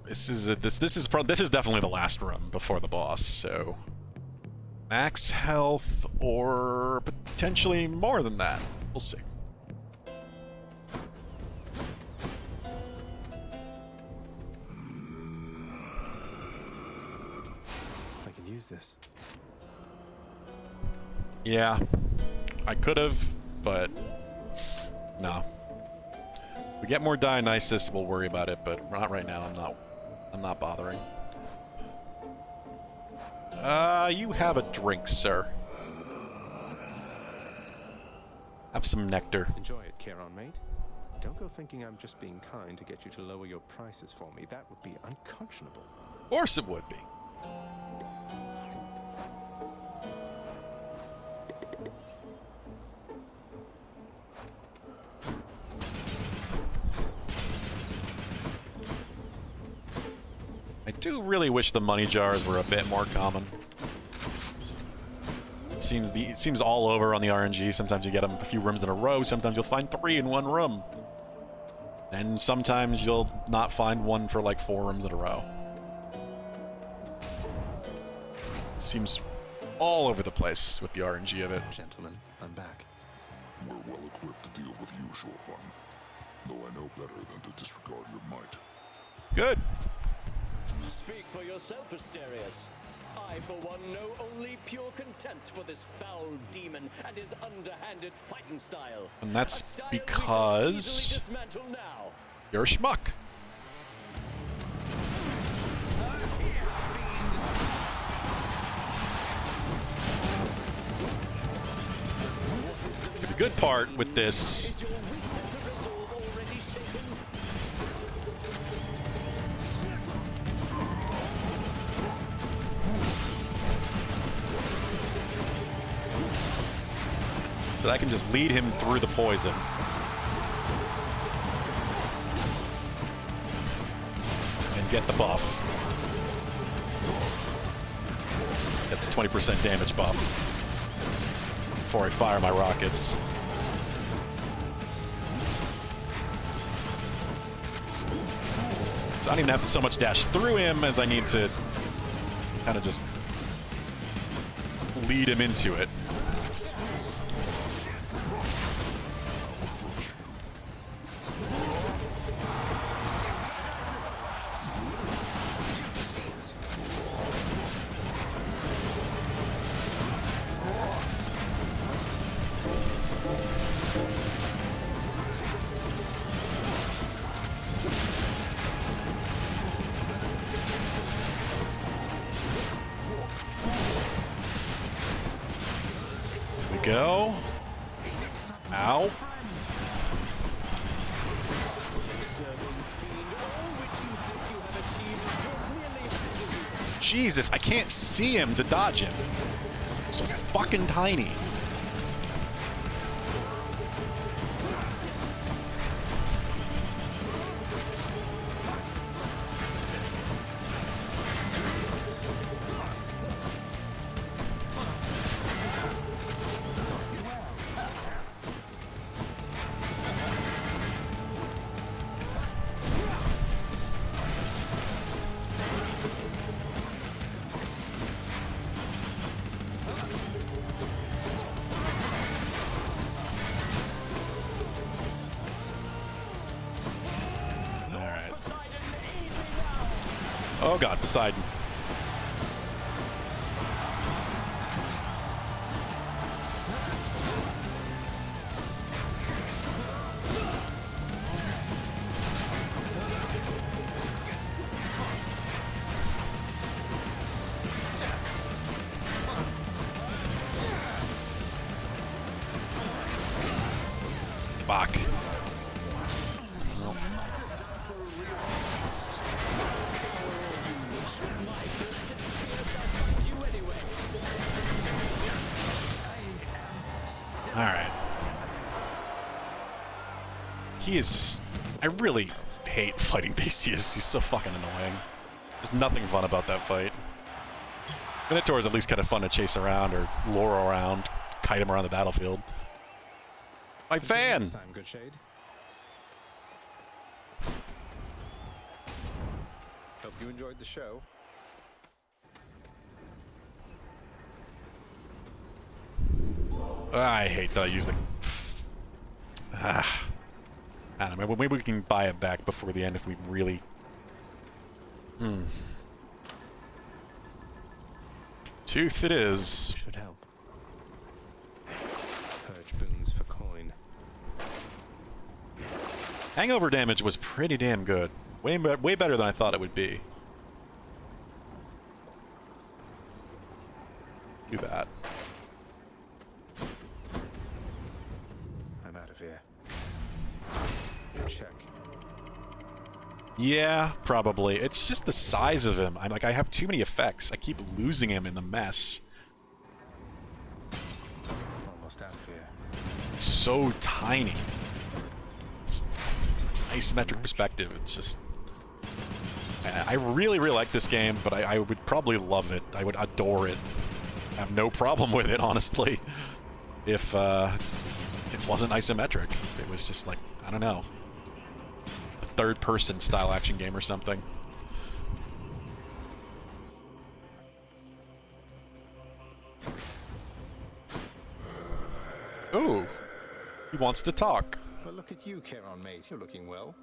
This is definitely the last room before the boss, so max health or potentially more than that. We'll see. I can use this. Yeah, I could have, but no. If we get more Dionysus, we'll worry about it, but not right now. I'm not bothering. You have a drink, sir. Have some nectar. Enjoy it, Charon, mate. Don't go thinking I'm just being kind to get you to lower your prices for me. That would be unconscionable. Of course it would be. I do really wish the money jars were a bit more common. It seems all over on the RNG. Sometimes you get them a few rooms in a row. Sometimes you'll find 3 in one room. And sometimes you'll not find one for like 4 rooms in a row. Seems all over the place with the RNG of it. Gentlemen, I'm back. We're well equipped to deal with you, short one. Though I know better than to disregard your might. Good. Speak for yourself, Asterius. I, for one, know only pure contempt for this foul demon and his underhanded fighting style. And that's A style because we shall easily dismantle now. you're a schmuck. The good part with this so that I can just lead him through the poison. And get the buff. Get the 20% damage buff before I fire my rockets. So I don't even have to so much dash through him as I need to kind of just lead him into it. Go. Ow. Jesus, I can't see him to dodge him. So fucking tiny. Oh god, Poseidon. Fuck. Alright. He is... I really hate fighting Theseus. He's so fucking annoying. There's nothing fun about that fight. Minotaur is at least kind of fun to chase around or lure around, kite him around the battlefield. My fan! Next time, good shade. Hope you enjoyed the show. I hate that I used the... I don't know, maybe we can buy it back before the end if we really... Tooth it is. Should help. Purge boons for coin. Hangover damage was pretty damn good. Way better than I thought it would be. Do that. I'm out of here. Check. Yeah, probably. It's just the size of him. I'm like, I have too many effects. I keep losing him in the mess. Almost out of here. So tiny. It's isometric perspective. It's just... I really, really like this game, but I would probably love it. I would adore it. I have no problem with it, honestly. If it wasn't isometric. If it was just like, I don't know, a third-person style action game or something. Ooh, he wants to talk. Well, look at you, Charon, mate. You're looking well.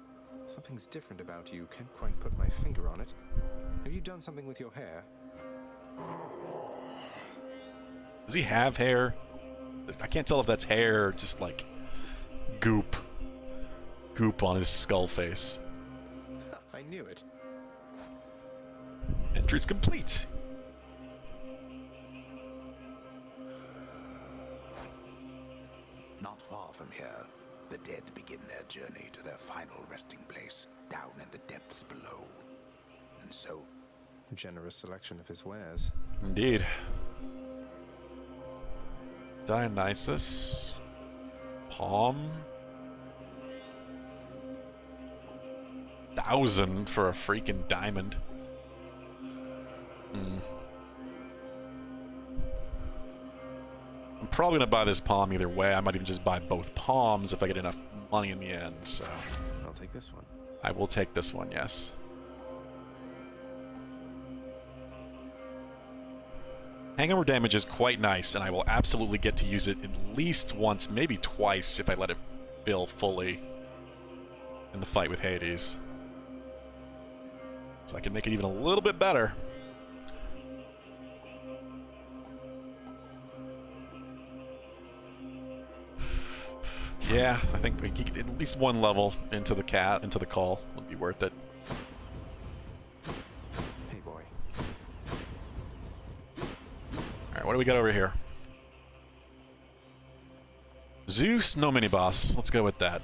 Something's different about you. Can't quite put my finger on it. Have you done something with your hair? Does he have hair? I can't tell if that's hair or just like goop. Goop on his skull face. I knew it. Entry's complete. Not far from here, the dead begin their journey to their final resting place, down in the depths below. And so... Generous selection of his wares. Indeed. Dionysus. Palm. 1,000 for a freaking diamond. I'm probably gonna buy this palm either way. I might even just buy both palms if I get enough money in the end, so... I'll take this one. I will take this one, yes. Hangover damage is quite nice, and I will absolutely get to use it at least once, maybe twice, if I let it fill fully in the fight with Hades. So I can make it even a little bit better. Yeah, I think we can get at least one level into the call would be worth it. Hey, boy. Alright, what do we got over here? Zeus, no mini-boss. Let's go with that.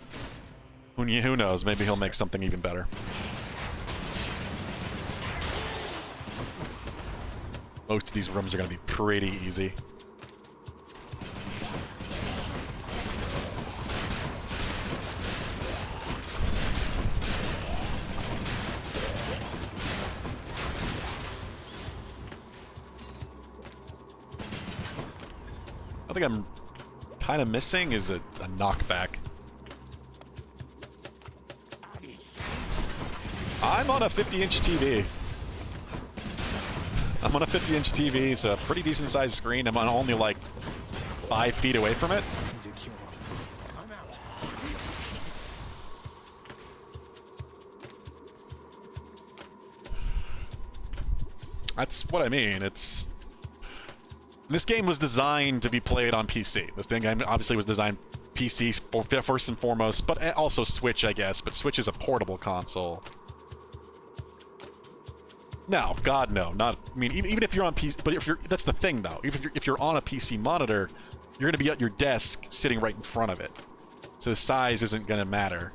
Who knows? Maybe he'll make something even better. Most of these rooms are going to be pretty easy. I think I'm kind of missing is a knockback. I'm on a 50-inch TV. I'm on a 50-inch TV. It's a pretty decent-sized screen. I'm on only like 5 feet away from it. I'm out. That's what I mean. This game was designed to be played on PC. This game obviously was designed PC first and foremost, but also Switch, I guess. But Switch is a portable console. No, God, no. Not. I mean, even if you're on PC, but that's the thing, though. If you're on a PC monitor, you're going to be at your desk, sitting right in front of it. So the size isn't going to matter.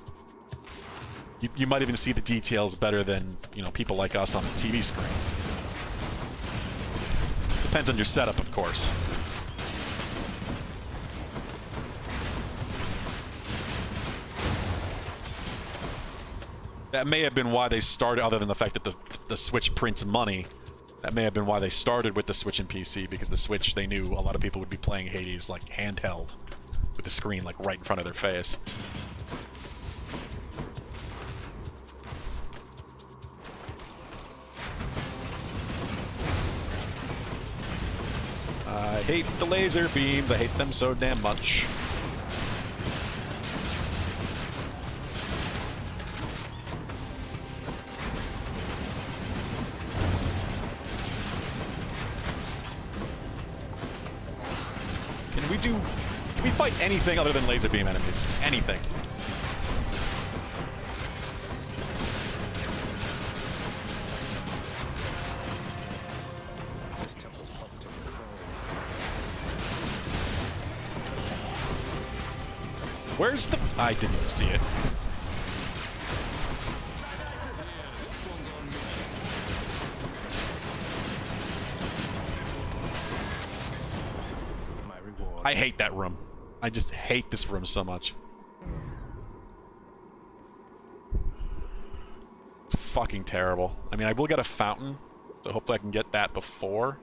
You might even see the details better than people like us on a TV screen. Depends on your setup, of course. That may have been why they started, other than the fact that the Switch prints money, that may have been why they started with the Switch and PC, because the Switch, they knew a lot of people would be playing Hades like handheld, with the screen like right in front of their face. I hate the laser beams. I hate them so damn much. Can we fight anything other than laser beam enemies? Anything. This temple's positively crawling. Where's the... I didn't see it. My reward. I hate that room. I just hate this room so much. It's fucking terrible. I mean, I will get a fountain, so hopefully I can get that before.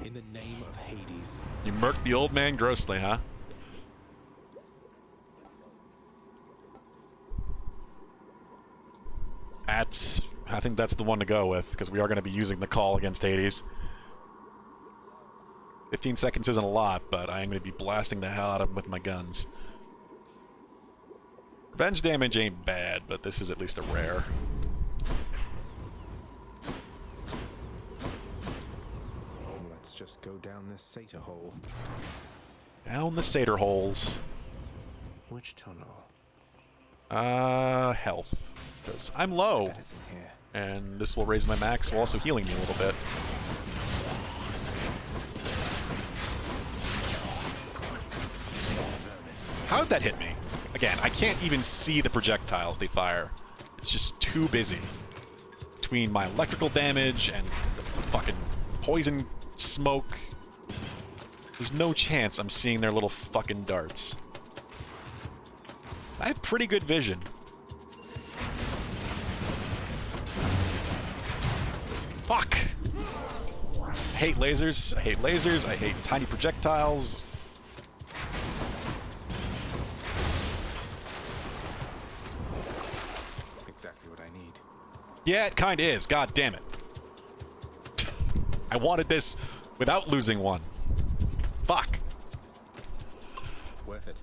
In the name of Hades. You murked the old man grossly, huh? I think that's the one to go with, because we are going to be using the call against Hades. 15 seconds isn't a lot, but I am going to be blasting the hell out of him with my guns. Revenge damage ain't bad, but this is at least a rare. just go down this satyr hole. Down the satyr holes. Which tunnel? Health. Because I'm low. Bet it's in here. And this will raise my max while also healing me a little bit. How did that hit me? Again, I can't even see the projectiles they fire. It's just too busy. Between my electrical damage and the fucking poison smoke, there's no chance I'm seeing their little fucking darts. I have pretty good vision. Fuck! I hate lasers. I hate lasers. I hate tiny projectiles. Exactly what I need. Yeah, it kinda is. God damn it. I wanted this without losing one. Fuck. Worth it.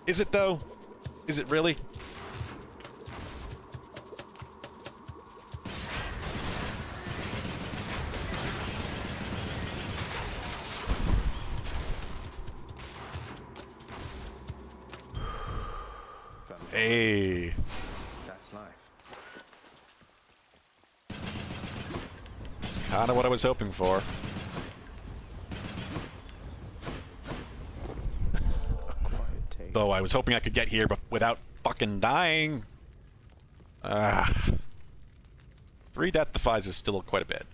Is it though? Is it really? Hey. That's life. It's kind of what I was hoping for. Though I was hoping I could get here but without fucking dying. 3 death defies is still quite a bit.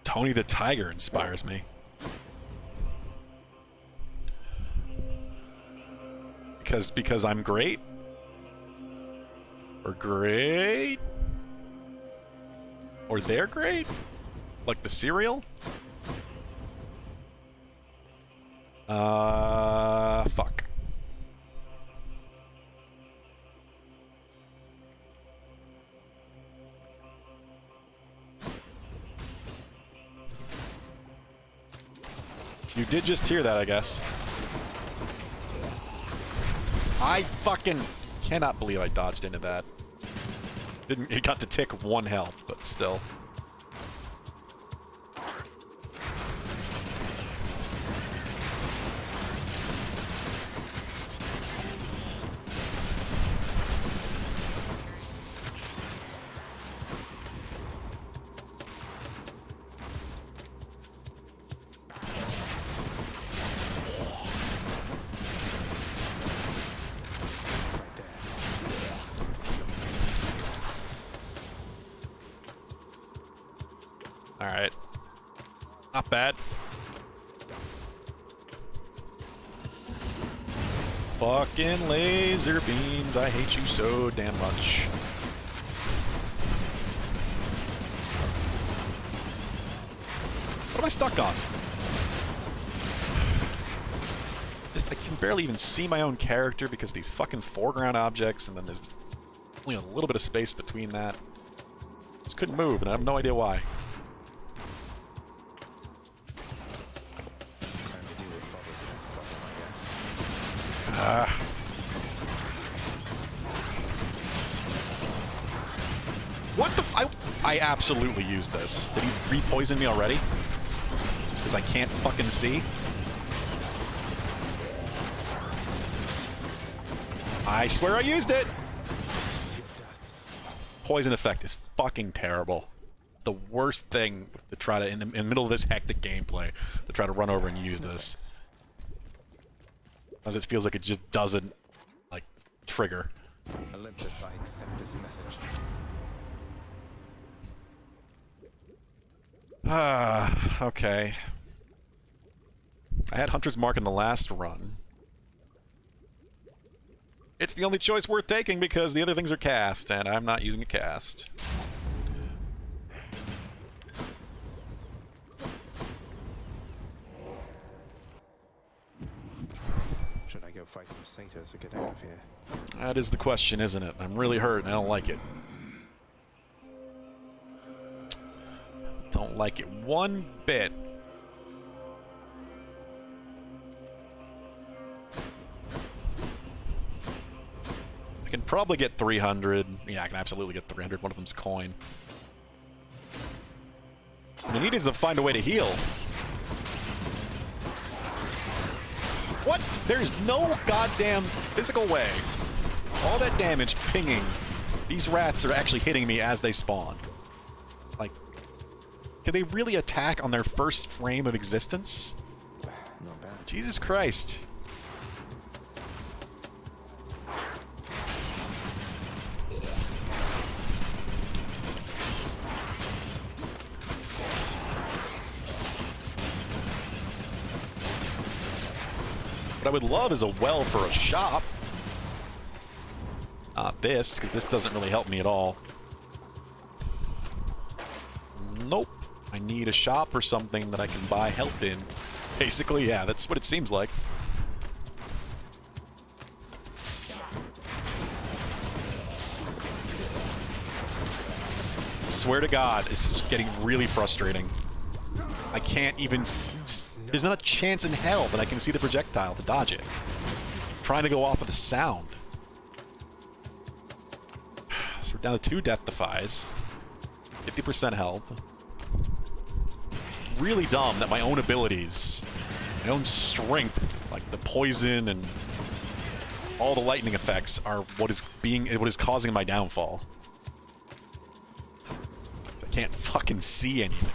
Tony the Tiger inspires me. Because I'm great? Or great? Or they're great? Like the cereal? Fuck. You did just hear that, I guess. I fucking cannot believe I dodged into that. It got to tick 1 health, but still. Alright. Not bad. Fucking laser beams. I hate you so damn much. What am I stuck on? I can barely even see my own character because of these fucking foreground objects, and then there's only a little bit of space between that. Just couldn't move, and I have no idea why. What the I absolutely used this. Did he re-poison me already? Just because I can't fucking see? I swear I used it! Poison effect is fucking terrible. The worst thing to try to, in the middle of this hectic gameplay, to try to run over and use this. It just feels like it just doesn't, like, trigger. Olympus, I accept this message. Okay. I had Hunter's Mark in the last run. It's the only choice worth taking because the other things are cast, and I'm not using a cast. Should I go fight some satyrs to get out of here? That is the question, isn't it? I'm really hurt and I don't like it. Don't like it one bit. I can probably get 300. Yeah, I can absolutely get 300. One of them's coin. The need is to find a way to heal. What? There's no goddamn physical way. All that damage pinging. These rats are actually hitting me as they spawn. Like, can they really attack on their first frame of existence? Not bad. Jesus Christ. What I would love is a well for a shop. Not this, because this doesn't really help me at all. Nope. I need a shop or something that I can buy health in. Basically, yeah, that's what it seems like. Swear to God, this is getting really frustrating. I can't even... There's not a chance in hell that I can see the projectile to dodge it. I'm trying to go off of the sound. So we're down to 2 death defies. 50% health. Really dumb that my own abilities, my own strength, like the poison and all the lightning effects, are what is causing my downfall. I can't fucking see anything.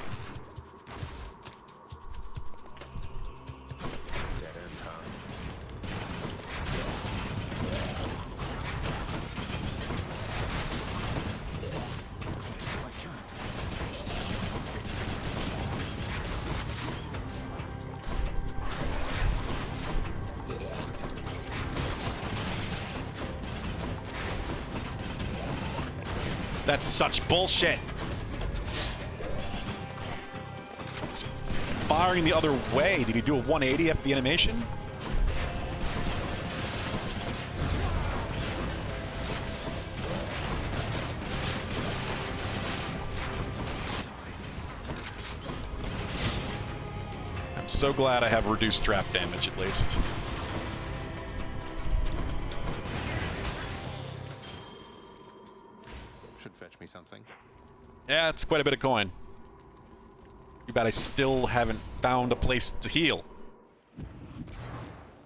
That's such bullshit. It's firing the other way. Did he do a 180 after the animation? I'm so glad I have reduced trap damage at least. Fetch me something. Yeah, it's quite a bit of coin. Too bad I still haven't found a place to heal.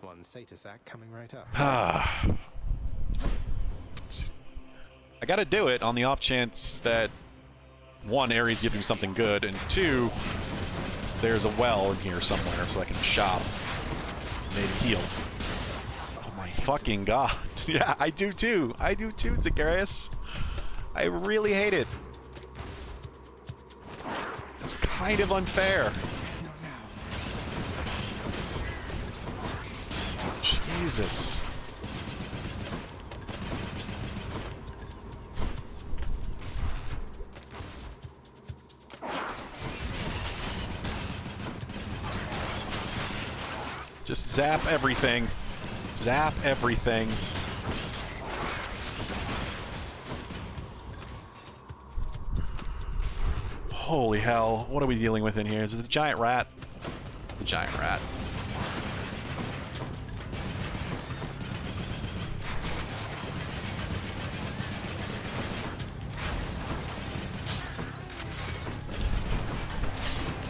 One Satasac coming right up. I gotta do it on the off chance that 1, Ares gives me something good, and 2, there's a well in here somewhere so I can shop. Maybe heal. Oh my fucking god. Yeah, I do too. I do too, Zagarius. I really hate it. It's kind of unfair. Jesus. Just zap everything. Zap everything. Holy hell, what are we dealing with in here? Is it the giant rat? The giant rat.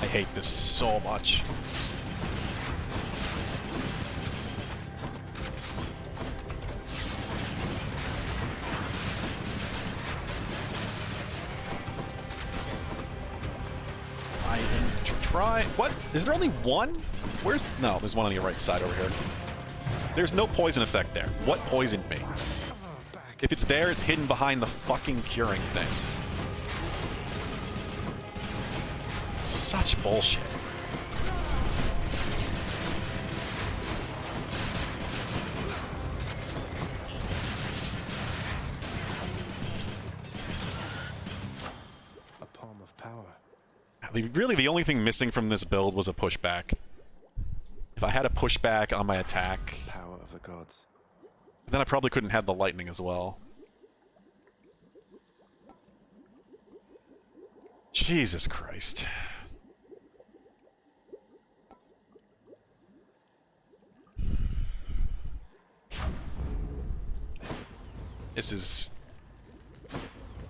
I hate this so much. Try. What? Is there only one? Where's... No, there's one on the right side over here. There's no poison effect there. What poisoned me? If it's there, it's hidden behind the fucking curing thing. Such bullshit. A palm of power. Really, the only thing missing from this build was a pushback. If I had a pushback on my attack... Power of the gods. Then I probably couldn't have the lightning as well. Jesus Christ. This is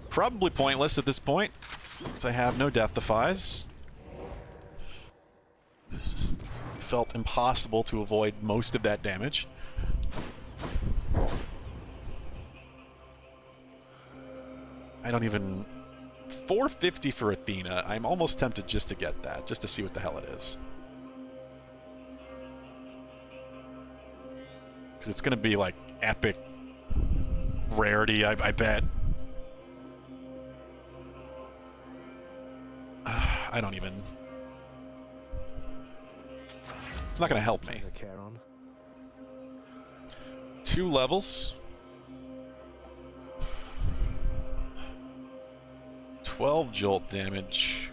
probably pointless at this point, because I have no death defies. This felt impossible to avoid most of that damage. I don't even... 450 for Athena. I'm almost tempted just to get that, just to see what the hell it is. Because it's going to be like epic rarity, I bet. I don't even... It's not going to help me. 2 levels. 12 jolt damage.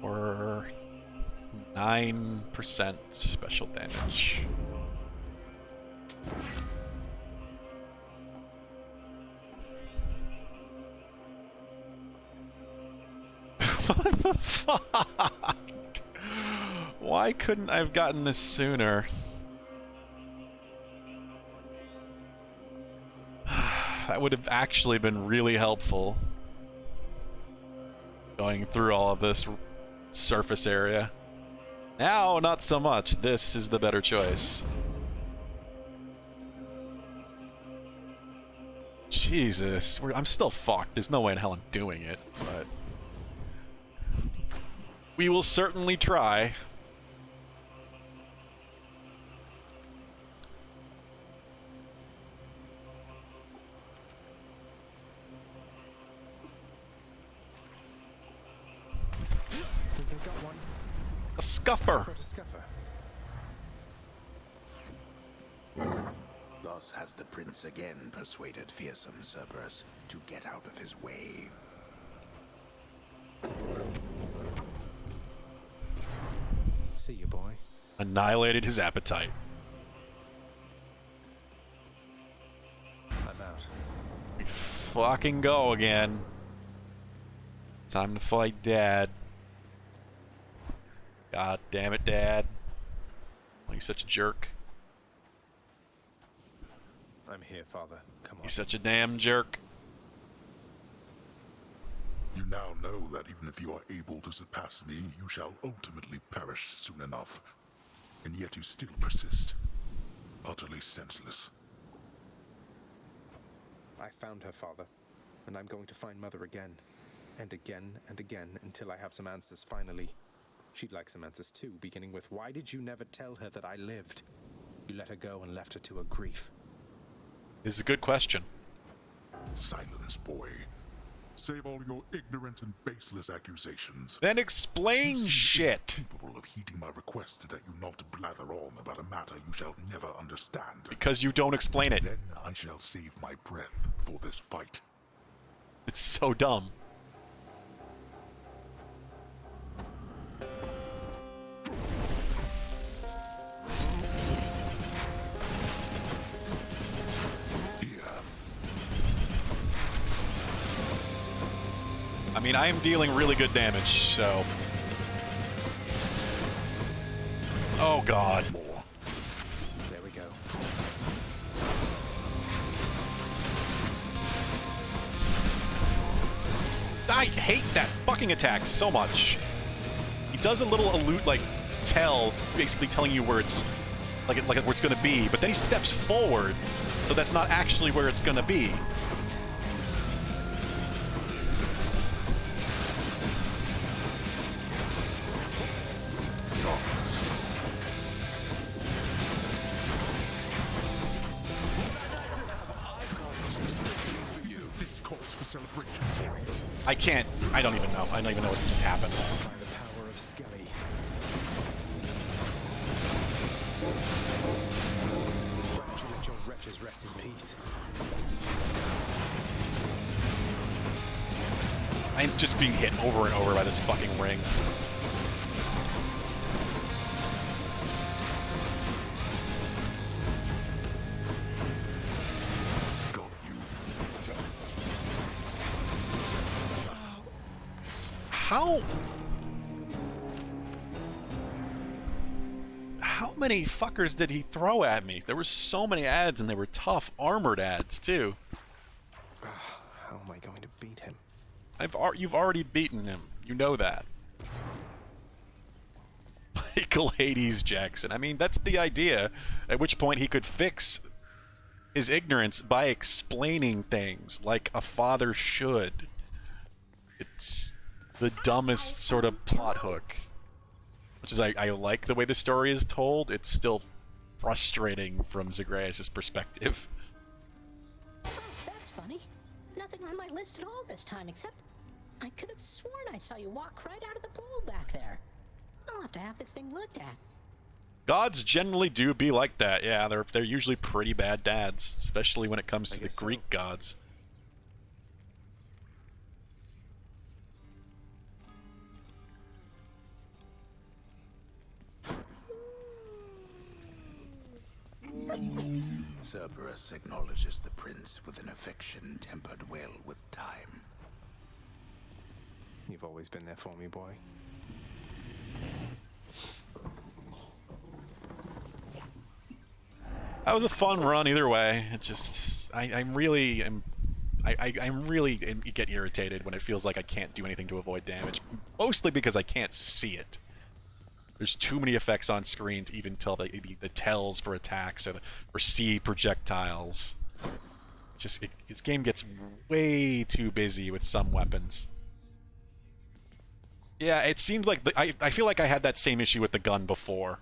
Or 9% special damage. What the fuck? Why couldn't I have gotten this sooner? That would have actually been really helpful. Going through all of this surface area. Now, not so much. This is the better choice. Jesus. I'm still fucked. There's no way in hell I'm doing it, but... we will certainly try. Think I got one. A scuffer. Got a scuffer. Thus has the prince again persuaded fearsome Cerberus to get out of his way. See you, boy. Annihilated his appetite. I'm out. We fucking go again. Time to fight Dad. God damn it, Dad. Why are you such a jerk? I'm here, Father. Come on. You're such a damn jerk. You now know that even if you are able to surpass me, you shall ultimately perish soon enough. And yet you still persist. Utterly senseless. I found her, Father. And I'm going to find Mother again. And again and again until I have some answers finally. She'd like some answers too, beginning with, why did you never tell her that I lived? You let her go and left her to her grief. This is a good question. Silence, boy. Save all your ignorant and baseless accusations. Then explain You seem shit. Capable of heeding my request that you not blather on about a matter you shall never understand. Because you don't explain it. Then I shall save my breath for this fight. It's so dumb. I mean, I am dealing really good damage, so... Oh, God. There we go. I hate that fucking attack so much. He does a little allude, like, tell, basically telling you where it's... Like where it's gonna be, but then he steps forward, so that's not actually where it's gonna be. I can't. I don't even know. I don't even know what just happened. By the power of Skelly. Won't you let your wretches rest in peace? I'm just being hit over and over by this fucking ring. How many fuckers did he throw at me? There were so many ads, and they were tough, armored ads, too. How am I going to beat him? You've already beaten him. You know that. Michael Hades Jackson. I mean, that's the idea. At which point he could fix his ignorance by explaining things like a father should. It's the dumbest sort of plot hook. Which is, I like the way the story is told. It's still frustrating from Zagreus' perspective. Oh, that's funny. Nothing on my list at all this time, except I could have sworn I saw you walk right out of the pool back there. I'll have to have this thing looked at. Gods generally do be like that. Yeah, they're usually pretty bad dads, especially when it comes to the Greek gods. Cerberus acknowledges the prince with an affection tempered well with time. You've always been there for me, boy. That was a fun run either way. It just, I really get irritated when it feels like I can't do anything to avoid damage. Mostly because I can't see it. There's too many effects on screen to even tell the tells for attacks or see projectiles. Just this game gets way too busy with some weapons. Yeah, it seems like I feel like I had that same issue with the gun before.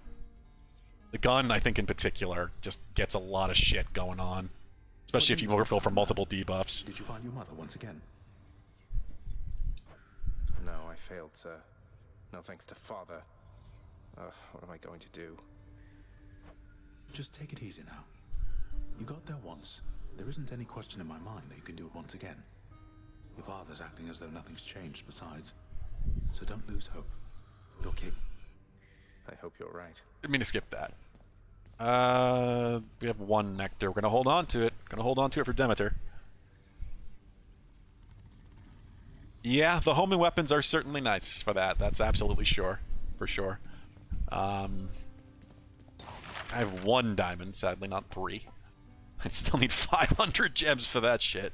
The gun, I think in particular, just gets a lot of shit going on, especially if you go for multiple debuffs. Did you find your mother once again? No, I failed, sir. No thanks to Father. What am I going to do? Just take it easy now. You got there once. There isn't any question in my mind that you can do it once again. Your father's acting as though nothing's changed besides. So don't lose hope. You'll keep. I hope you're right. Didn't mean to skip that. We have one nectar. We're gonna hold on to it. Gonna hold on to it for Demeter. Yeah, the homing weapons are certainly nice for that. That's absolutely sure. For sure. I have 1 diamond, sadly, not 3. I still need 500 gems for that shit.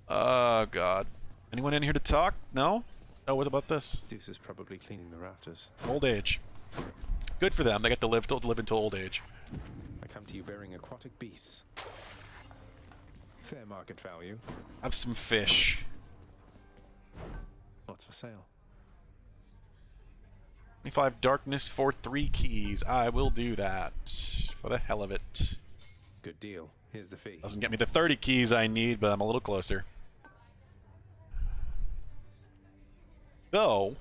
Oh, God. Anyone in here to talk? No? Oh, what about this? Deuce is probably cleaning the rafters. Old age. Good for them. They get to live until old age. I come to you bearing aquatic beasts. Fair market value. I have some fish. What's for sale? 25 darkness for 3 keys. I will do that. For the hell of it. Good deal. Here's the fee. Doesn't get me the 30 keys I need, but I'm a little closer. Though,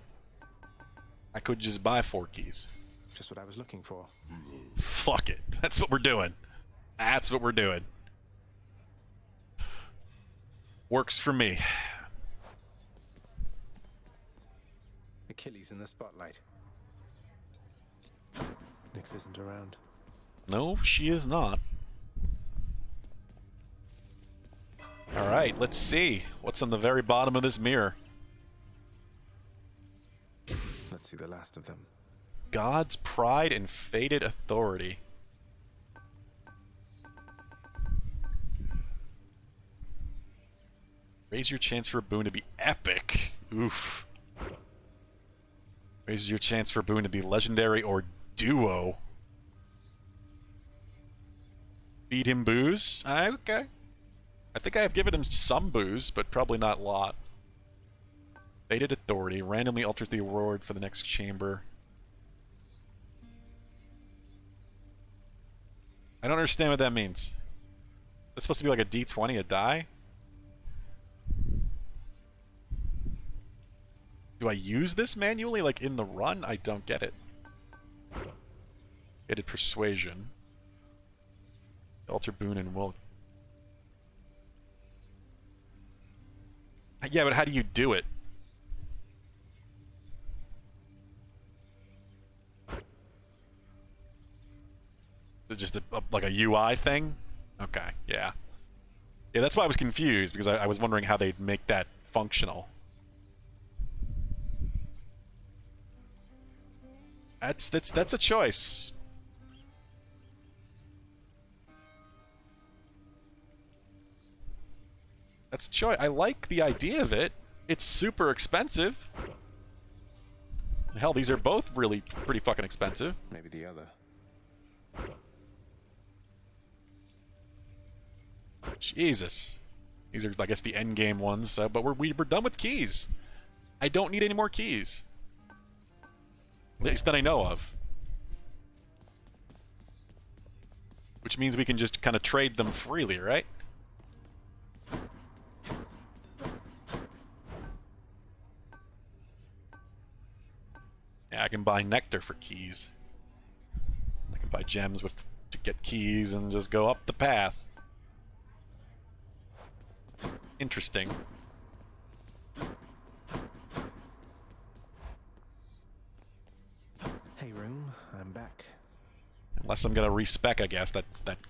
I could just buy 4 keys. Just what I was looking for. Fuck it. That's what we're doing. That's what we're doing. Works for me. Achilles in the spotlight. Nyx isn't around. No, she is not. Alright, let's see. What's on the very bottom of this mirror? Let's see the last of them. God's pride and fated authority. Raise your chance for a boon to be epic. Oof. Raises your chance for a boon to be legendary or duo. Feed him booze? Okay. I think I have given him some booze, but probably not a lot. Fated authority. Randomly alters the reward for the next chamber. I don't understand what that means. That's supposed to be like a D20, a die? Do I use this manually, like in the run? I don't get it. Fated persuasion. Alter boon and will. Yeah, but how do you do it? Is it just like a UI thing? Okay, yeah. Yeah, that's why I was confused, because I was wondering how they'd make that functional. That's a choice. That's choice. I like the idea of it. It's super expensive. Hell, these are both really pretty fucking expensive. Maybe the other. Jesus. These are, I guess, the end game ones, but we're done with keys. I don't need any more keys. At least that I know of. Which means we can just kind of trade them freely, right? Yeah, I can buy nectar for keys. I can buy gems to get keys and just go up the path. Interesting. Hey, room, I'm back. Unless I'm gonna respec, I guess, that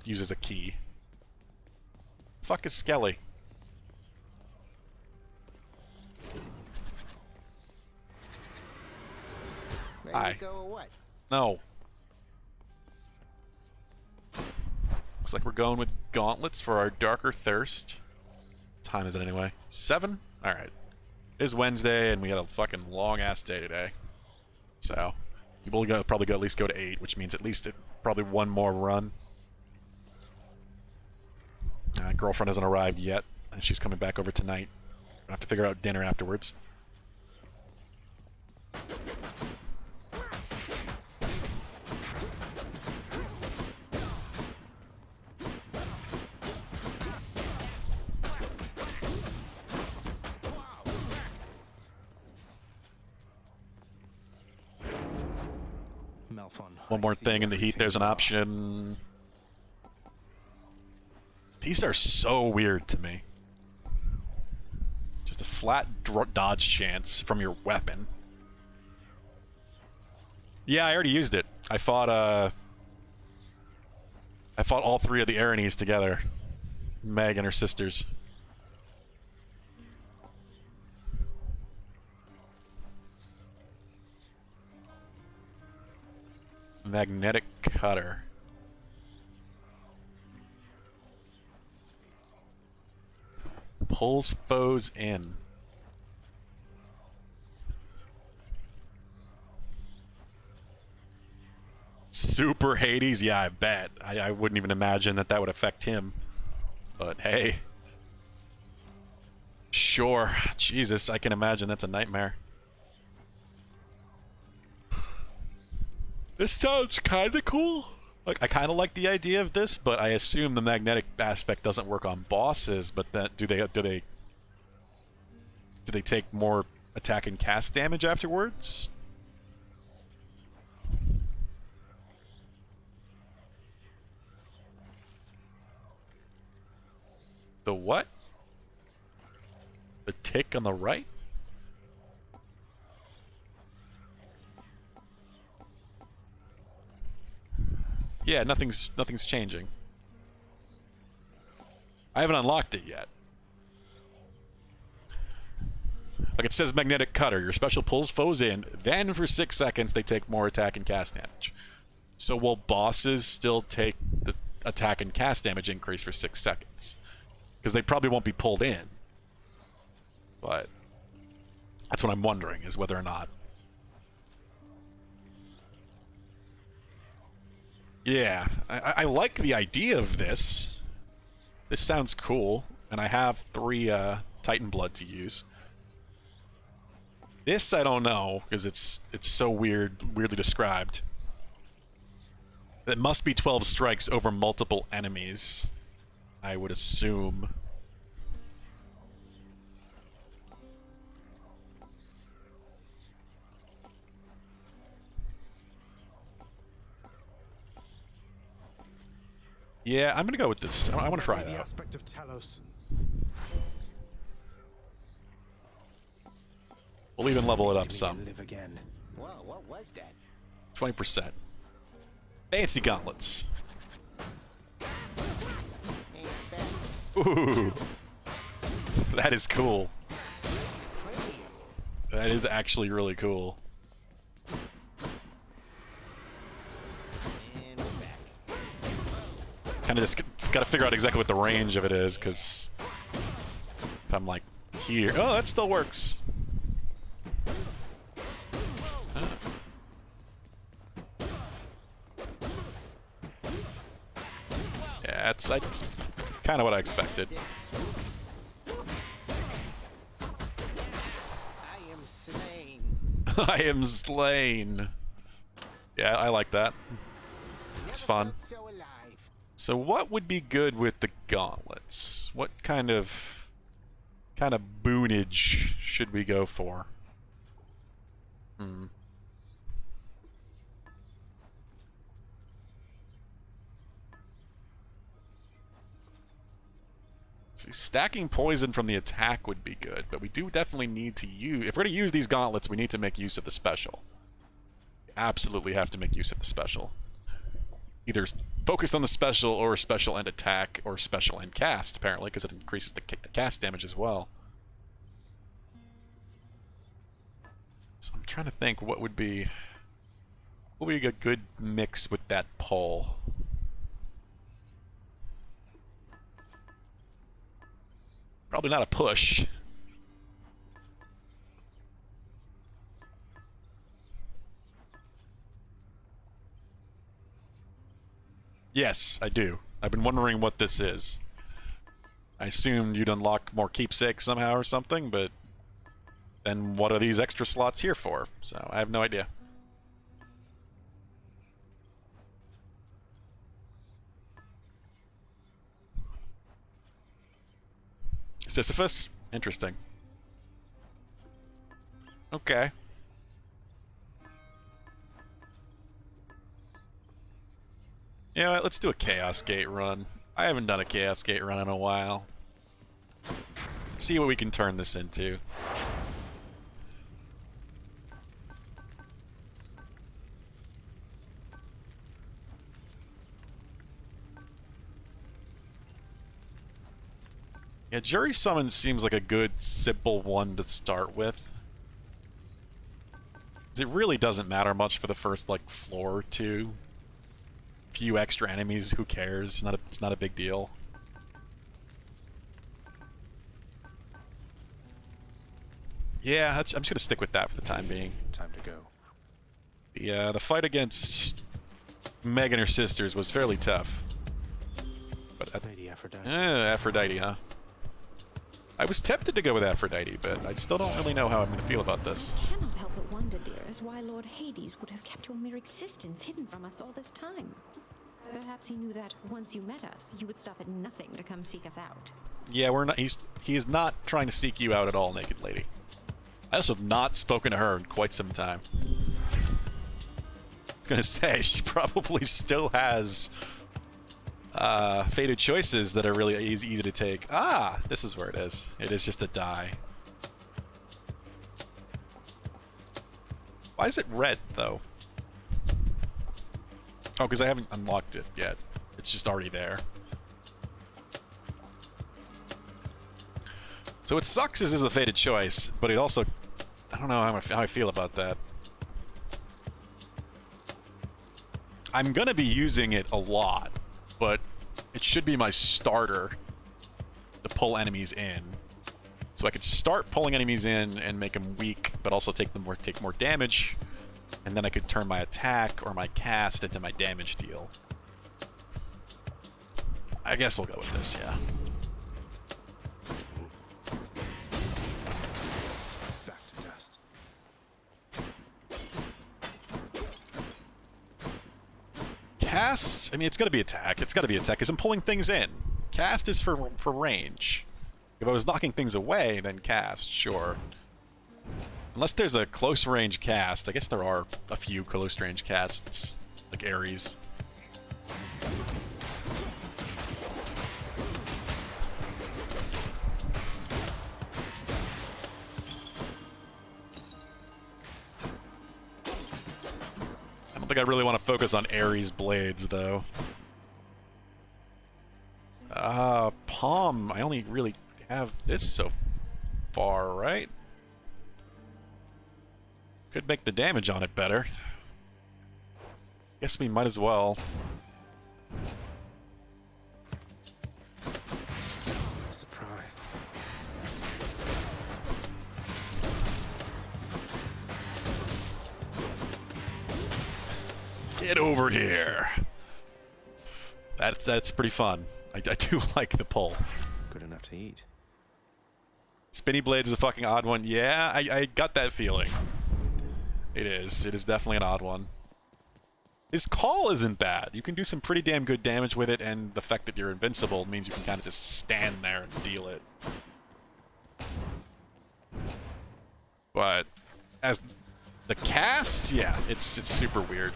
uses a key. Fuck is Skelly? Ready Hi. to go or what? No. Looks like we're going with gauntlets for our darker thirst. What time is it anyway? 7? Alright. It is Wednesday, and we had a fucking long-ass day today. So, you will probably at least go to 8, which means at least probably one more run. Girlfriend hasn't arrived yet, and she's coming back over tonight. I'll have to figure out dinner afterwards. One more thing in the heat, there's an option. These are so weird to me. Just a flat dodge chance from your weapon. Yeah, I already used it. I fought all 3 of the Erinyes together. Meg and her sisters. Magnetic cutter. Pulls foes in. Super Hades? Yeah, I bet. I wouldn't even imagine that would affect him. But hey. Sure. Jesus, I can imagine that's a nightmare. This sounds kind of cool. Like, I kind of like the idea of this, but I assume the magnetic aspect doesn't work on bosses. But then, do they take more attack and cast damage afterwards? The what? The tick on the right? Yeah, nothing's changing. I haven't unlocked it yet. Like, it says magnetic cutter. Your special pulls foes in. Then for 6 seconds they take more attack and cast damage. So will bosses still take the attack and cast damage increase for 6 seconds? Because they probably won't be pulled in. But that's what I'm wondering, is whether or not. Yeah, I like the idea of this. This sounds cool, and I have 3 Titan blood to use. This I don't know, because it's so weirdly described. It must be 12 strikes over multiple enemies, I would assume. Yeah, I'm gonna go with this. I want to try that. The aspect of Talos. We'll even level it up some. Live again. Whoa, what was that? 20%. Fancy gauntlets. Ooh. That is cool. That is actually really cool. Kind of just got to figure out exactly what the range of it is, because If I'm like here. Oh, that still works. Yeah, it's kind of what I expected. I am slain. I am slain. Yeah, I like that. It's fun. So what would be good with the gauntlets? What kind of boonage should we go for? See, stacking poison from the attack would be good, but we do definitely need to use... If we're going to use these gauntlets, we need to make use of the special. We absolutely have to make use of the special. Either focused on the special, or special and attack, or special and cast, apparently, because it increases the cast damage as well. So I'm trying to think what would be a good mix with that pole. Probably not a push. Yes, I do. I've been wondering what this is. I assumed you'd unlock more keepsakes somehow or something, but then what are these extra slots here for? So I have no idea. Sisyphus? Interesting. Okay. You know what, let's do a Chaos Gate run. I haven't done a Chaos Gate run in a while. Let's see what we can turn this into. Yeah, Jury Summon seems like a good, simple one to start with. It really doesn't matter much for the first, like, floor or two. Few extra enemies, who cares? It's not a big deal. Yeah, I'm just gonna stick with that for the time being. Time to go. Yeah, the fight against Meg and her sisters was fairly tough. But Lady Aphrodite. Aphrodite, huh? I was tempted to go with Aphrodite, but I still don't really know how I'm going to feel about this. I cannot help but wonder, dearest, why Lord Hades would have kept your mere existence hidden from us all this time. Perhaps he knew that once you met us, you would stop at nothing to come seek us out. Yeah, we're not. He is not trying to seek you out at all, Naked Lady. I also have not spoken to her in quite some time. I was gonna say she probably still has fated choices that are really easy to take. Ah, this is where it is. It is just a die. Why is it red though? Oh, because I haven't unlocked it yet. It's just already there. So what sucks is a fated choice, but it also... I don't know how I feel about that. I'm gonna be using it a lot, but it should be my starter to pull enemies in. So I could start pulling enemies in and make them weak, but also take more damage, and then I could turn my attack or my cast into my damage deal. I guess we'll go with this, yeah. Back to dust. Cast, I mean, it's gotta be attack. It's gotta be attack, because I'm pulling things in. Cast is for range. If I was knocking things away, then cast, sure. Unless there's a close range cast. I guess there are a few close range casts, like Ares. I don't think I really want to focus on Ares blades, though. Palm, I only really have this so far, right? Could make the damage on it better. Guess we might as well. Surprise. Get over here. That's pretty fun. I do like the pull. Good enough to eat. Spinny Blades is a fucking odd one. Yeah, I got that feeling. It is. It is definitely an odd one. His call isn't bad. You can do some pretty damn good damage with it, and the fact that you're invincible means you can kind of just stand there and deal it. But as the cast, yeah, it's super weird.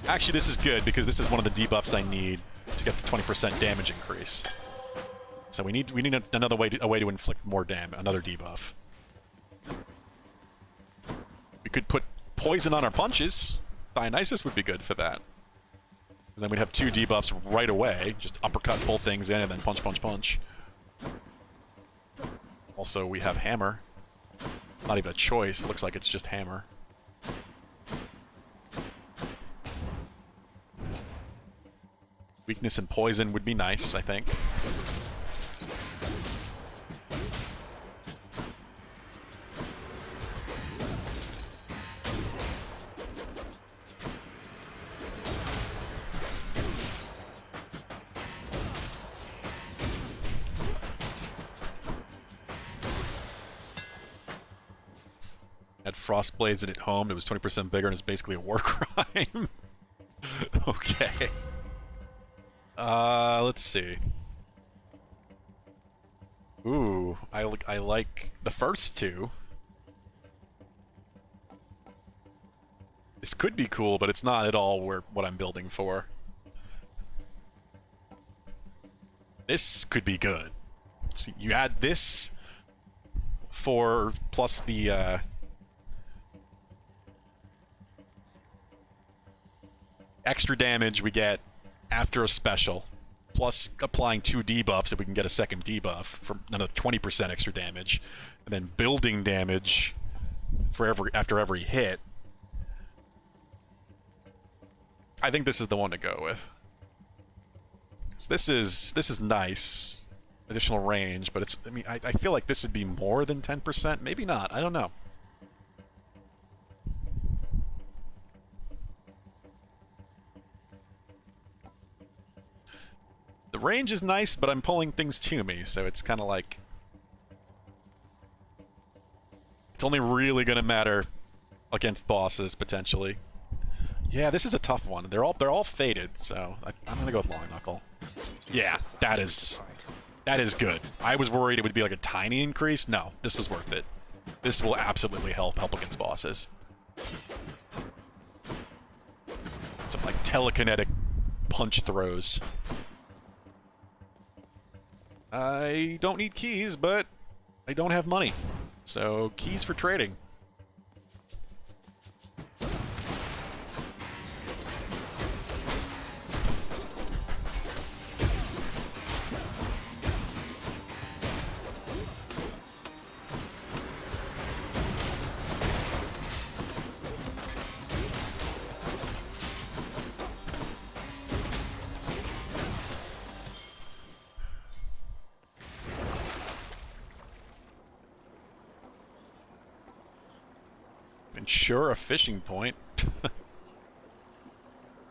Actually, this is good because this is one of the debuffs I need to get the 20% damage increase. So we need another way to inflict more damage, another debuff. We could put poison on our punches. Dionysus would be good for that. Because then we'd have 2 debuffs right away. Just uppercut, pull things in, and then punch, punch, punch. Also, we have hammer. Not even a choice. It looks like it's just hammer. Weakness and poison would be nice, I think. Had Frost Blades in it home, it was 20% bigger and it's basically a war crime. Okay. Let's see. Ooh, I like the first 2. This could be cool, but it's not at all what I'm building for. This could be good. So you add this for plus the extra damage we get after a special, plus applying 2 debuffs if we can get a second debuff for another 20% extra damage, and then building damage for after every hit. I think this is the one to go with. So this is nice, additional range, but it's. I mean, I feel like this would be more than 10%. Maybe not. I don't know. The range is nice, but I'm pulling things to me, so it's kind of like... It's only really going to matter against bosses, potentially. Yeah, this is a tough one. They're all faded, so I'm going to go with Long Knuckle. Yeah, that is good. I was worried it would be like a tiny increase. No, this was worth it. This will absolutely help against bosses. Some like telekinetic punch throws. I don't need keys, but I don't have money. So, keys for trading. Ensure a fishing point.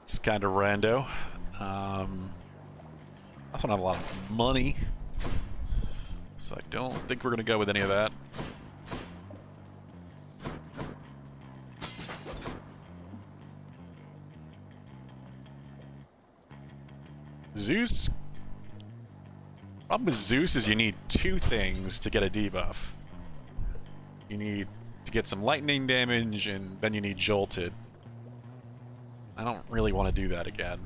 It's kind of rando. I don't have a lot of money, so I don't think we're going to go with any of that. Zeus. Problem with Zeus is you need 2 things to get a debuff. You need to get some lightning damage, and then you need jolted. I don't really want to do that again.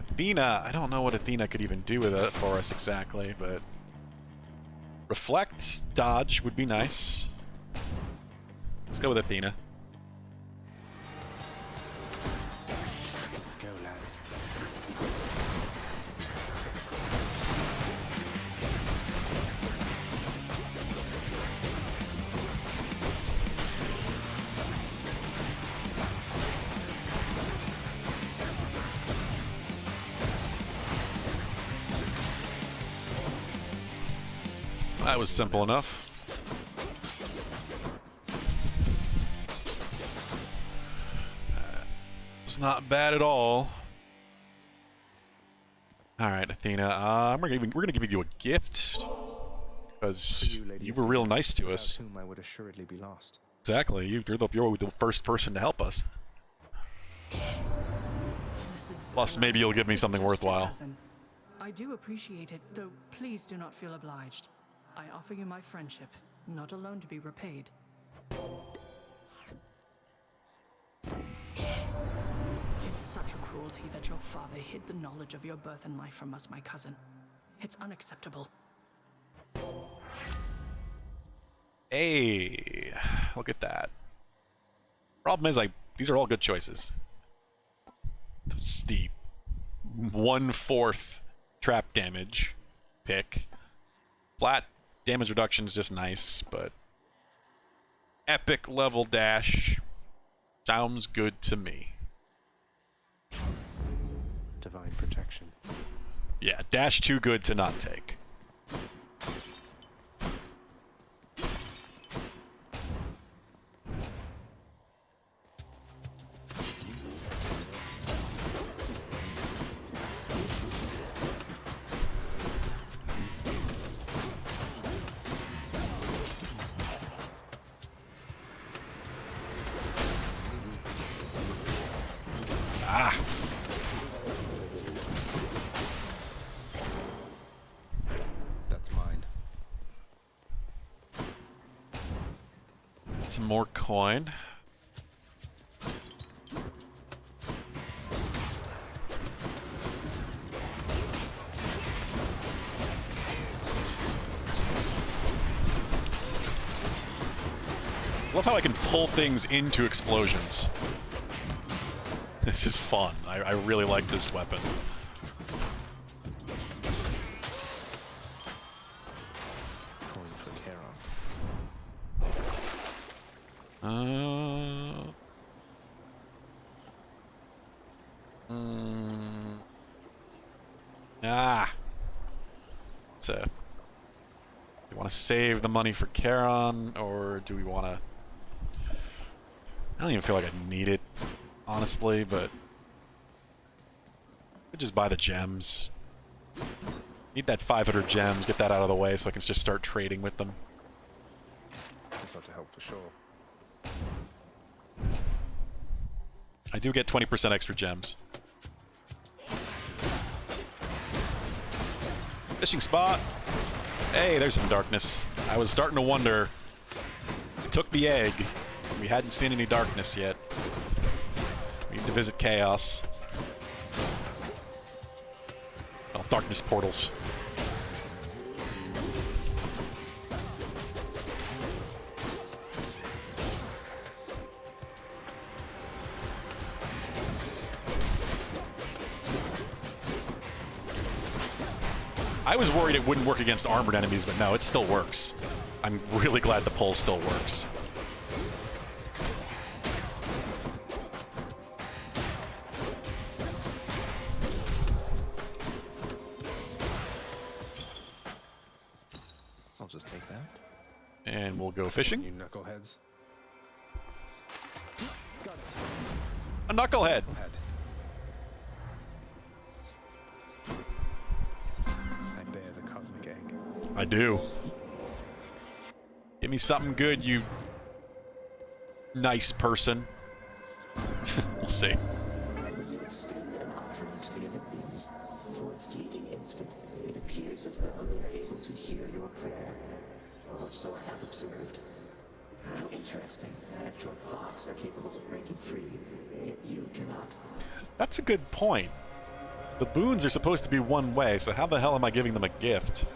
Athena, I don't know what Athena could even do with it for us exactly, but... Reflect, dodge would be nice. Let's go with Athena. Let's go, lads. That was simple enough. It's not bad at all. All right, Athena. We're gonna give you a gift because you were real nice to us. Whom I would assuredly be lost. Exactly. You're the first person to help us. Plus, maybe you'll give me something worthwhile. I do appreciate it, though please do not feel obliged. I offer you my friendship, not alone to be repaid. It's such a cruelty that your father hid the knowledge of your birth and life from us, my cousin. It's unacceptable. Hey, look at that. Problem is, these are all good choices. The 1/4 trap damage pick. Flat damage reduction is just nice, but epic level dash sounds good to me. Divine protection. Yeah, dash too good to not take. That's mine. Some more coin. Love how I can pull things into explosions. This is fun. I really like this weapon. Coin for Charon. Do we want to save the money for Charon, or do we want to... I don't even feel like I need it, honestly, but... Could just buy the gems. Need that 500 gems, get that out of the way so I can just start trading with them. This ought to help for sure. I do get 20% extra gems. Fishing spot! Hey, there's some darkness. I was starting to wonder. Took the egg. We hadn't seen any darkness yet. We need to visit Chaos. Oh, darkness portals. I was worried it wouldn't work against armored enemies, but no, it still works. I'm really glad the pull still works. I'll just take that. And we'll go fishing. You knuckleheads. Got it. A knucklehead. I bear the cosmic egg. I do. Give me something good, you nice person. We'll see. You extend an offering to the Olympians. For a fleeting instant, it appears as though they are able to hear your prayer. Or so I have observed. How interesting that your thoughts are capable of breaking free, yet you cannot. That's a good point. The boons are supposed to be one way, so how the hell am I giving them a gift?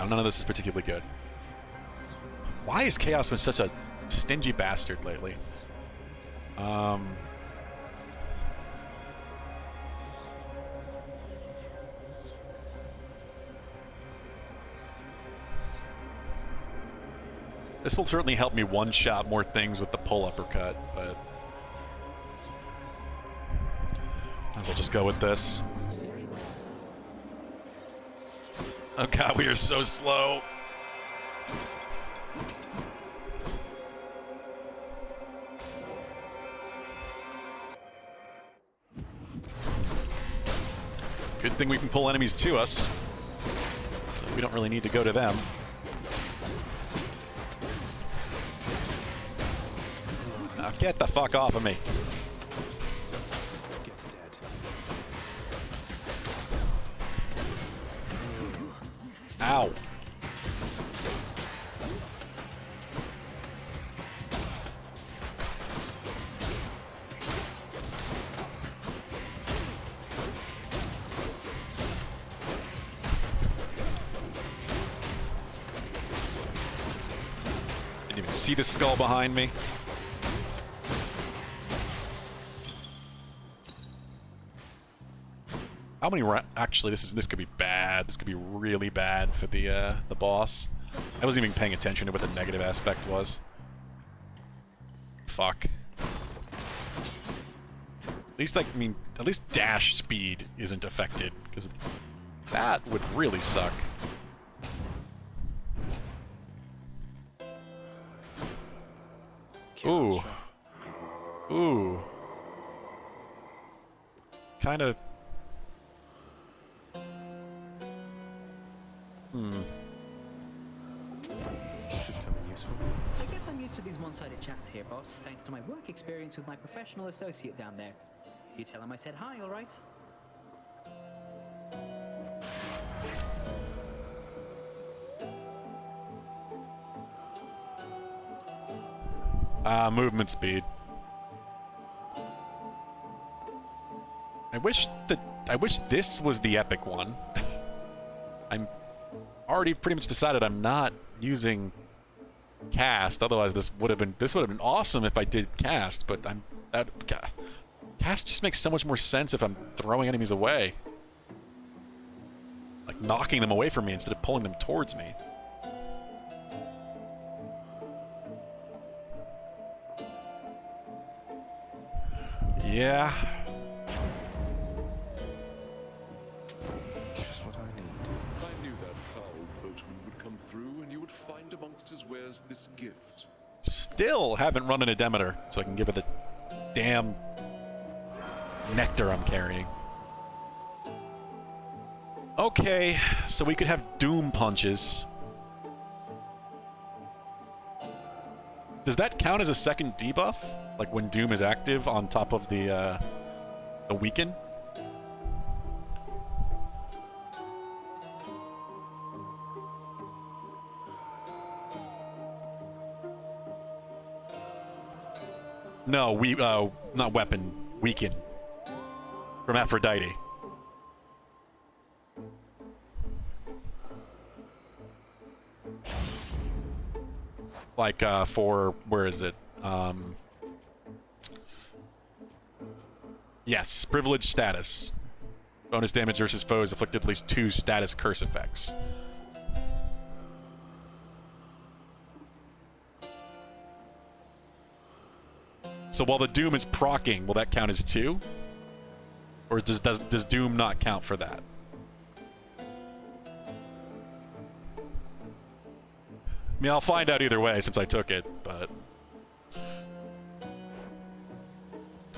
None of this is particularly good. Why has Chaos been such a stingy bastard lately? This will certainly help me one-shot more things with the pull uppercut, but We'll just go with this. Oh god, we are so slow. Good thing we can pull enemies to us, so we don't really need to go to them. Now get the fuck off of me. Ow. Didn't even see the skull behind me. How many actually this could be bad. This could be really bad for the boss. I wasn't even paying attention to what the negative aspect was. Fuck. At least at least dash speed isn't affected, because that would really suck. Ooh. Ooh. Kinda. Should come in useful. I guess I'm used to these one-sided chats here, boss, thanks to my work experience with my professional associate down there. You tell him I said hi, all right? Movement speed. I wish this was the epic one. I'm already pretty much decided I'm not using cast. Otherwise, this would have been awesome if I did cast. But cast just makes so much more sense if I'm throwing enemies away, like knocking them away from me instead of pulling them towards me. Yeah. Just what I need. I knew that foul boatman would come through, and you would find amongst his wares this gift. Still haven't run an Demeter, so I can give it the damn nectar I'm carrying. Okay, so we could have Doom punches. Does that count as a second debuff? Like when Doom is active on top of the weaken? No, not weapon, weaken. From Aphrodite. Like, for, where is it? Yes, privileged status. Bonus damage versus foes afflicted at least 2 status curse effects. So while the Doom is proccing, will that count as 2? Or does Doom not count for that? I mean, I'll find out either way since I took it, but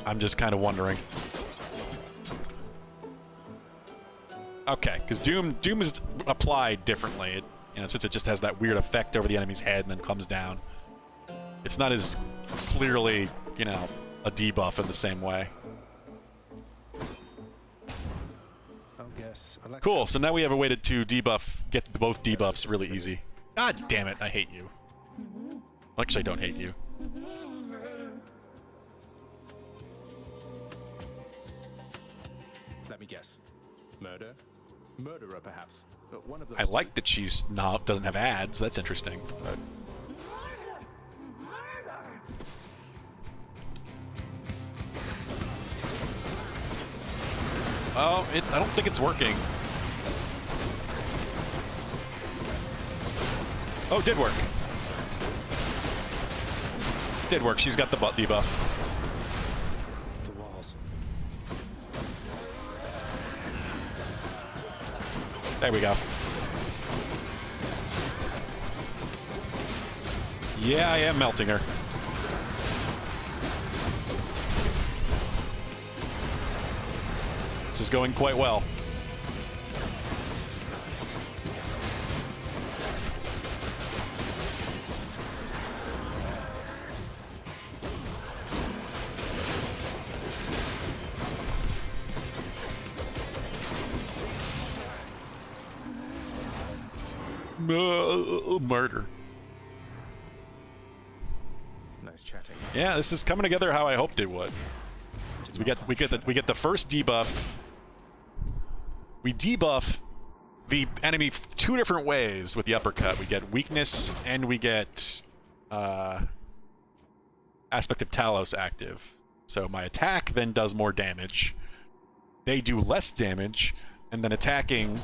I'm just kind of wondering. Okay, because Doom is applied differently. Since it just has that weird effect over the enemy's head and then comes down. It's not as clearly, a debuff in the same way. Cool, so now we have a way to get both debuffs really easy. God damn it, I hate you. Actually, I don't hate you. Let me guess. Murder? Murderer, perhaps. But one of those I like that she's doesn't have ads. That's interesting. But oh, I don't think it's working. Oh, it did work. It did work. She's got the debuff. The walls. There we go. Yeah, I am melting her. This is going quite well. Murder. Nice chatting. Yeah, this is coming together how I hoped it would. So we get the first debuff. We debuff the enemy two different ways with the uppercut. We get weakness and we get Aspect of Talos active. So my attack then does more damage. They do less damage, and then attacking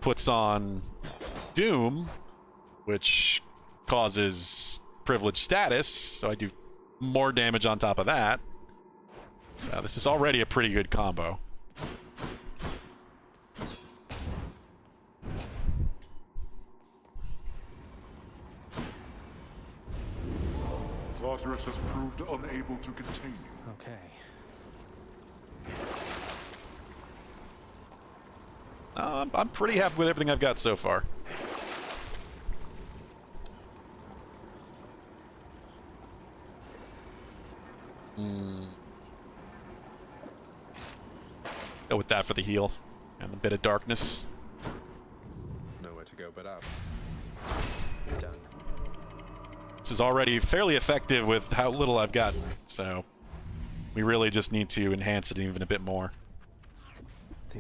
puts on Doom, which causes privileged status, so I do more damage on top of that. So this is already a pretty good combo. Tartarus has proved unable to contain you. Okay. I'm pretty happy with everything I've got so far. Go with that for the heal and a bit of darkness. Nowhere to go but up. Done. This is already fairly effective with how little I've got, so we really just need to enhance it even a bit more.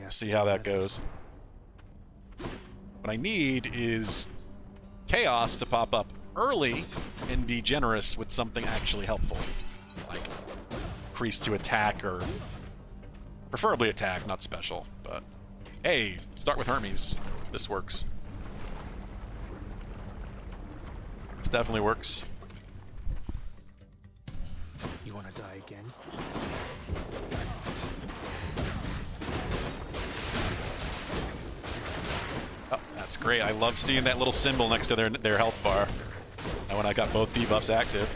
See how that goes. What I need is Chaos to pop up early and be generous with something actually helpful. Like increase to attack, or preferably attack, not special, but hey, start with Hermes. This works. This definitely works. You want to die again? Oh, that's great. I love seeing that little symbol next to their health bar. And when I got both debuffs active.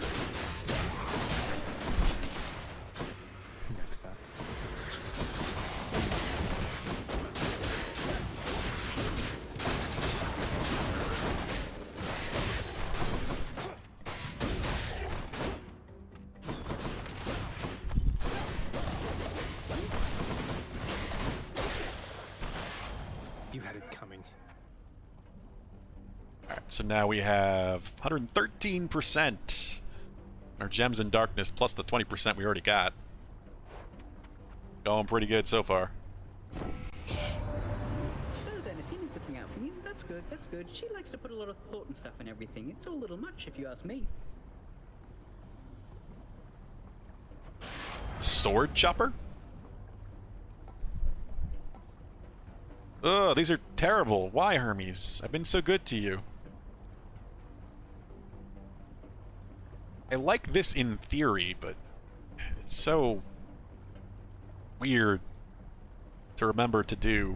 Next up. You had it coming. Alright, so now we have 113%. Our gems in darkness plus the 20% we already got. Going pretty good so far. So then, if Henny's looking out for you, that's good, that's good. She likes to put a lot of thought and stuff in everything. It's all a little much, if you ask me. Sword chopper? Ugh, these are terrible. Why, Hermes? I've been so good to you. I like this in theory, but it's so weird to remember to do.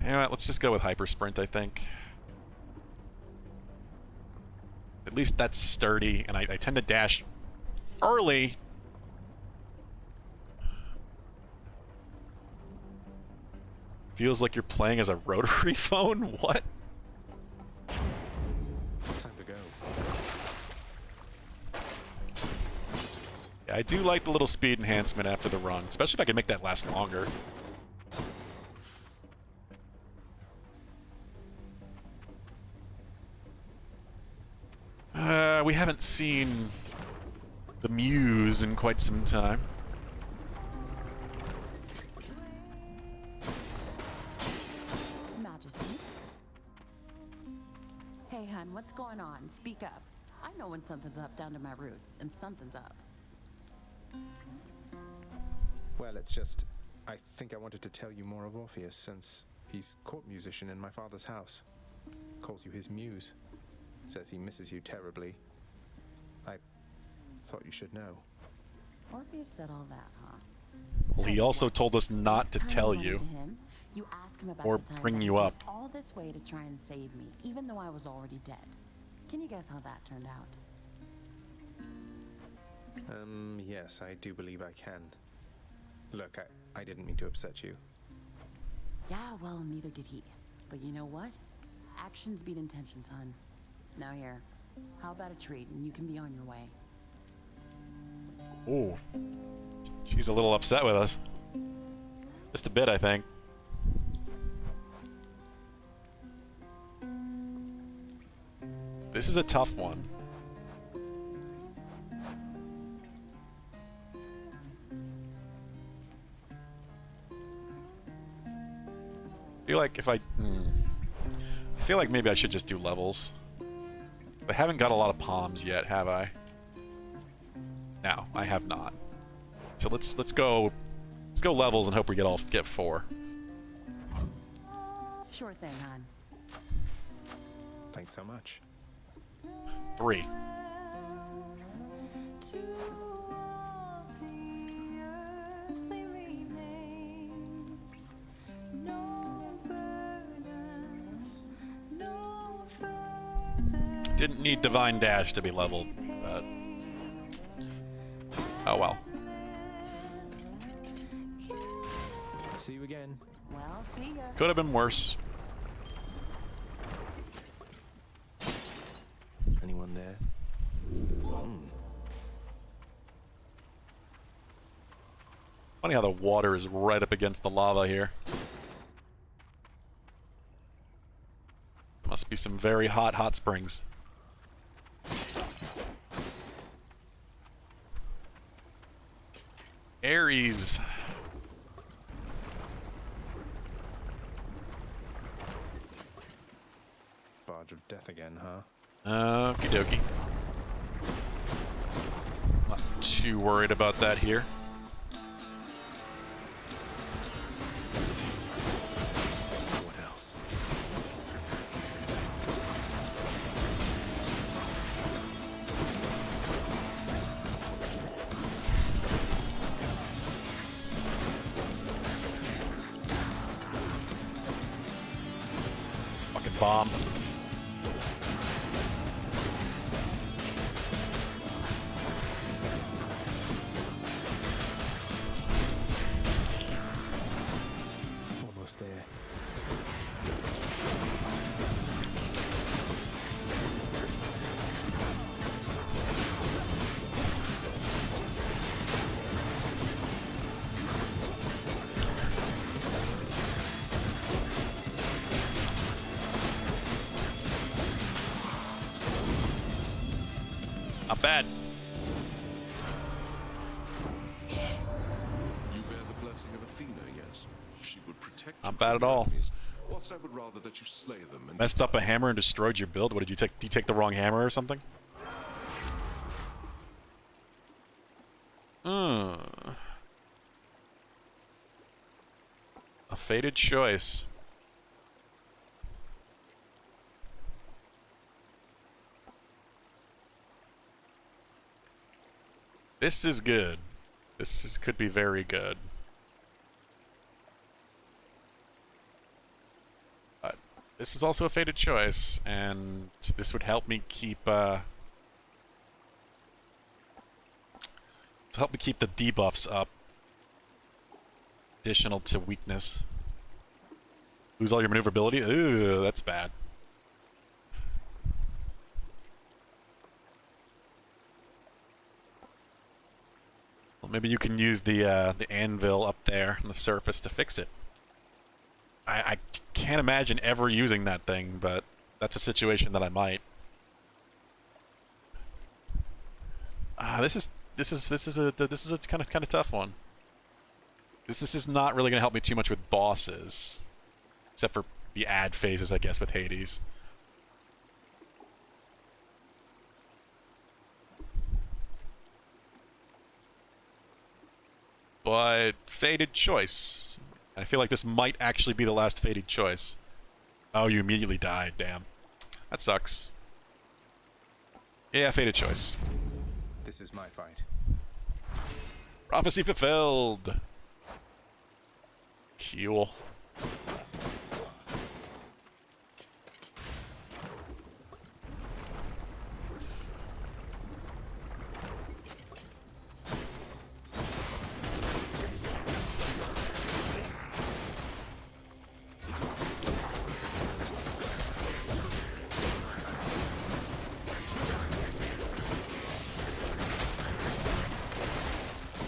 You know what, let's just go with Hyper Sprint, I think. At least that's sturdy, and I tend to dash early. Feels like you're playing as a rotary phone? What? Time to go. Yeah, I do like the little speed enhancement after the run, especially if I can make that last longer. We haven't seen the Muse in quite some time. Majesty. Hey, hun, what's going on? Speak up. I know when something's up down to my roots, and something's up. Well, it's just, I think I wanted to tell you more of Orpheus, since he's court musician in my father's house. Calls you his muse. Says he misses you terribly, thought you should know. Orpheus said all that, huh? Well, he also told us not to tell you. You ask him about Or the time bring that you he up. came all this way to try and save me, even though I was already dead. Can you guess how that turned out? Yes, I do believe I can. Look, I didn't mean to upset you. Yeah, well, neither did he. But you know what? Actions beat intentions, hun. Now here, how about a treat and you can be on your way? Ooh. She's a little upset with us. Just a bit, I think. This is a tough one. I feel like if I feel like maybe I should just do levels. I haven't got a lot of palms yet, have I? No, I have not. So let's go levels and hope we get 4. Sure thing, hon. Thanks so much. 3. Didn't need Divine Dash to be leveled, but oh well. See you again. Well, see ya. Could have been worse. Anyone there? Funny how the water is right up against the lava here. Must be some very hot springs. Ares. Barge of Death again, huh? Okie dokie. Not too worried about that here. What else? Fucking bomb. Almost there. Not bad. You bear the blessing of Athena, yes. She would protect you Not bad from at all. enemies, whilst I would rather that you slay them and Messed up a hammer and destroyed your build. What did you take? Did you take the wrong hammer or something? A fated choice. This is good. Could be very good. But this is also a fated choice, and this would help me keep to help me keep the debuffs up. Additional to weakness. Lose all your maneuverability? Ooh, that's bad. Well, maybe you can use the anvil up there on the surface to fix it. I can't imagine ever using that thing, but that's a situation that I might. This is a kind of tough one. This is not really going to help me too much with bosses, except for the ad phases, I guess, with Hades. But fated choice. I feel like this might actually be the last fated choice. Oh, you immediately died. Damn, that sucks. Yeah, fated choice. This is my fight. Prophecy fulfilled. Cool.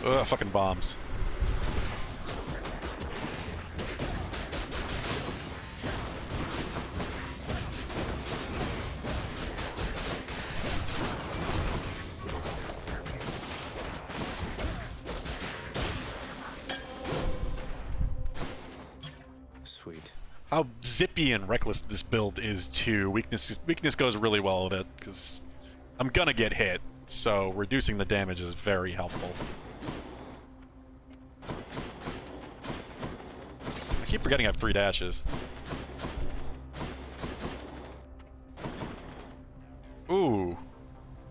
Ugh, fucking bombs. Sweet. How zippy and reckless this build is too. Weakness goes really well with it because I'm gonna get hit, so reducing the damage is very helpful. I keep forgetting I have 3 dashes. Ooh.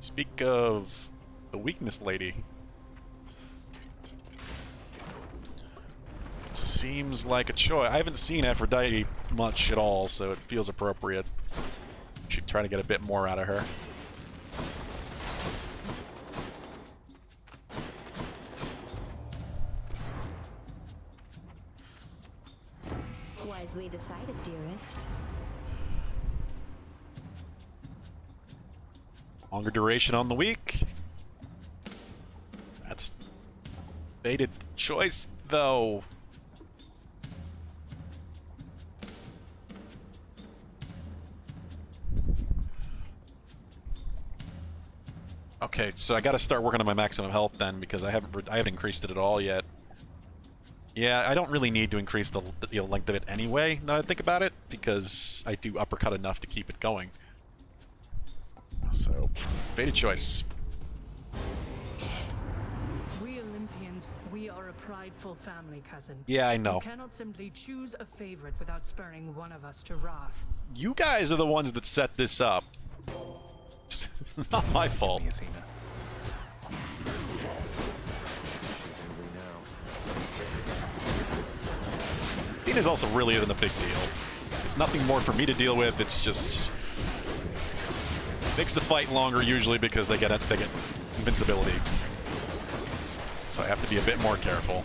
Speak of the weakness lady. Seems like a choice. I haven't seen Aphrodite much at all, so it feels appropriate. Should try to get a bit more out of her. Wisely decided, dearest. Longer duration on the week. That's baited choice, though. Okay, so I got to start working on my maximum health then, because I haven't increased it at all yet. Yeah, I don't really need to increase the length of it anyway, now that I think about it, because I do uppercut enough to keep it going. So, baited choice. We Olympians, we are a prideful family, cousin. Yeah, I know. You cannot simply choose a favorite without spurring one of us to wrath. You guys are the ones that set this up. It's not my fault. Athena. Athena's also really isn't a big deal. It's nothing more for me to deal with. It's just makes the fight longer usually because they get invincibility. So I have to be a bit more careful.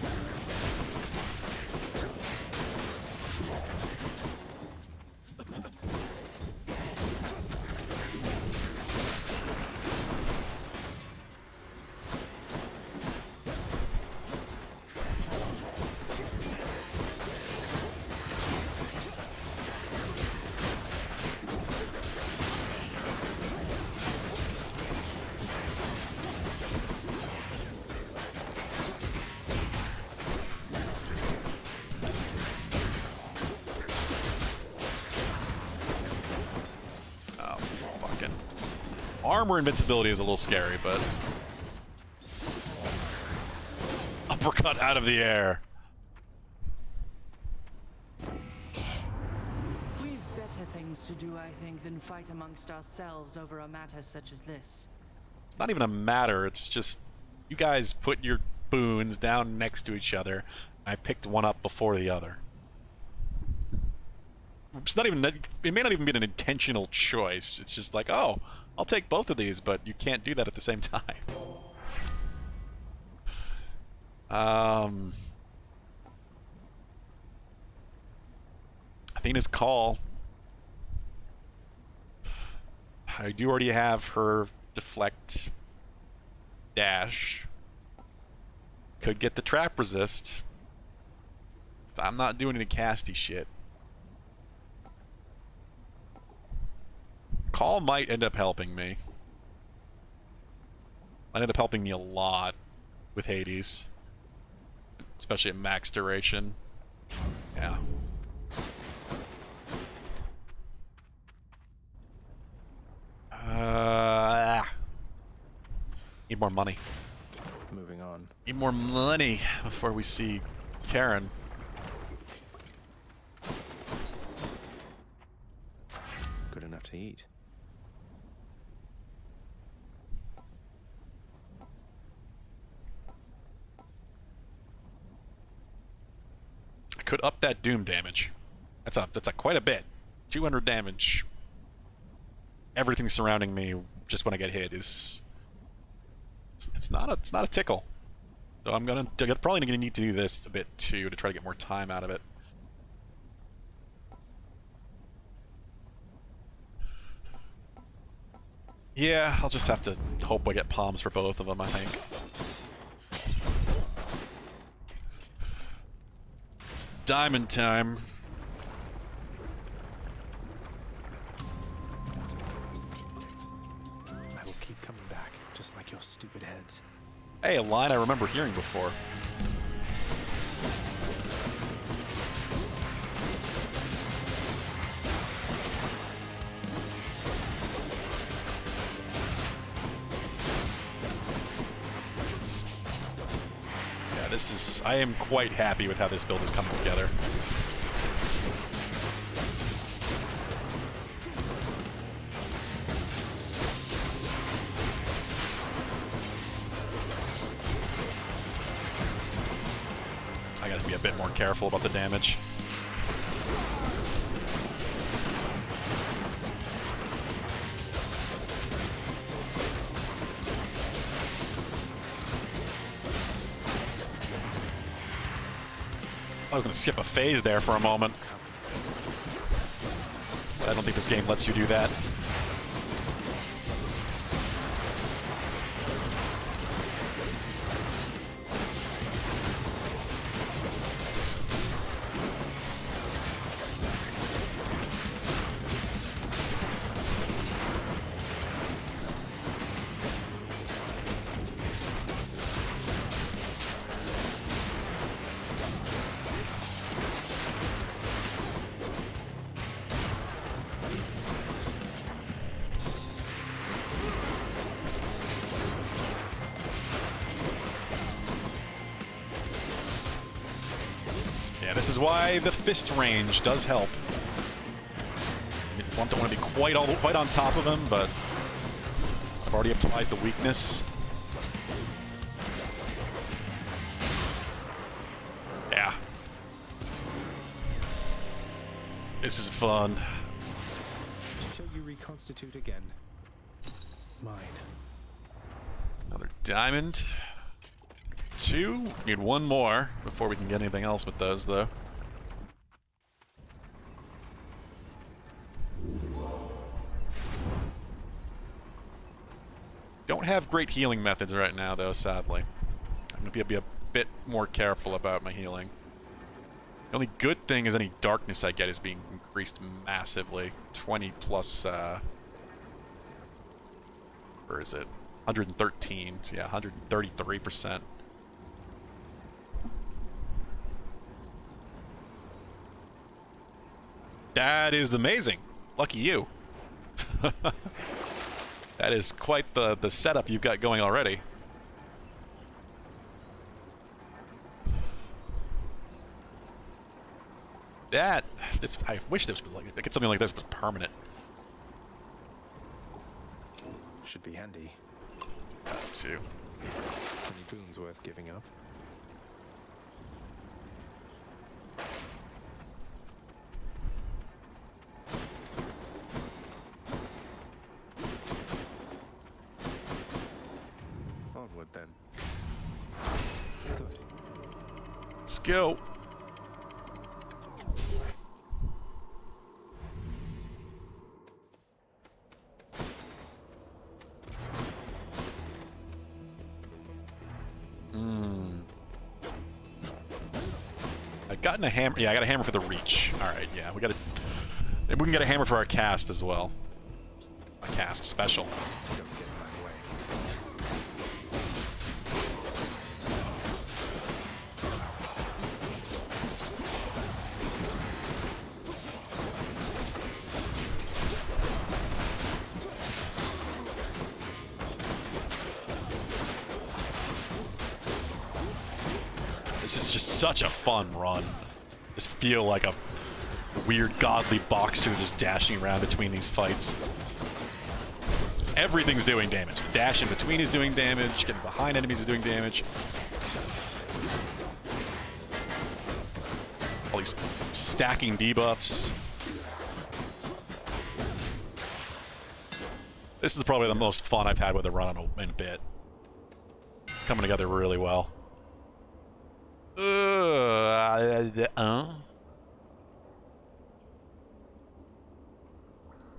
Armor invincibility is a little scary, but uppercut out of the air. We've better things to do, I think, than fight amongst ourselves over a matter such as this. It's not even a matter, it's just you guys put your boons down next to each other. I picked one up before the other. It's not even, it may not even be an intentional choice. It's just like, oh, I'll take both of these, but you can't do that at the same time. Athena's call. I do already have her deflect dash. Could get the trap resist. I'm not doing any casty shit. Call might end up helping me. Might end up helping me a lot with Hades. Especially at max duration. Yeah. Need more money. Moving on. Need more money before we see Karen. Good enough to eat. could up that doom damage. That's a quite a bit. 200 damage. Everything surrounding me just when I get hit is it's not a tickle. So I'm probably gonna need to do this a bit too to try to get more time out of it. Yeah, I'll just have to hope I get palms for both of them, I think. It's diamond time. I will keep coming back, just like your stupid heads. Hey, a line I remember hearing before. I am quite happy with how this build is coming together. I gotta be a bit more careful about the damage. I was going to skip a phase there for a moment. I don't think this game lets you do that. This is why the fist range does help. You don't want to be quite on top of him, but I've already applied the weakness. Yeah. This is fun. Until you reconstitute again. Mine. Another diamond. 2. Need one more before we can get anything else with those, though. Don't have great healing methods right now, though, sadly. I'm going to be a bit more careful about my healing. The only good thing is any darkness I get is being increased massively. 20 plus, where is it? 113. So yeah, 133%. That is amazing. Lucky you. That is quite the setup you've got going already. I wish this was like, get something like this was permanent. Should be handy. That too. Any boons worth giving up? Onward then. Good. Let's go. I've gotten a hammer. Yeah, I got a hammer for the reach. All right, yeah, we got to. Maybe we can get a hammer for our cast as well. A cast special. This is just such a fun run. Just feel like a weird godly boxer just dashing around between these fights. Everything's doing damage. Dashing between is doing damage, getting behind enemies is doing damage. All these stacking debuffs. This is probably the most fun I've had with a run in a bit. It's coming together really well.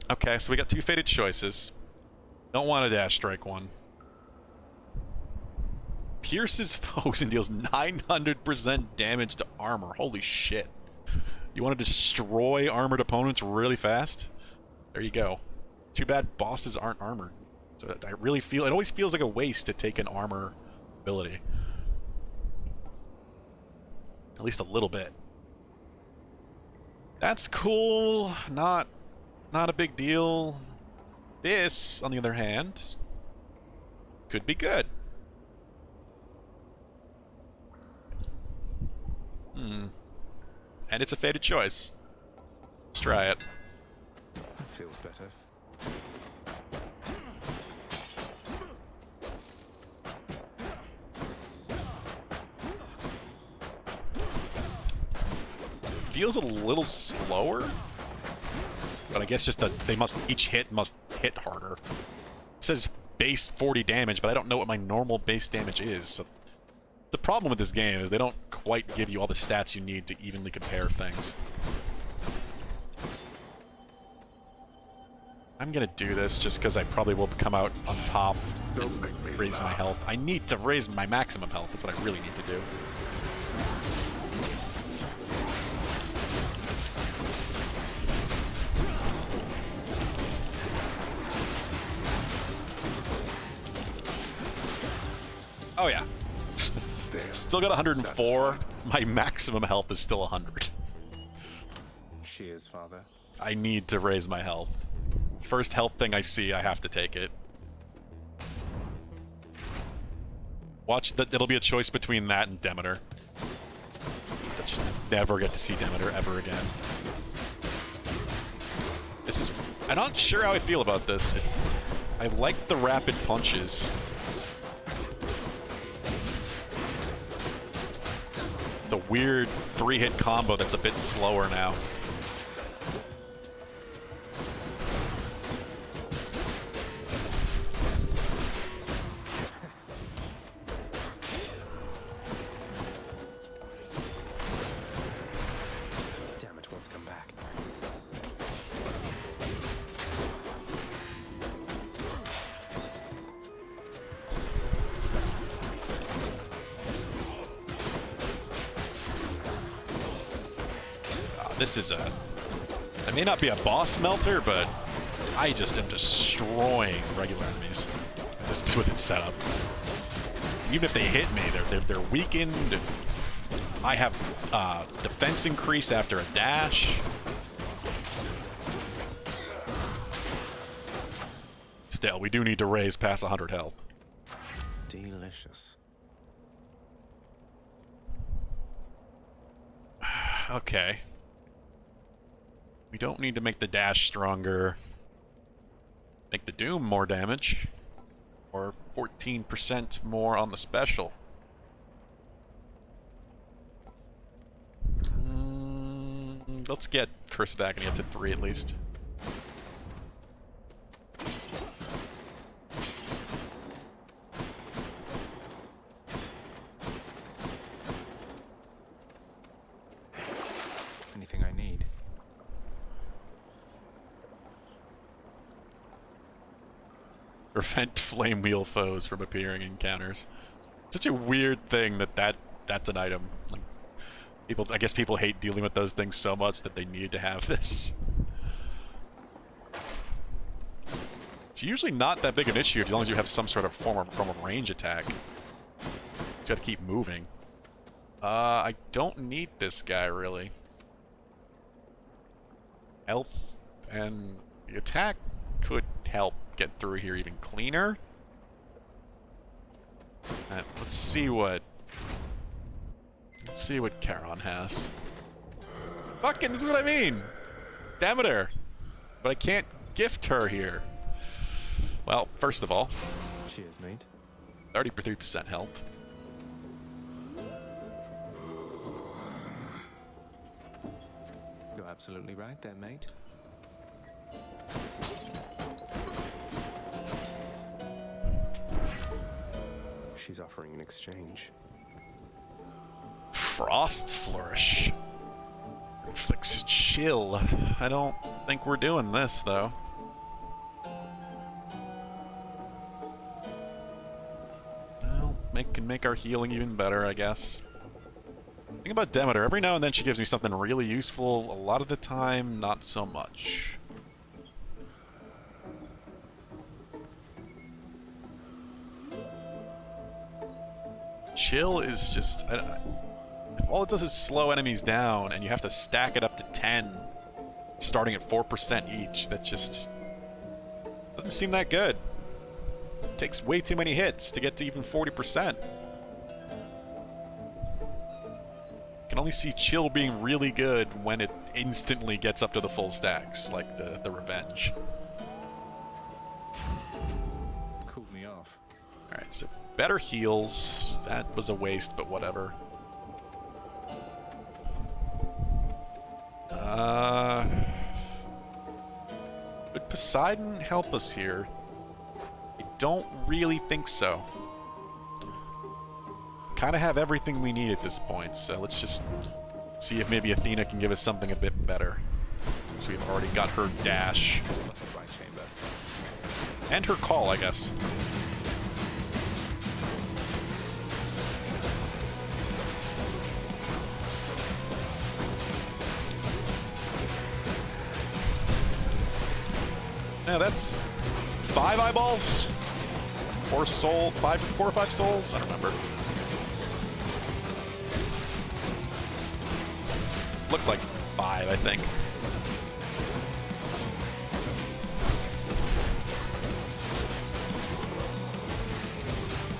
Okay, so we got 2 fated choices. Don't want a dash strike one. Pierces foes and deals 900% damage to armor. Holy shit. You want to destroy armored opponents really fast? There you go. Too bad bosses aren't armored. So I really feel, it always feels like a waste to take an armor ability. At least a little bit. That's cool. Not a big deal. This, on the other hand, could be good. And it's a fated choice. Let's try it. That feels better. Feels a little slower, but I guess just that they must, each hit must hit harder. It says base 40 damage, but I don't know what my normal base damage is. So the problem with this game is they don't quite give you all the stats you need to evenly compare things. I'm gonna do this just because I probably will come out on top and raise my health. I need to raise my maximum health. That's what I really need to do. Oh yeah. Still got 104. My maximum health is still 100. Cheers, Father. I need to raise my health. First health thing I see, I have to take it. Watch that. It'll be a choice between that and Demeter. I just never get to see Demeter ever again. This is... I'm not sure how I feel about this. I like the rapid punches. The weird 3-hit combo that's a bit slower now. Damn it, wants to come back. This is a... It may not be a boss melter, but I just am destroying regular enemies with its setup. Even if they hit me, they're weakened. I have defense increase after a dash. Still, we do need to raise past 100 health. Delicious. Okay. We don't need to make the dash stronger. Make the Doom more damage. Or 14% more on the special. Let's get Curse of Agony up to 3 at least. Anything I need. Prevent flame wheel foes from appearing in encounters. Such a weird thing that's an item. Like, I guess people hate dealing with those things so much that they need to have this. It's usually not that big an issue as long as you have some sort of form of range attack. You gotta keep moving. I don't need this guy really. Health and the attack could help get through here even cleaner. Let's see what Charon has. Fucking, this is what I mean. Demeter. But I can't gift her here. Well, first of all, cheers, mate. 33% health. absolutely right there, mate. She's offering an exchange. Frost Flourish. Inflicts chill. I don't think we're doing this, though. Well, can make our healing even better, I guess. Think about Demeter. Every now and then she gives me something really useful. A lot of the time, not so much. Chill is just... if all it does is slow enemies down and you have to stack it up to 10, starting at 4% each, that just doesn't seem that good. Takes way too many hits to get to even 40%. Can only see Chill being really good when it instantly gets up to the full stacks, like the Revenge. Cooled me off. Alright, so better heals. That was a waste, but whatever. Would Poseidon help us here? I don't really think so. Kind of have everything we need at this point, so let's just see if maybe Athena can give us something a bit better, since we've already got her dash. And her call, I guess. Yeah, that's 5 eyeballs? 4 soul, 4 or 5 souls? I don't remember. Looked like 5, I think.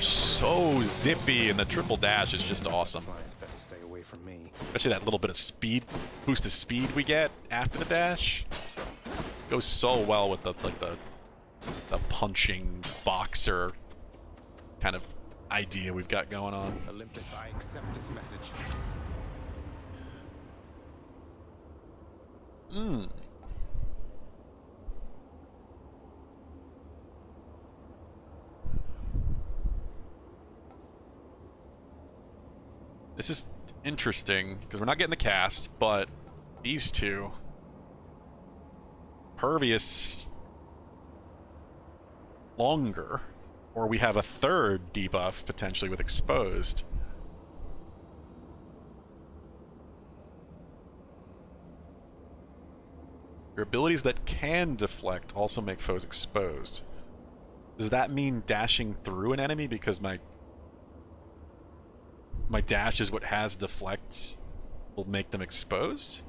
So zippy, and the triple dash is just awesome. It's better stay away from me. Especially that little bit of speed, boost of speed we get after the dash. Goes so well with the punching boxer kind of idea we've got going on. Olympus, I accept this message. This is interesting because we're not getting the cast, but these two, Pervious, longer, or we have a third debuff potentially with Exposed. Your abilities that can deflect also make foes exposed. Does that mean dashing through an enemy because my dash is what has deflect will make them exposed?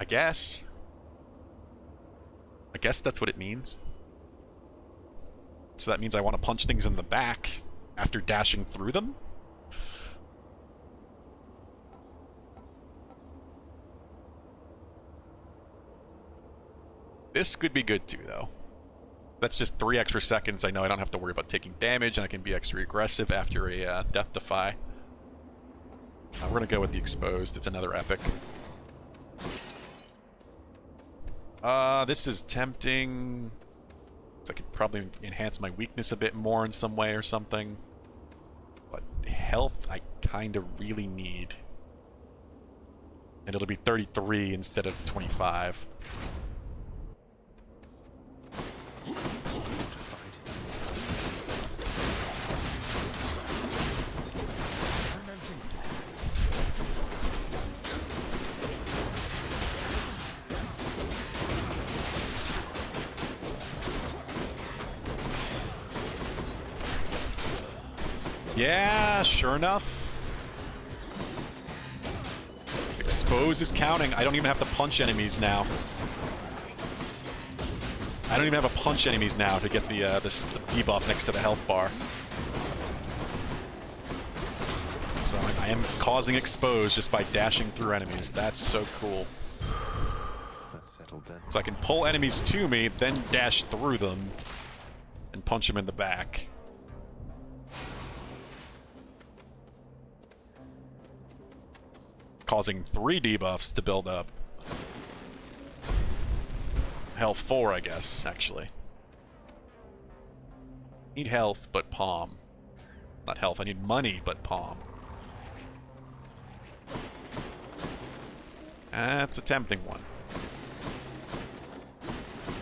I guess that's what it means. So that means I want to punch things in the back after dashing through them? This could be good too, though. That's just 3 extra seconds. I know I don't have to worry about taking damage, and I can be extra aggressive after a Death Defy. We're going to go with the Exposed. It's another epic. This is tempting. So I could probably enhance my weakness a bit more in some way or something. But health, I kind of really need. And it'll be 33 instead of 25. Yeah, sure enough. Expose is counting. I don't even have to punch enemies now. I don't even have to punch enemies now to get the debuff next to the health bar. So I am causing expose just by dashing through enemies. That's so cool. That's settled then. So I can pull enemies to me, then dash through them, and punch them in the back. causing 3 debuffs to build up. Health 4, I guess, actually. Need health, but palm. Not health, I need money, but palm. That's a tempting one.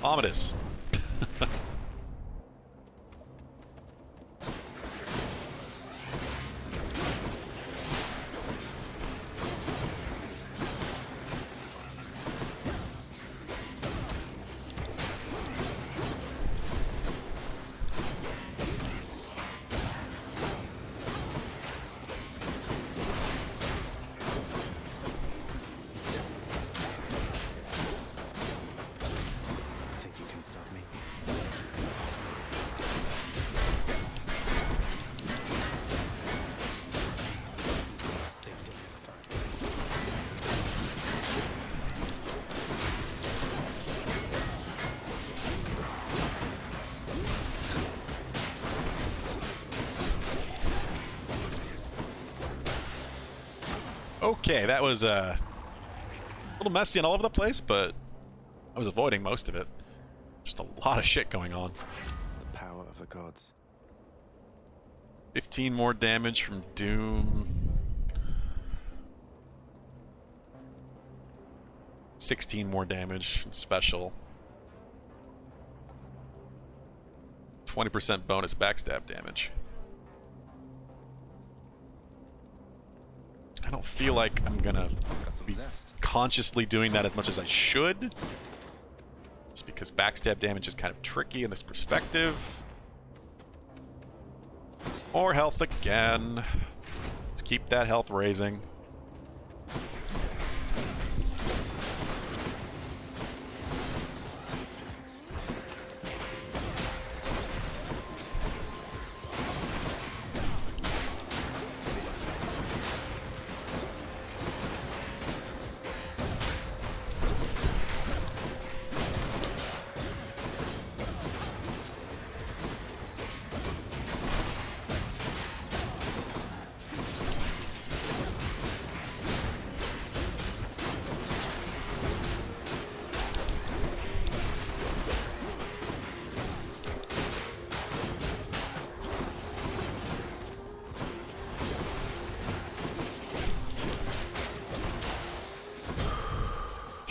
Palm it is. Think you can stop me? Stay dead next time. Okay, that was a little messy and all over the place, but I was avoiding most of it. Just a lot of shit going on. The power of the gods. 15 more damage from Doom. 16 more damage from Special. 20% bonus backstab damage. I don't feel like I'm gonna be consciously doing that as much as I should. Just because backstab damage is kind of tricky in this perspective. More health again. Let's keep that health raising.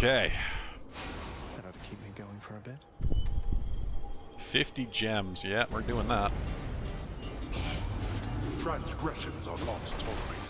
Okay. That ought to keep me going for a bit. 50 gems. Yeah, we're doing that. Transgressions are not tolerated.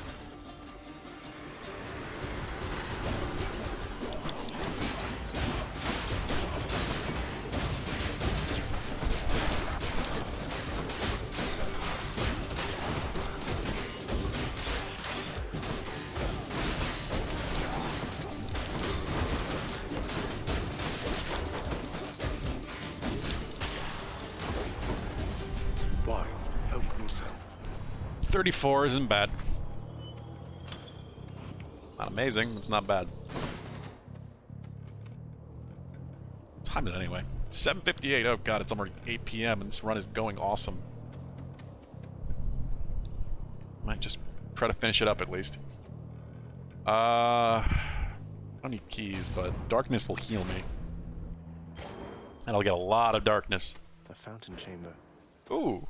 Fine, help yourself. 34 isn't bad. Not amazing, it's not bad. What time is it anyway? 7:58. Oh god, it's almost 8 p.m. and this run is going awesome. Might just try to finish it up at least. I don't need keys, but darkness will heal me. And I'll get a lot of darkness. A fountain chamber. Ooh.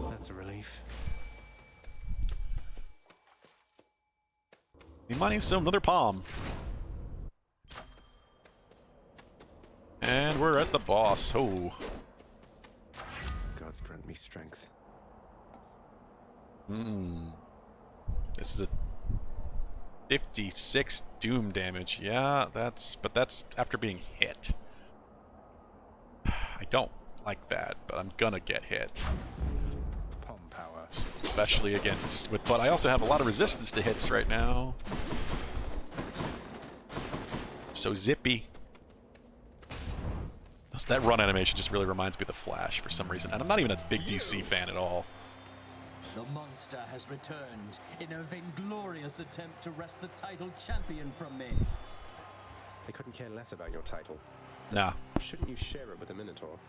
That's a relief. Need money, so another palm. And we're at the boss. Oh. Gods grant me strength. This is a 56 doom damage. Yeah, but that's after being hit. I don't like that, but I'm gonna get hit. Palm power. Especially against but I also have a lot of resistance to hits right now. So zippy. That run animation just really reminds me of The Flash for some reason. And I'm not even a big DC fan at all. The monster has returned in a vainglorious attempt to wrest the title champion from me. I couldn't care less about your title. Nah. Shouldn't you share it with the Minotaur?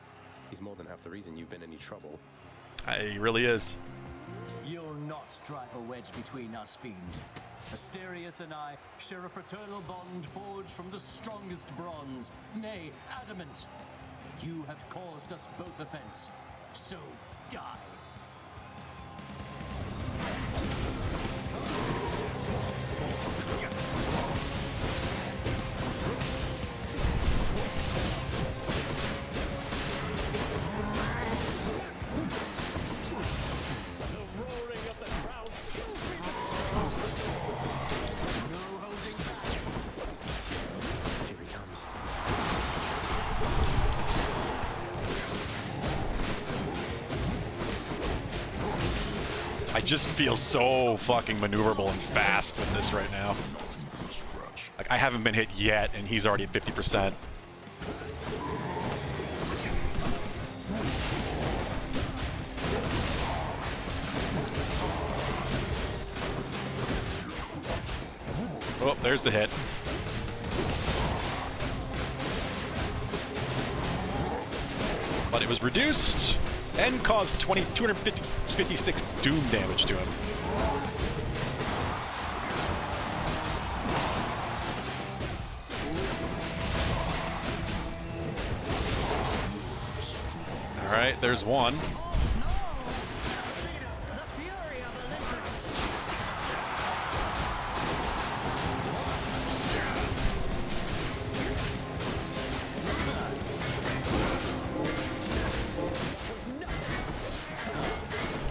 He's more than half the reason you've been in any trouble. He really is. You'll not drive a wedge between us, fiend. Asterius and I share a fraternal bond forged from the strongest bronze, nay, adamant. But you have caused us both offense, so die. I just feel so fucking maneuverable and fast in this right now. Like, I haven't been hit yet, and he's already at 50%. Oh, there's the hit. But it was reduced and caused 256 doom damage to him. Alright, there's one.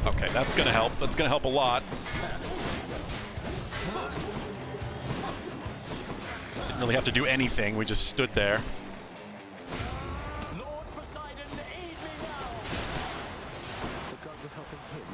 Okay, that's gonna help. That's gonna help a lot. Didn't really have to do anything. We just stood there. Lord Poseidon, aid me now! The gods are helping him.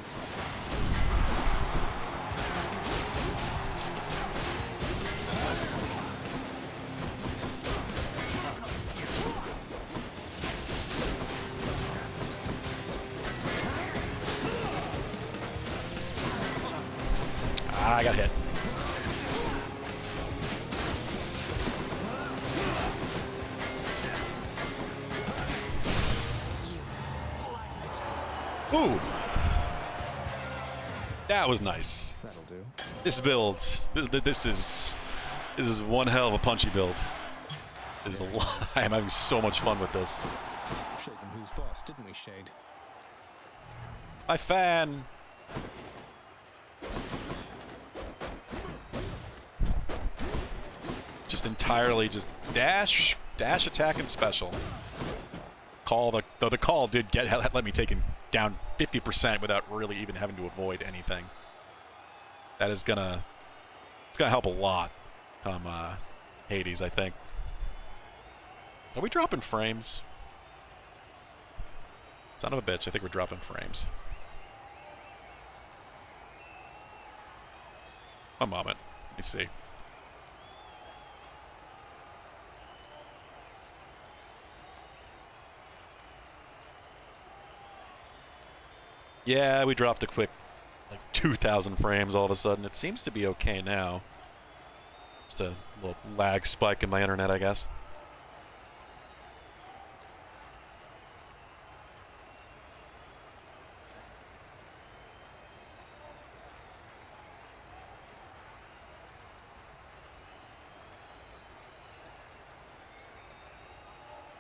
I got hit. Ooh. That was nice. That'll do. This build, this is one hell of a punchy build. It is a lot. I am having so much fun with this. Showed them who's boss, didn't we, Shade? My fan. Just entirely just dash, attack, and special. Call the call did let me take him down 50% without really even having to avoid anything. That is it's gonna help a lot come Hades, I think. Are we dropping frames? Son of a bitch, I think we're dropping frames. One moment. Let me see. Yeah, we dropped a quick, like, 2,000 frames all of a sudden. It seems to be okay now. Just a little lag spike in my internet, I guess.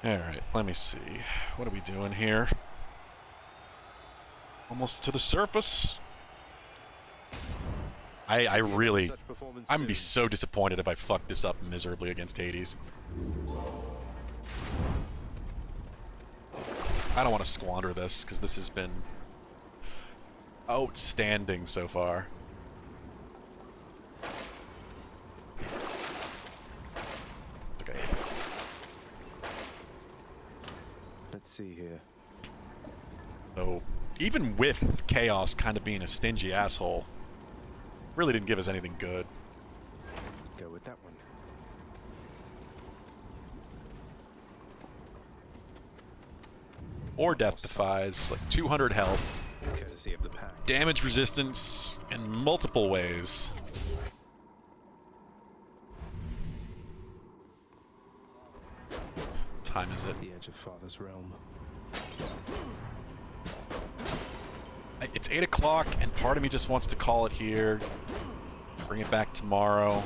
Alright, let me see. What are we doing here? Almost to the surface. I'm gonna be so disappointed if I fuck this up miserably against Hades. I don't want to squander this, because this has been outstanding so far. Okay. Let's see here. So, even with Chaos kind of being a stingy asshole, really didn't give us anything good. Go with that one. Or Death Defies, like 200 health, Courtesy of the pack. damage resistance in multiple ways. Time is it? The edge of Father's realm. It's 8 o'clock, and part of me just wants to call it here. Bring it back tomorrow.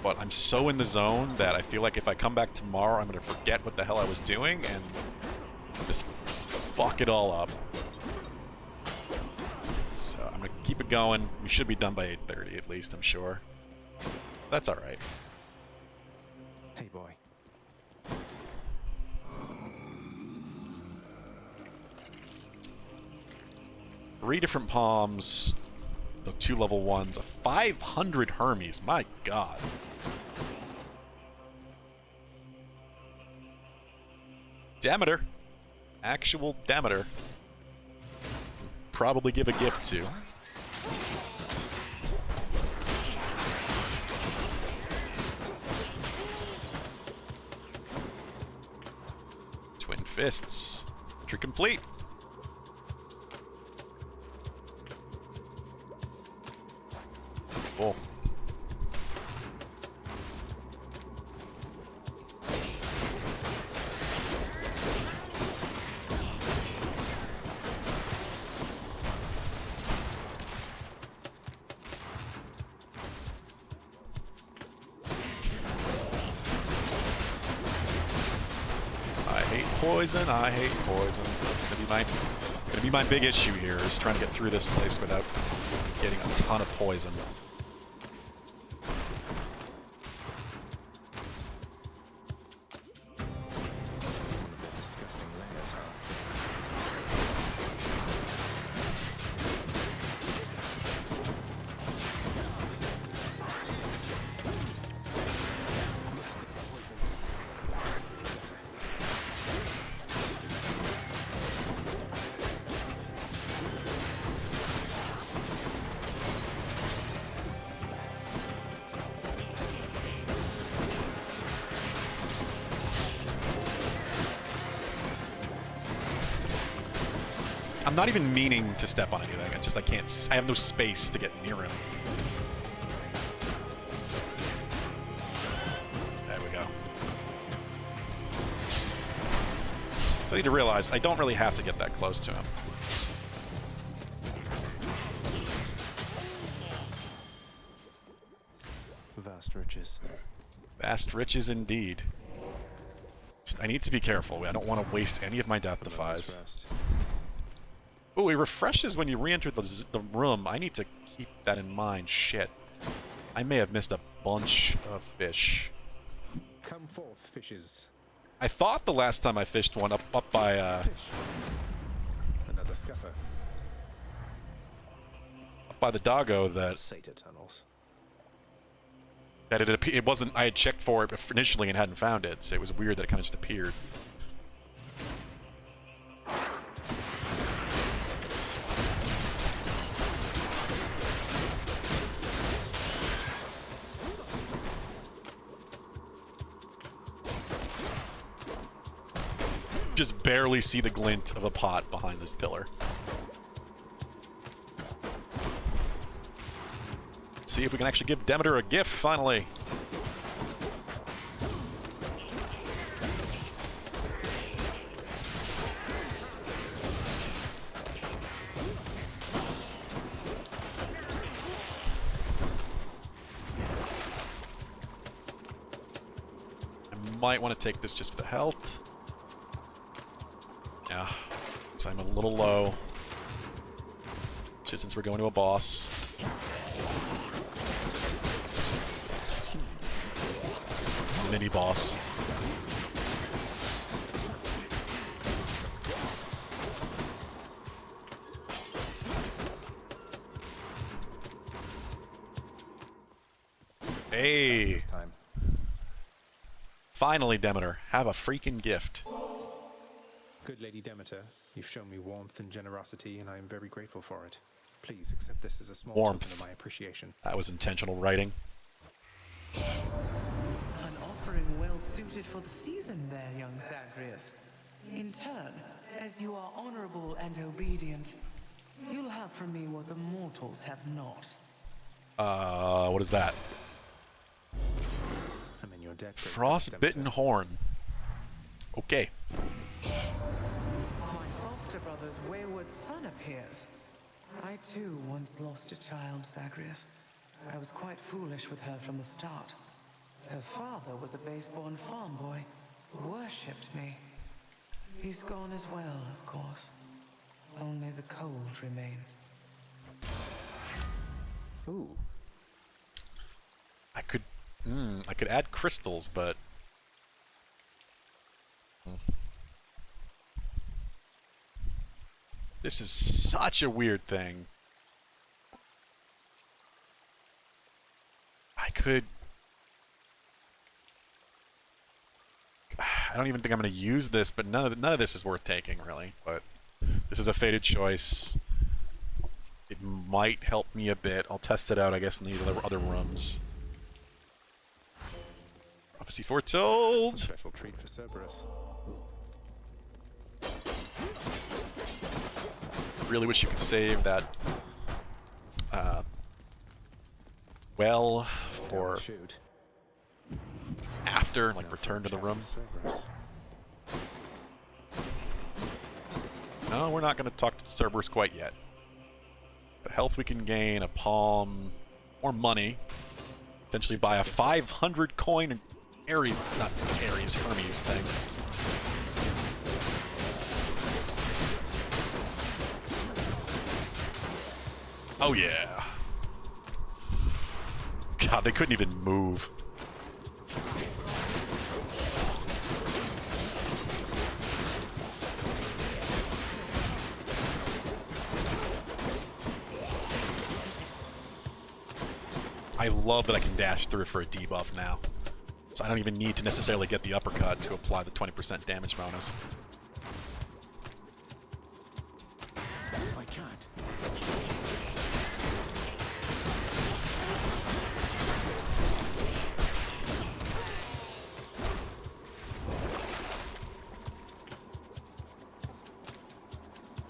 But I'm so in the zone that I feel like if I come back tomorrow, I'm going to forget what the hell I was doing and just fuck it all up. So I'm going to keep it going. We should be done by 8:30 at least, I'm sure. That's alright. Hey, boy. 3 different palms, the 2 level 1s, a 500 Hermes, my god. Demeter. Actual Demeter. Probably give a gift to. Twin Fists. Entry complete. Cool. Poison, I hate poison. It's gonna be my big issue here, is trying to get through this place without getting a ton of poison. Disgusting layers, huh? I'm not even meaning to step on anything. It's just I can't. I have no space to get near him. There we go. I need to realize I don't really have to get that close to him. Vast riches. Vast riches indeed. I need to be careful. I don't want to waste any of my death defies. Oh, it refreshes when you re-enter the room. I need to keep that in mind. Shit. I may have missed a bunch of fish. Come forth, fishes. I thought the last time I fished one up by Another scuffer. up by the doggo that Satyr tunnels. that it wasn't. I had checked for it initially and hadn't found it, so it was weird that it kind of just appeared. Just barely see the glint of a pot behind this pillar. See if we can actually give Demeter a gift finally. I might want to take this just for the health. Yeah, so I'm a little low. Just since we're going to a boss. Mini boss. Hey! This time. Finally, Demeter, have a freaking gift. Good Lady Demeter, you've shown me warmth and generosity, and I am very grateful for it. Please accept this as a small Warmth. token of my appreciation. That was intentional writing. An offering well suited for the season there, young Zagreus. In turn, as you are honorable and obedient, you'll have from me what the mortals have not. What is that? I'm in your debt. Frostbitten horn. Okay. My foster brother's wayward son appears. I too once lost a child, Zagreus. I was quite foolish with her from the start. Her father was a base-born farm boy, worshipped me. He's gone as well, of course. Only the cold remains. Ooh. I could add crystals, but this is such a weird thing. I don't even think I'm going to use this, but none of this is worth taking, really. But this is a fated choice. It might help me a bit. I'll test it out, I guess, in the other rooms. Prophecy foretold. Special treat for Cerberus. Really wish you could save that well for after, like, return to the room. No, we're not going to talk to Cerberus quite yet. But health we can gain, a palm, more money. Potentially buy a 500 coin Hermes thing. Oh yeah. God, they couldn't even move. I love that I can dash through for a debuff now. So I don't even need to necessarily get the uppercut to apply the 20% damage bonus. I can't.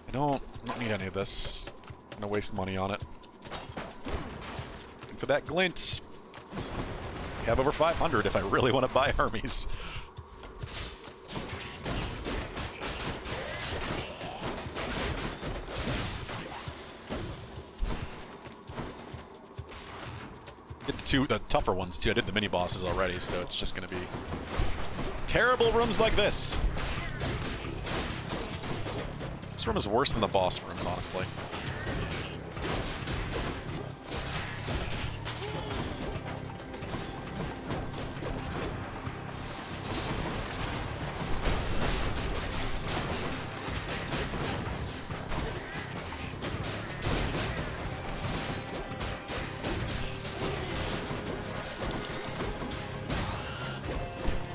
I don't need any of this. I'm gonna waste money on it. And for that glint, I have over 500 if I really want to buy Hermes. Did the tougher ones too. I did the mini bosses already, so it's just gonna be terrible rooms like this. This room is worse than the boss rooms, honestly.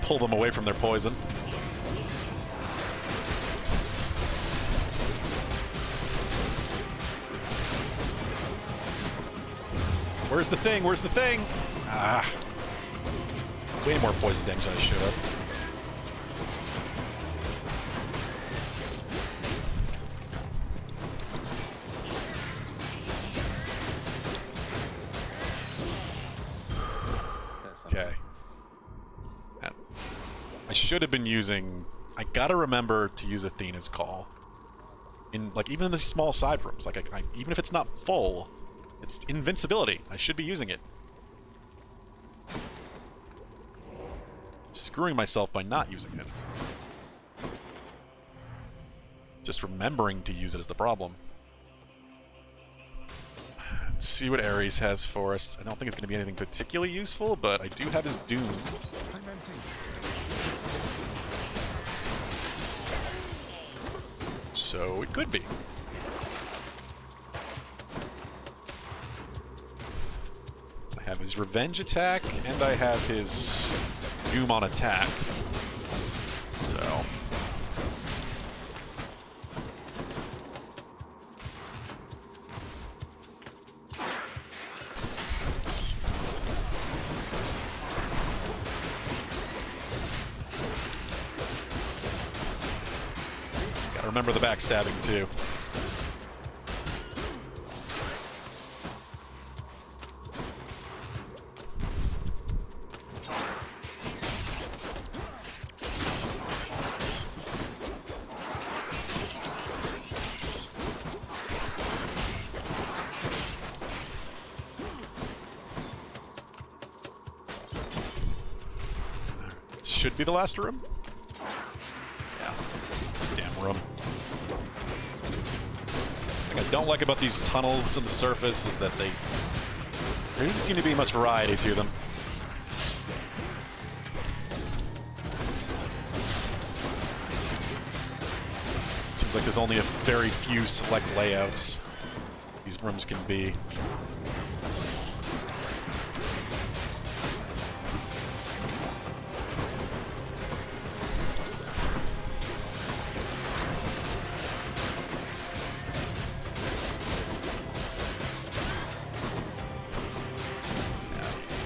Pull them away from their poison. Where's the thing? Where's the thing? Ah. Way more poison damage than I should have. Okay. I should have been using... I gotta remember to use Athena's Call. In, like, even in the small side rooms. Like, even if it's not full... It's invincibility. I should be using it. Screwing myself by not using it. Just remembering to use it is the problem. Let's see what Ares has for us. I don't think it's going to be anything particularly useful, but I do have his Doom. I'm empty. So it could be. I have his revenge attack, and I have his Doom on attack. So... gotta remember the backstabbing, too. should be the last room. Yeah, this damn room. What I don't like about these tunnels on the surface is that there doesn't seem to be much variety to them. Seems like there's only a very few select layouts these rooms can be.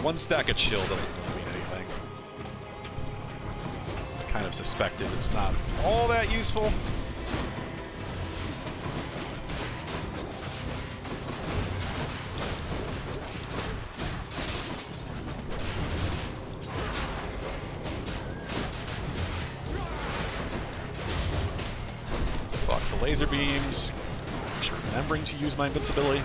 One stack of chill doesn't really mean anything. I kind of suspected it's not all that useful. Fuck the laser beams. Make sure remembering to use my invincibility.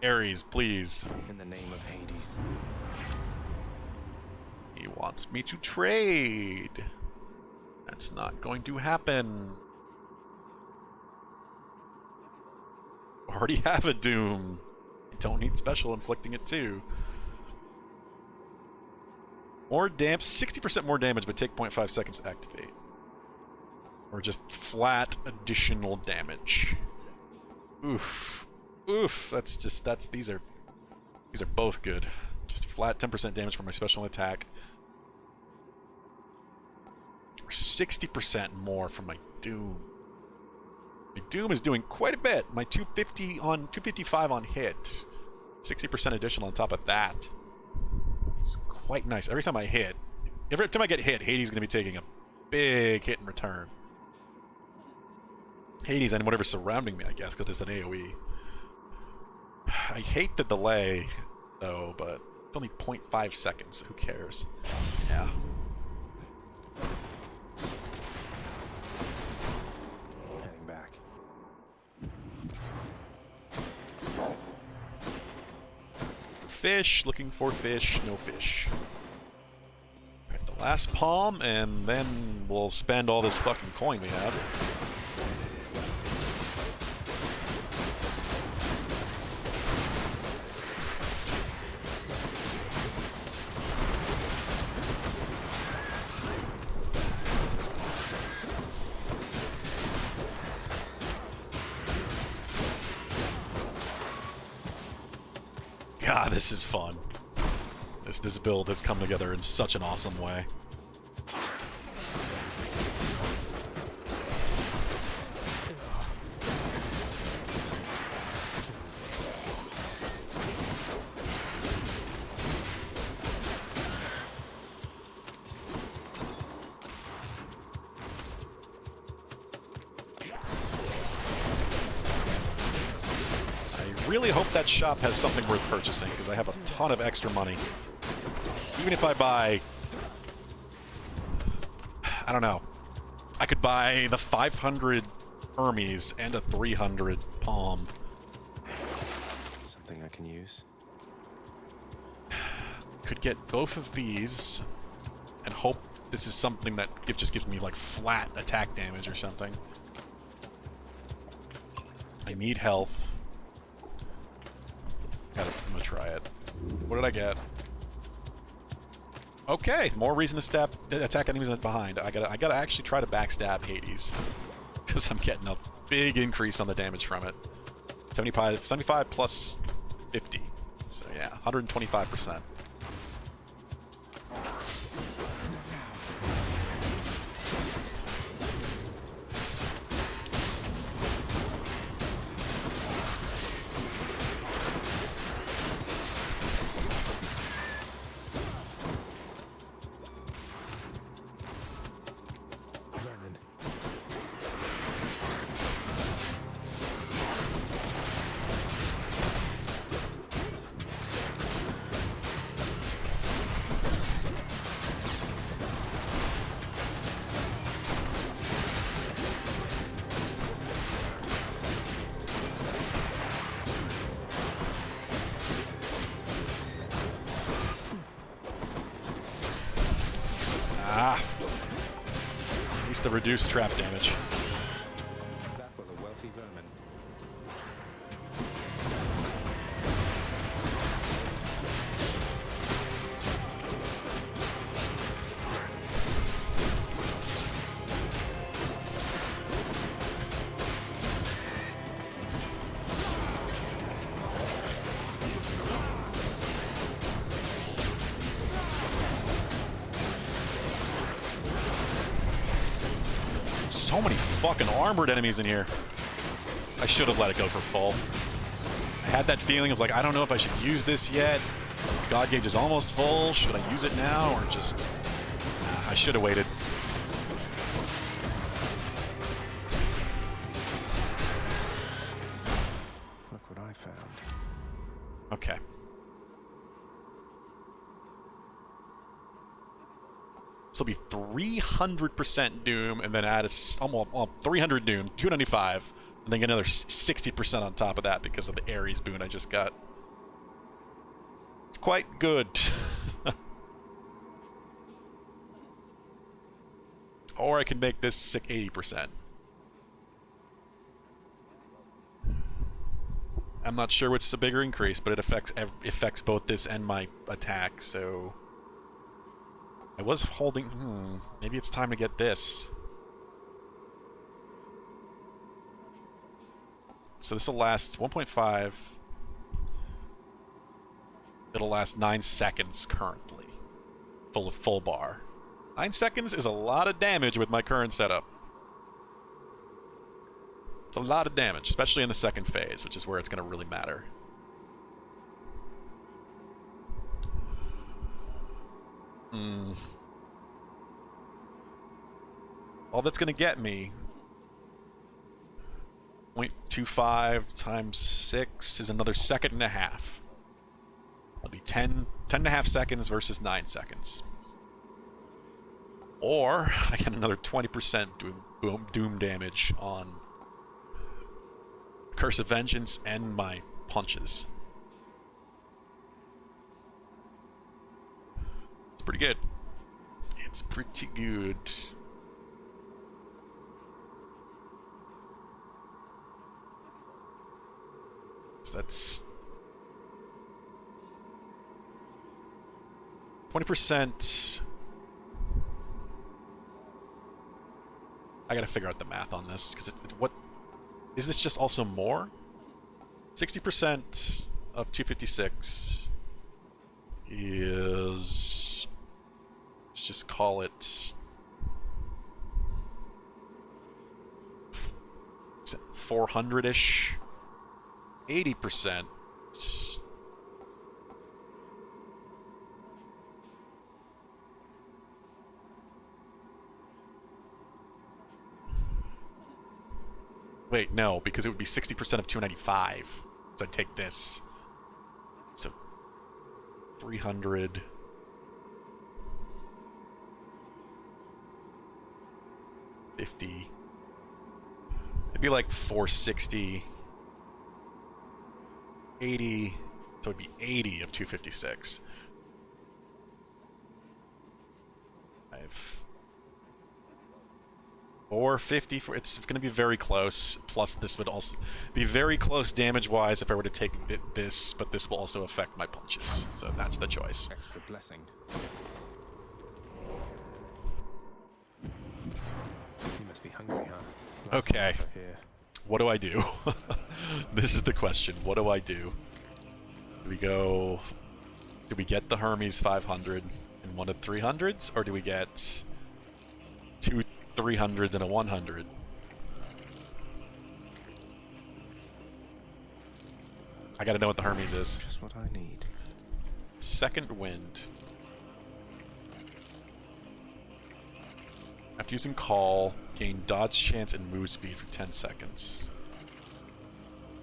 Ares, please. In the name of Hades. He wants me to trade. That's not going to happen. Already have a Doom. I don't need special inflicting it too. More damage, 60% more damage, but take 0.5 seconds to activate. Or just flat additional damage. Oof. Oof, these are both good. Just flat 10% damage for my special attack. Or 60% more for my Doom. My Doom is doing quite a bit. My 255 on hit. 60% additional on top of that. It's quite nice. Every time I get hit, Hades is going to be taking a big hit in return. Hades and whatever's surrounding me, I guess, because it's an AoE. I hate the delay, though, but it's only 0.5 seconds. Who cares? Yeah. Heading back. Fish, looking for fish, no fish. Alright, the last palm, and then we'll spend all this fucking coin we have. God, this is fun. This build has come together in such an awesome way. Really hope that shop has something worth purchasing, because I have a ton of extra money. Even if I buy... I don't know. I could buy the 500 Hermes and a 300 Palm. Something I can use? Could get both of these and hope this is something that just gives me like flat attack damage or something. I need health. I'm gonna try it. What did I get? Okay, more reason to attack enemies behind. I gotta actually try to backstab Hades, because I'm getting a big increase on the damage from it. 75 plus 50. So yeah, 125%. Ah. At least the reduced trap damage. That was a wealthy vermin. So many fucking armored enemies in here. I should have let it go for full. I had that feeling. I was like, I don't know if I should use this yet. God gauge is almost full. Should I use it now or just... Nah, I should have waited. Look what I found. Okay. This will be 300% Doom, and then add almost 300 Doom, 295, and then get another 60% on top of that because of the Ares boon I just got. It's quite good. Or I can make this 80%. I'm not sure which is a bigger increase, but it affects both this and my attack, so... I was holding... maybe it's time to get this. So this will last 1.5. It'll last 9 seconds currently. Full bar. 9 seconds is a lot of damage with my current setup. It's a lot of damage, especially in the second phase, which is where it's going to really matter. All that's going to get me 0.25 times 6 is another second and a half. That'll be 10 and a half seconds versus 9 seconds. Or I get another 20% doom damage on Curse of Vengeance and my punches. It's pretty good. It's pretty good. So that's 20%. I gotta figure out the math on this because what is this just also more? 60% of 256 is, let's just call it 400-ish. 80%. Wait, no, because it would be 60% of 295. So I'd take this. So 300. It'd be like 460. 80. So it'd be 80 of 256. I've 450 for it's going to be very close. Plus, this would also be very close damage-wise if I were to take this, but this will also affect my punches. So that's the choice. Extra blessing. You must be hungry, huh? Lots Okay. of stuff here. What do I do? This is the question. What do I do? Do we go... Do we get the Hermes 500 in one of 300s? Or do we get 2 300s and a 100? I gotta know what the Hermes is. Just what I need. Second wind. After using call, gain dodge chance and move speed for 10 seconds.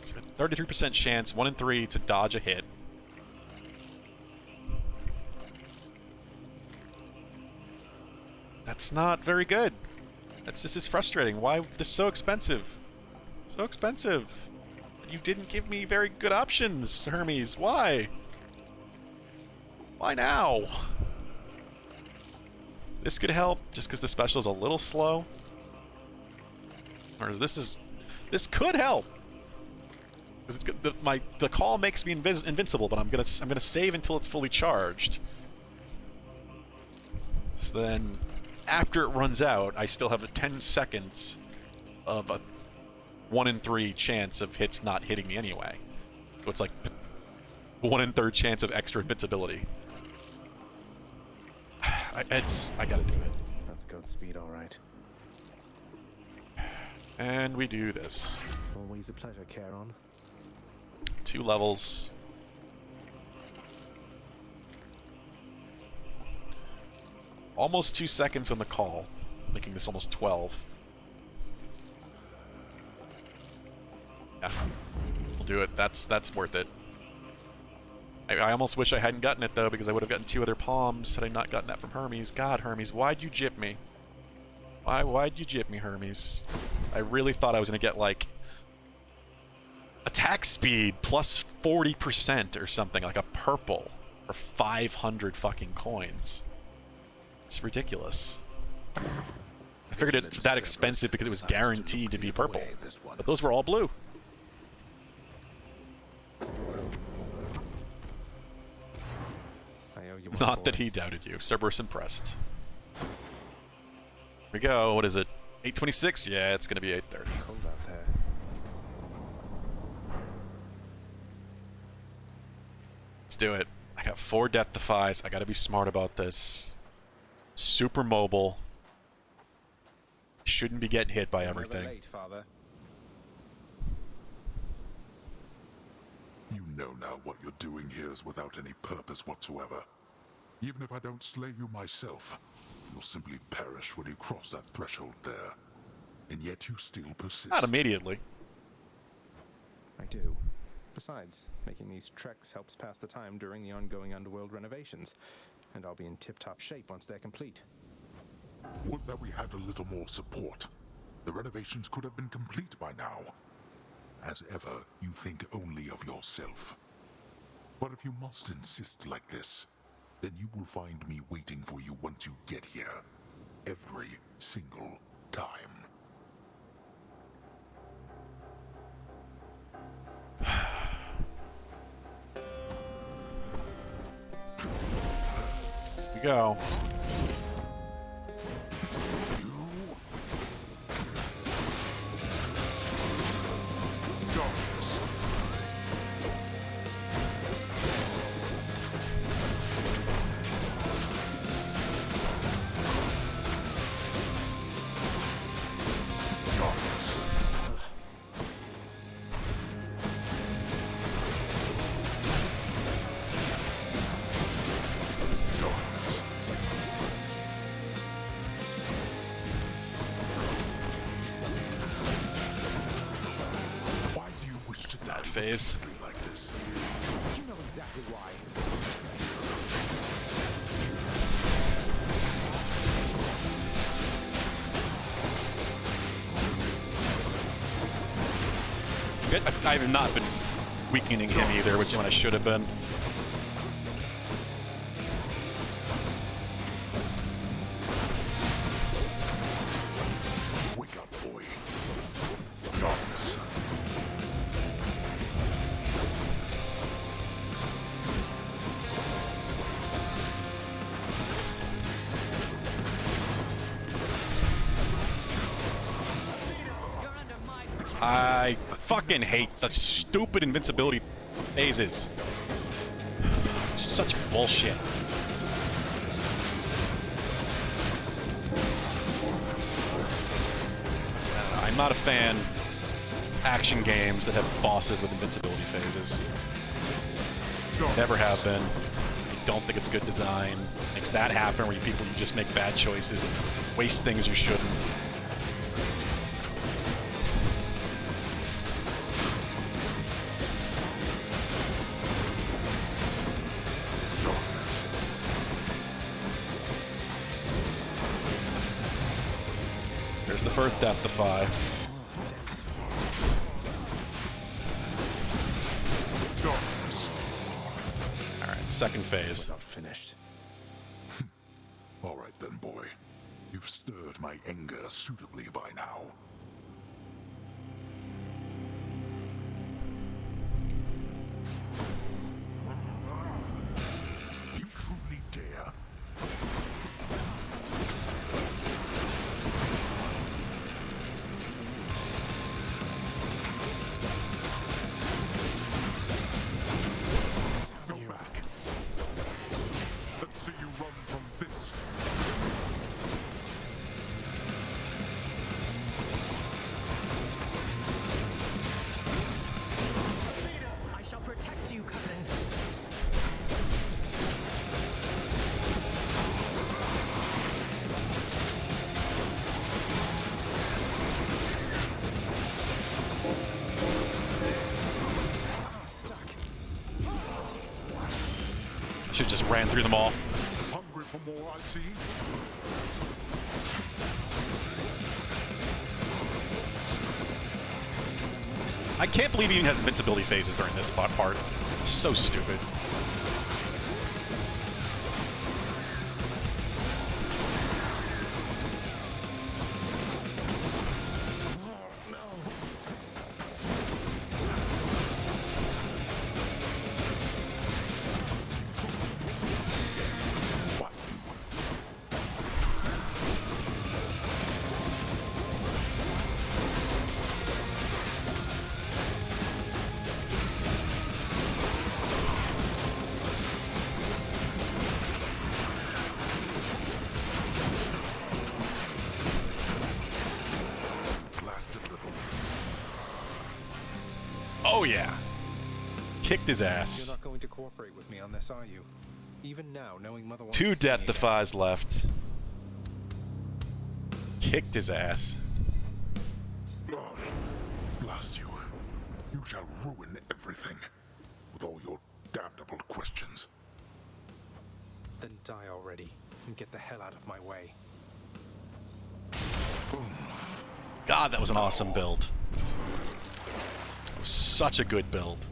It's a 33% chance, 1 in 3 to dodge a hit. That's not very good. This is frustrating. Why this is so expensive? So expensive. You didn't give me very good options, Hermes. Why? Why now? This could help, just because the special is a little slow. Whereas this could help. Because the call makes me invincible, but I'm gonna save until it's fully charged. So then, after it runs out, I still have a 10 seconds of a 1 in 3 chance of hits not hitting me anyway. So it's like 1 in 3 chance of extra invincibility. I gotta do it. That's goat speed, all right. And we do this. Always a pleasure, Charon. 2 levels. Almost 2 seconds on the call, making this almost 12. Yeah, we'll do it. That's worth it. I almost wish I hadn't gotten it, though, because I would have gotten 2 other palms had I not gotten that from Hermes. God, Hermes, why'd you gyp me? Why'd you gyp me, Hermes? I really thought I was going to get, like, attack speed plus 40% or something, like a purple, for 500 fucking coins. It's ridiculous. I figured it's that expensive because it was guaranteed to be purple, but those were all blue. Not that he doubted you. Cerberus impressed. Here we go. What is it? 8:26? Yeah, it's gonna be 8:30. Cold out there. Let's do it. I got 4 death defies. I gotta be smart about this. Super mobile. Shouldn't be getting hit by everything. Late, Father. You know now what you're doing here is without any purpose whatsoever. Even if I don't slay you myself, you'll simply perish when you cross that threshold there. And yet you still persist. Not immediately. I do. Besides, making these treks helps pass the time during the ongoing underworld renovations, and I'll be in tip-top shape once they're complete. Would that we had a little more support. The renovations could have been complete by now. As ever, you think only of yourself. But if you must insist like this, then you will find me waiting for you once you get here. Every single time. Here we go. Phase. Like this. You know exactly why. I have not been weakening him either, which is when I should have been. Wake up, boy. Darkness. I fucking hate the stupid invincibility phases. It's such bullshit. I'm not a fan of action games that have bosses with invincibility phases. Never have been. I don't think it's good design. Makes that happen where you just make bad choices and waste things you shouldn't. There's the first death defy. Alright, second phase. Not finished. All right then, boy. You've stirred my anger suitably by now. You truly dare? Go back. Let's see you run from this. I shall protect you, cousin. I should just ran through them all. Hungry for more, I see. I can't believe he even has invincibility phases during this part. So stupid. Oh yeah. Kicked his ass. You're not going to cooperate with me on this, are you? Even now, knowing Mother wants Two to see death me defies left. Kicked his ass. Oh, blast you. You shall ruin everything. With all your damnable questions. Then die already and get the hell out of my way. God, that was an awesome build. It was such a good build.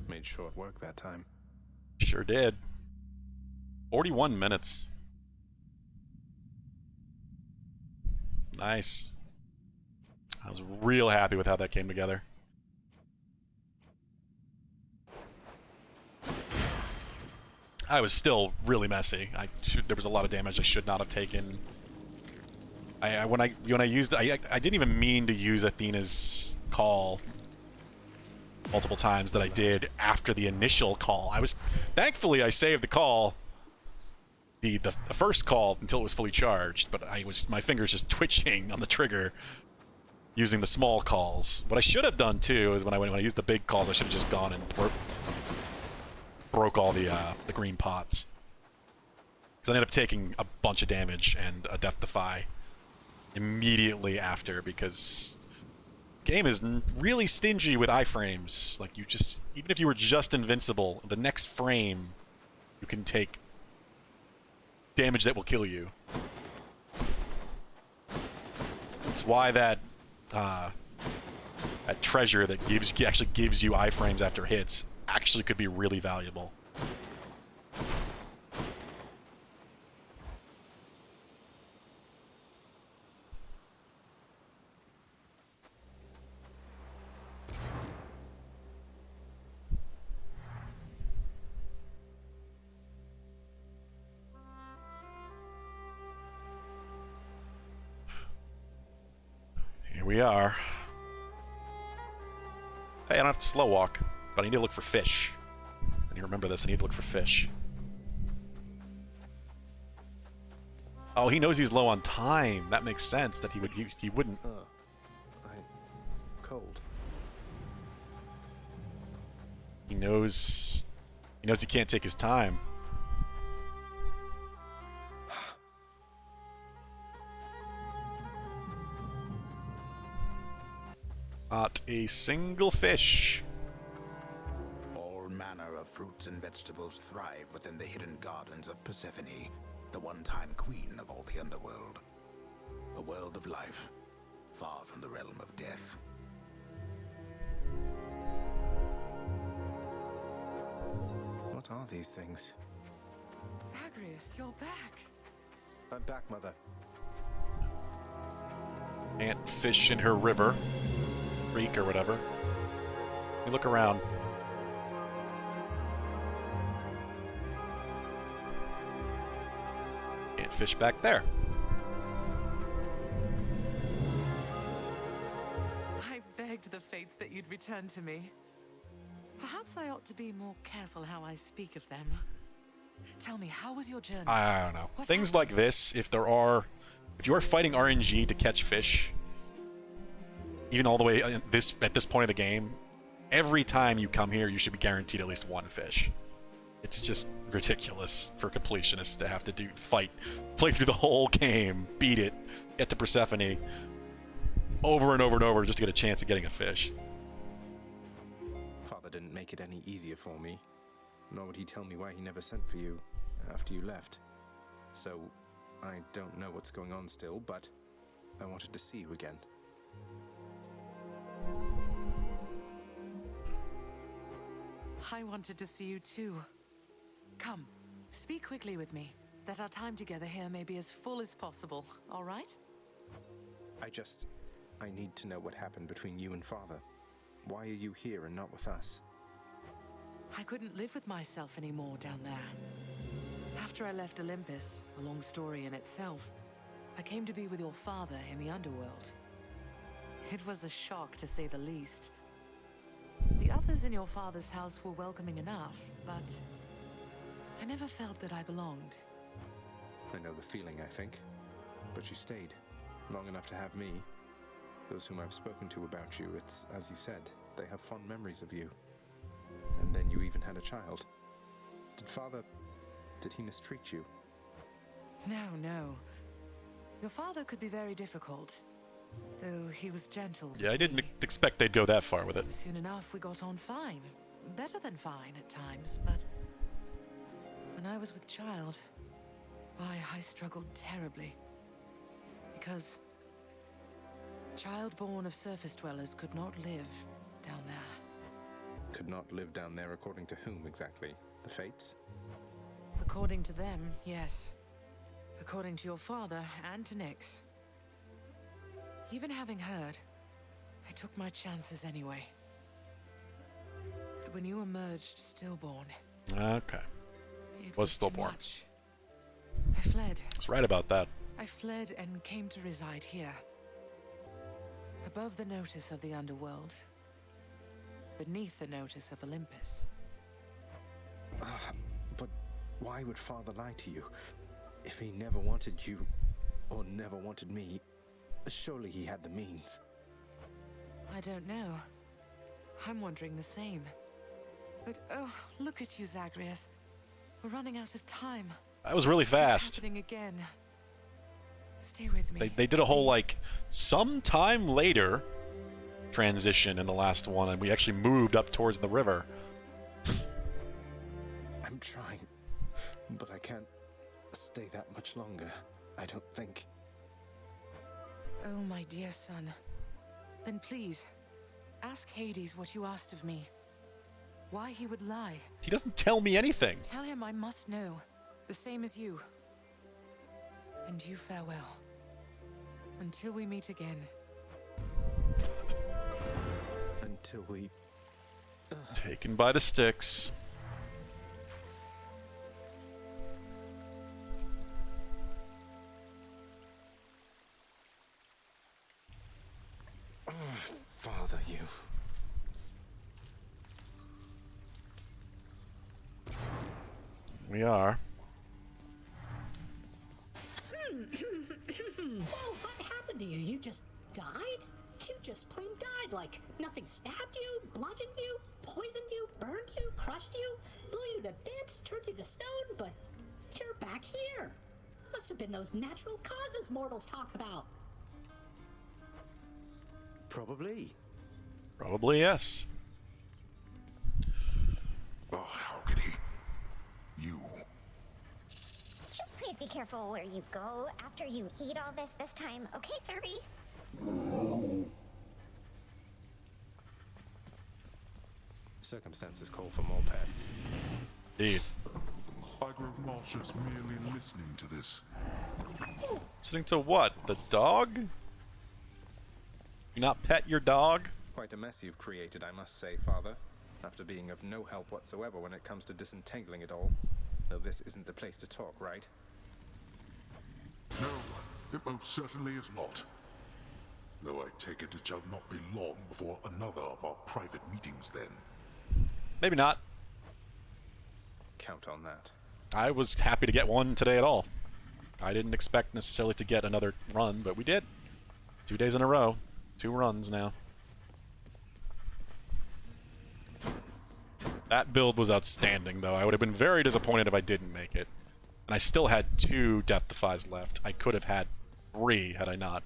Made short work that time. Sure did. 41 minutes. Nice. I was real happy with how that came together. I was still really messy. There was a lot of damage I should not have taken. When I used I didn't even mean to use Athena's call multiple times that I did after the initial call. Thankfully I saved the call, the first call until it was fully charged, but my fingers just twitching on the trigger using the small calls. What I should have done too is when I used the big calls, I should have just gone and broke all the green pots. Because I ended up taking a bunch of damage and a Death Defy immediately after, because game is really stingy with iframes. Like, even if you were just invincible, the next frame you can take damage that will kill you. It's why that treasure that actually gives you iframes after hits actually could be really valuable. Here we are. Hey, I don't have to slow walk, but I need to look for fish. I need to remember this. I need to look for fish. Oh, he knows he's low on time. That makes sense. That he wouldn't. I'm cold. He knows he can't take his time. Not a single fish. All manner of fruits and vegetables thrive within the hidden gardens of Persephone, the one-time queen of all the underworld. A world of life, far from the realm of death. What are these things? Zagreus, you're back. I'm back, Mother. Can't fish in her river, creek or whatever. You look around. Can't fish back there. I begged the fates that you'd return to me. Perhaps I ought to be more careful how I speak of them. Tell me, how was your journey? I don't know. What Things happened? like this, if you are fighting RNG to catch fish, even all the way at this point of the game, every time you come here, you should be guaranteed at least one fish. It's just ridiculous for completionists to have to play through the whole game, beat it, get to Persephone over and over and over just to get a chance at getting a fish. Father didn't make it any easier for me, nor would he tell me why he never sent for you after you left. So, I don't know what's going on still, but I wanted to see you again. I wanted to see you too. Come, speak quickly with me, that our time together here may be as full as possible, all right? I need to know what happened between you and Father. Why are you here and not with us? I couldn't live with myself anymore down there. After I left Olympus, a long story in itself, I came to be with your father in the underworld. It was a shock, to say the least. The others in your father's house were welcoming enough, but I never felt that I belonged. I know the feeling, I think. But you stayed long enough to have me. Those whom I've spoken to about you, it's as you said, they have fond memories of you. And then you even had a child. Did he mistreat you? No. Your father could be very difficult, though he was gentle. Yeah, I didn't expect they'd go that far with it. Soon enough, we got on fine. Better than fine at times, but when I was with child, why, I struggled terribly. Because child born of surface dwellers could not live down there. Could not live down there according to whom exactly? The Fates? According to them, yes. According to your father and to Nyx. Even having heard, I took my chances anyway. But when you emerged stillborn... Okay. Was stillborn. Much. I fled. I was right about that. I fled and came to reside here. Above the notice of the underworld. Beneath the notice of Olympus. But why would Father lie to you? If he never wanted you, or never wanted me, surely he had the means. I don't know. I'm wondering the same. But oh, look at you, Zagreus. We're running out of time. That was really fast. It's happening again. Stay with me. They did a whole, sometime later transition in the last one, and we actually moved up towards the river. I'm trying, but I can't stay that much longer, I don't think. Oh, my dear son. Then please, ask Hades what you asked of me. Why he would lie. He doesn't tell me anything. Tell him I must know, the same as you. And you farewell. Until we meet again. Until we... Taken by the sticks. Father, you... We are. Whoa, what happened to you? You just died? You just plain died, like nothing stabbed you, bludgeoned you, poisoned you, burned you, crushed you, blew you to bits, turned you to stone, but you're back here. Must have been those natural causes mortals talk about. Probably. Probably, yes. Oh, how could he? You. Just please be careful where you go after you eat all this time, okay, Serby? Circumstances call for more pets. Indeed. I grow nauseous merely listening to this. Listening to what? The dog? You not pet your dog? Quite a mess you've created, I must say, Father. After being of no help whatsoever when it comes to disentangling it all. Though this isn't the place to talk, right? No, it most certainly is not. Though I take it shall not be long before another of our private meetings then. Maybe not. Count on that. I was happy to get one today at all. I didn't expect necessarily to get another run, but we did. 2 days in a row. 2 runs now. That build was outstanding, though. I would have been very disappointed if I didn't make it. And I still had 2 Death Defies left. I could have had 3 had I not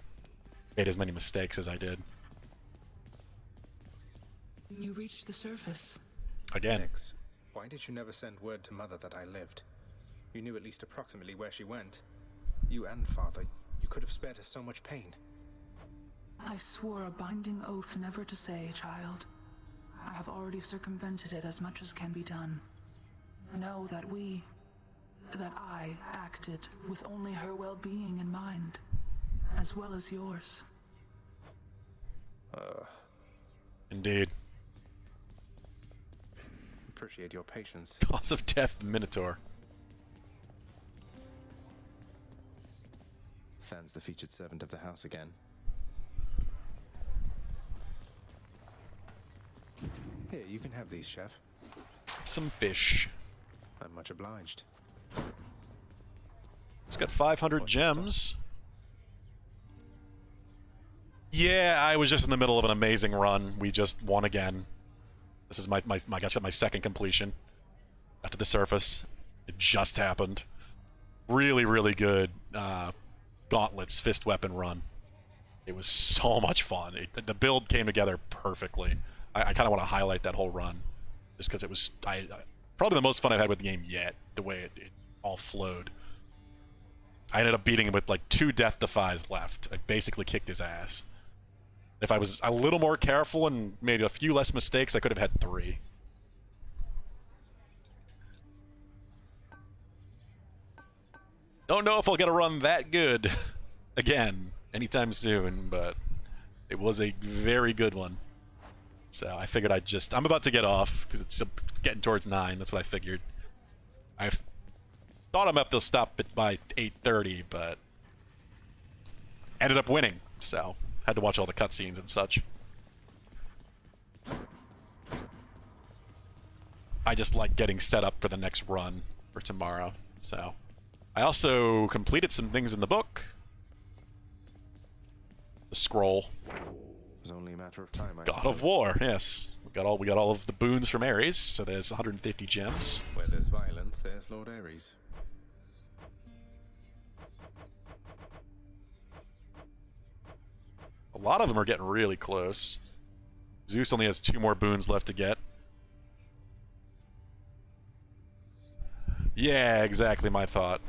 made as many mistakes as I did. You reached the surface. Again. Nix, why did you never send word to Mother that I lived? You knew at least approximately where she went. You and Father, you could have spared us so much pain. I swore a binding oath never to say, child. I have already circumvented it as much as can be done. Know that I acted with only her well-being in mind, as well as yours. Indeed. Appreciate your patience. Cause of death, Minotaur. Than's the featured servant of the house again. Here, you can have these, Chef. Some fish. I'm much obliged. It's got 500 gems. Yeah, I was just in the middle of an amazing run. We just won again. This is my second completion. After the surface. It just happened. Really, really good Gauntlets fist weapon run. It was so much fun. The build came together perfectly. I kind of want to highlight that whole run. Just because it was probably the most fun I've had with the game yet. The way it all flowed. I ended up beating him with like 2 Death Defies left. I basically kicked his ass. If I was a little more careful and made a few less mistakes, I could have had 3. Don't know if I'll get a run that good again anytime soon, but it was a very good one. So I figured I'm about to get off because it's getting towards 9. That's what I figured. I thought I might have to stop it by 8:30, but ended up winning. So had to watch all the cutscenes and such. I just like getting set up for the next run for tomorrow. So I also completed some things in the book. The scroll. It was only a matter of time. God of War, yes. We got all of the boons from Ares, so there's 150 gems. Where there's violence, there's Lord Ares. A lot of them are getting really close. Zeus only has 2 more boons left to get. Yeah, exactly my thought.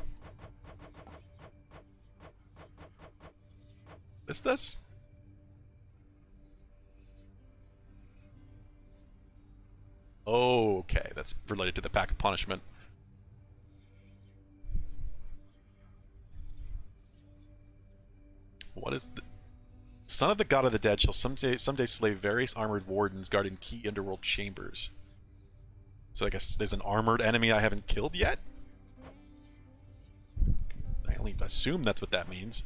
Is this? Oh, okay. That's related to the Pack of Punishment. What is the... Son of the God of the Dead shall someday slay various armored wardens guarding key underworld chambers. So I guess there's an armored enemy I haven't killed yet? I only assume that's what that means.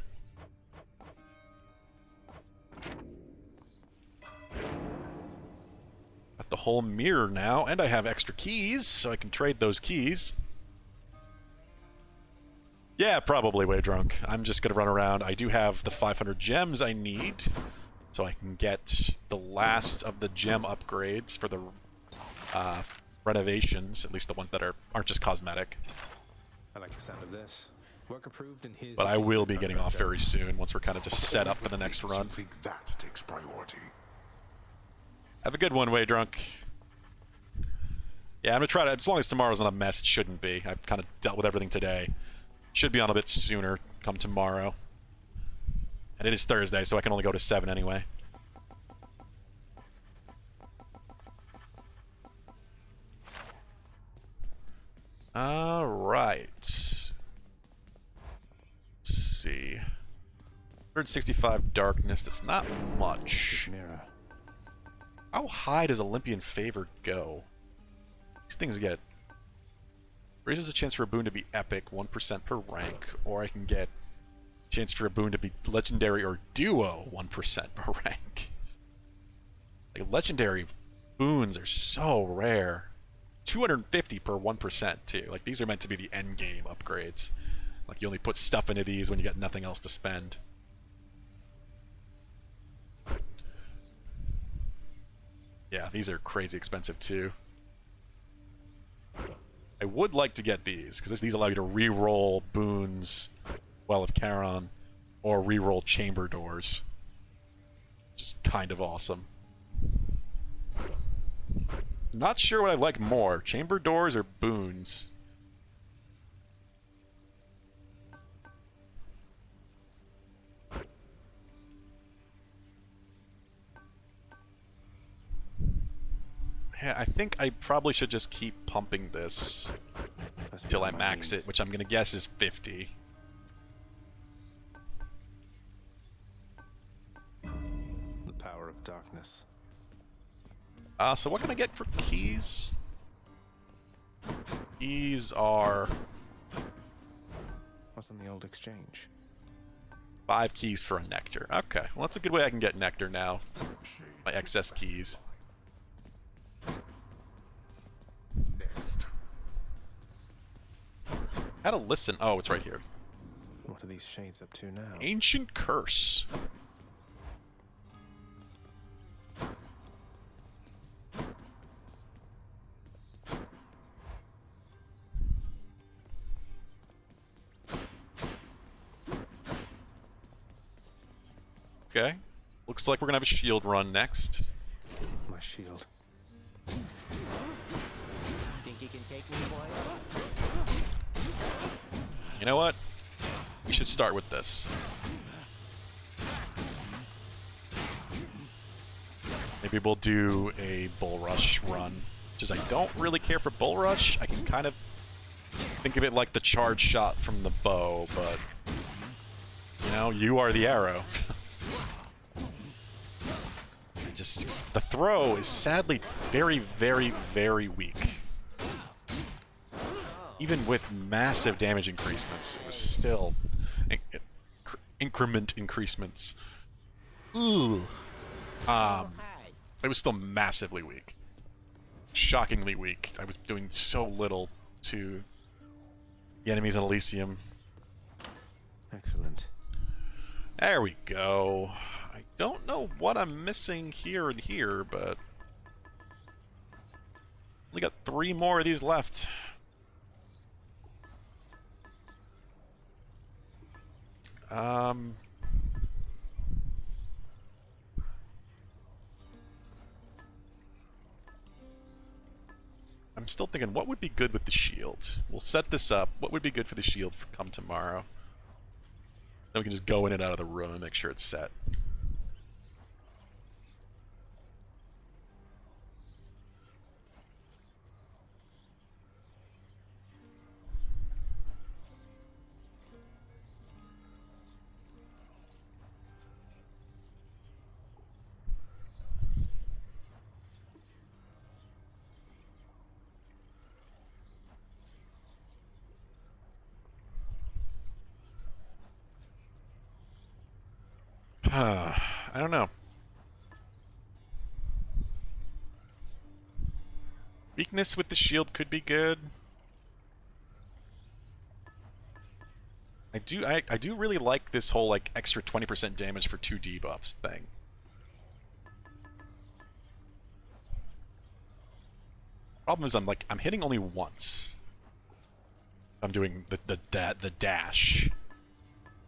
Got the whole mirror now, and I have extra keys, so I can trade those keys. Yeah, probably way drunk. I'm just gonna run around. I do have the 500 gems I need, so I can get the last of the gem upgrades for the renovations, at least the ones that aren't just cosmetic. I like the sound of this. Work approved in his... But I will be getting off very soon once we're kind of just set up for the next run. I think that takes priority. Have a good one, way drunk. Yeah, I'm gonna try to, as long as tomorrow's not a mess, it shouldn't be. I've kind of dealt with everything today. Should be on a bit sooner come tomorrow. And it is Thursday, so I can only go to 7 anyway. 165 darkness, that's not much. How high does Olympian favor go? These things get... Raises a chance for a boon to be epic, 1% per rank, or I can get a chance for a boon to be legendary or duo, 1% per rank. Like, legendary boons are so rare. 250 per 1% too. Like, these are meant to be the end game upgrades. Like, you only put stuff into these when you got nothing else to spend. Yeah, these are crazy expensive too. I would like to get these, because these allow you to re-roll boons, Well of Charon, or re-roll chamber doors. Which is kind of awesome. Not sure what I like more, chamber doors or boons. Yeah, I think I probably should just keep pumping this until I max it, which I'm gonna guess is 50. The power of darkness. So what can I get for keys? Keys are... What's on the old exchange? 5 keys for a nectar. Okay, well that's a good way I can get nectar now. My excess keys. Next. How to listen? Oh, it's right here. What are these shades up to now? Ancient Curse. Okay. Looks like we're gonna have a shield run next. My shield. Think you can take me, boy? You know what? We should start with this. Maybe we'll do a Bull Rush run. Just I don't really care for Bull Rush. I can kind of think of it like the charge shot from the bow, but you know, you are the arrow. Just the throw is sadly very, very, very weak. Even with massive damage increasements, it was still increment increasements. Ooh. It was still massively weak. Shockingly weak. I was doing so little to the enemies in Elysium. Excellent. There we go. I don't know what I'm missing here and here, but only got 3 more of these left. I'm still thinking, what would be good with the shield? We'll set this up. What would be good for the shield for come tomorrow? Then we can just go in and out of the room and make sure it's set. I don't know. Weakness with the shield could be good. I do really like this whole like extra 20% damage for 2 debuffs thing. Problem is I'm hitting only once. I'm doing the dash.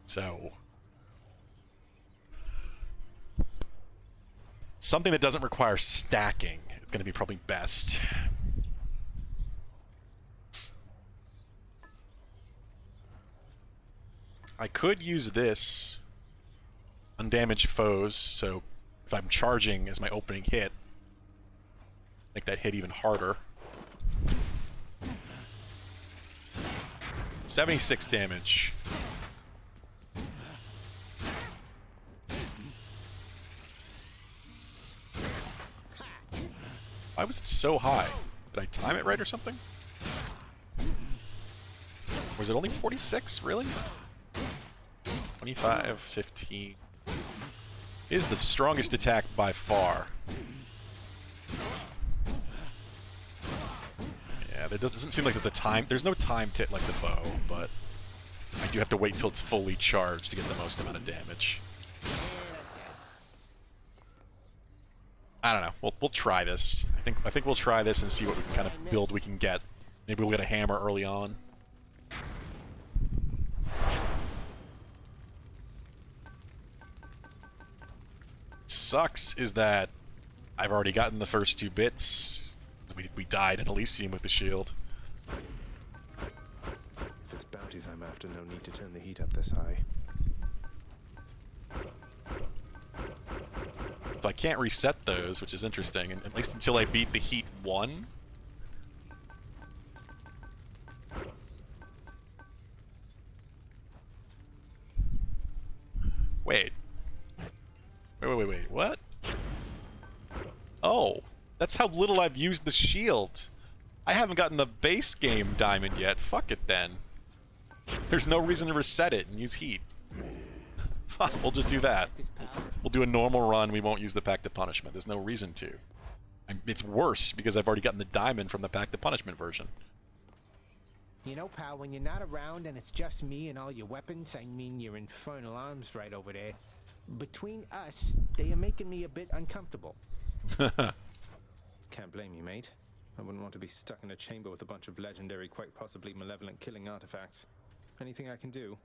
So something that doesn't require stacking is going to be probably best. I could use this undamaged foes, so if I'm charging as my opening hit, make that hit even harder. 76 damage. Why was it so high? Did I time it right or something? Was it only 46? Really? 25, 15. Is the strongest attack by far. Yeah, there doesn't seem like there's a time. There's no time to like the bow, but I do have to wait till it's fully charged to get the most amount of damage. I don't know. We'll try this. I think we'll try this and see what kind of build we can get. Maybe we'll get a hammer early on. Sucks is that I've already gotten the first 2 bits. We died in Elysium with the shield. If it's bounties I'm after, no need to turn the heat up this high. So I can't reset those, which is interesting, and at least until I beat the Heat 1. Wait, what? Oh, that's how little I've used the shield. I haven't gotten the base game diamond yet. Fuck it then. There's no reason to reset it and use heat. Fuck, we'll just do that. We'll do a normal run. We won't use the Pact of Punishment. There's no reason to. It's worse because I've already gotten the diamond from the Pact of Punishment version. You know, pal, when you're not around and it's just me and all your weapons, I mean your infernal arms right over there, between us, they are making me a bit uncomfortable. Can't blame you, mate. I wouldn't want to be stuck in a chamber with a bunch of legendary, quite possibly malevolent killing artifacts. Anything I can do?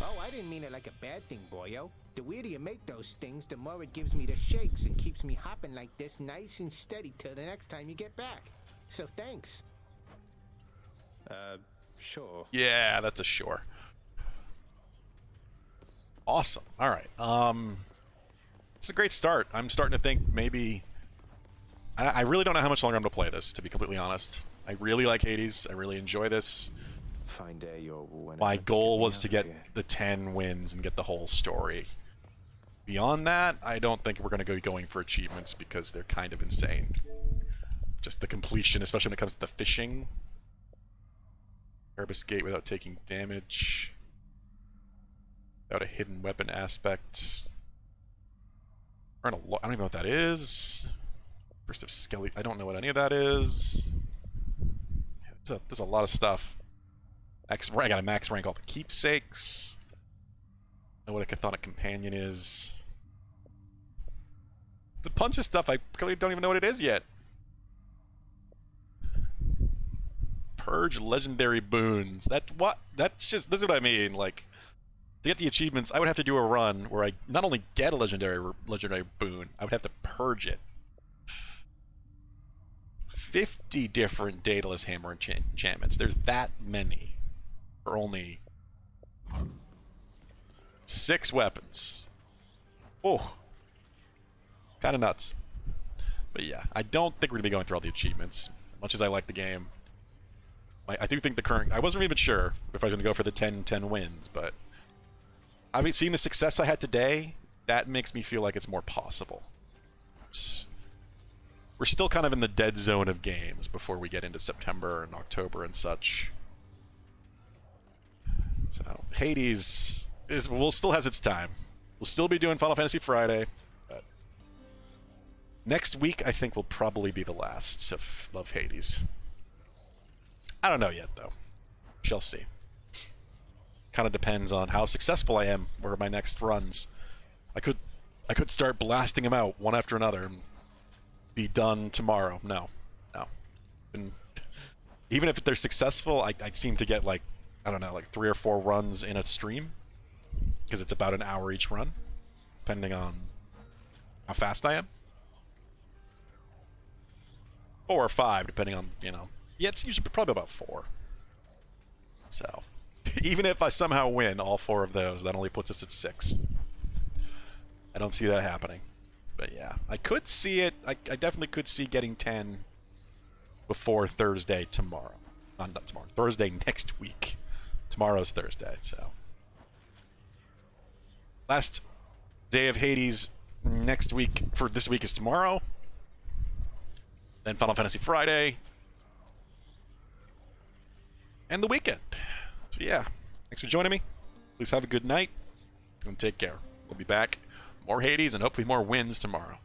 Oh, I didn't mean it like a bad thing, boyo. The weirder you make those things, the more it gives me the shakes and keeps me hopping like this nice and steady till the next time you get back. So thanks. Sure. Yeah, that's a sure. Awesome. All right. It's a great start. I'm starting to think maybe... I really don't know how much longer I'm going to play this, to be completely honest. I really like Hades. I really enjoy this. Fine day, you're... My goal was to get the 10 wins and get the whole story. Beyond that, I don't think we're going to go going for achievements because they're kind of insane. Just the completion, especially when it comes to the fishing. Erebus Gate without taking damage. Without a hidden weapon aspect. I don't even know what that is. Burst of Skelly. I don't know what any of that is. There's a lot of stuff. I got a max rank all the keepsakes. I know what a chthonic companion is. The bunch of stuff I clearly don't even know what it is yet. Purge legendary boons. That's just, this is what I mean. Like, to get the achievements, I would have to do a run where I not only get a legendary boon, I would have to purge it. 50 different Daedalus Hammer enchantments. There's that many for only 6 weapons. Oh, kind of nuts. But yeah, I don't think we're gonna be going through all the achievements. Much as I like the game, I do think the current... I wasn't even sure if I was going to go for the 10 wins, but... I've seen the success I had today. That makes me feel like it's more possible. We're still kind of in the dead zone of games before we get into September and October and such. So, Hades still has its time. We'll still be doing Final Fantasy Friday, but... Next week, I think, will probably be the last of Hades. I don't know yet, though. Shall see. Kind of depends on how successful I am or my next runs. I could start blasting them out one after another and be done tomorrow. No. And even if they're successful, I seem to get like 3 or 4 runs in a stream because it's about an hour each run, depending on how fast I am. 4 or 5, depending on, Yeah, it's usually probably about 4. So, even if I somehow win all 4 of those, that only puts us at 6. I don't see that happening. But yeah, I could see it. I definitely could see getting 10 before Thursday tomorrow. Not tomorrow. Thursday next week. Tomorrow's Thursday, so. Last day of Hades next week for this week is tomorrow. then Final Fantasy Friday, and the weekend. So yeah, thanks for joining me. Please have a good night, and take care. We'll be back. More Hades, and hopefully more wins tomorrow.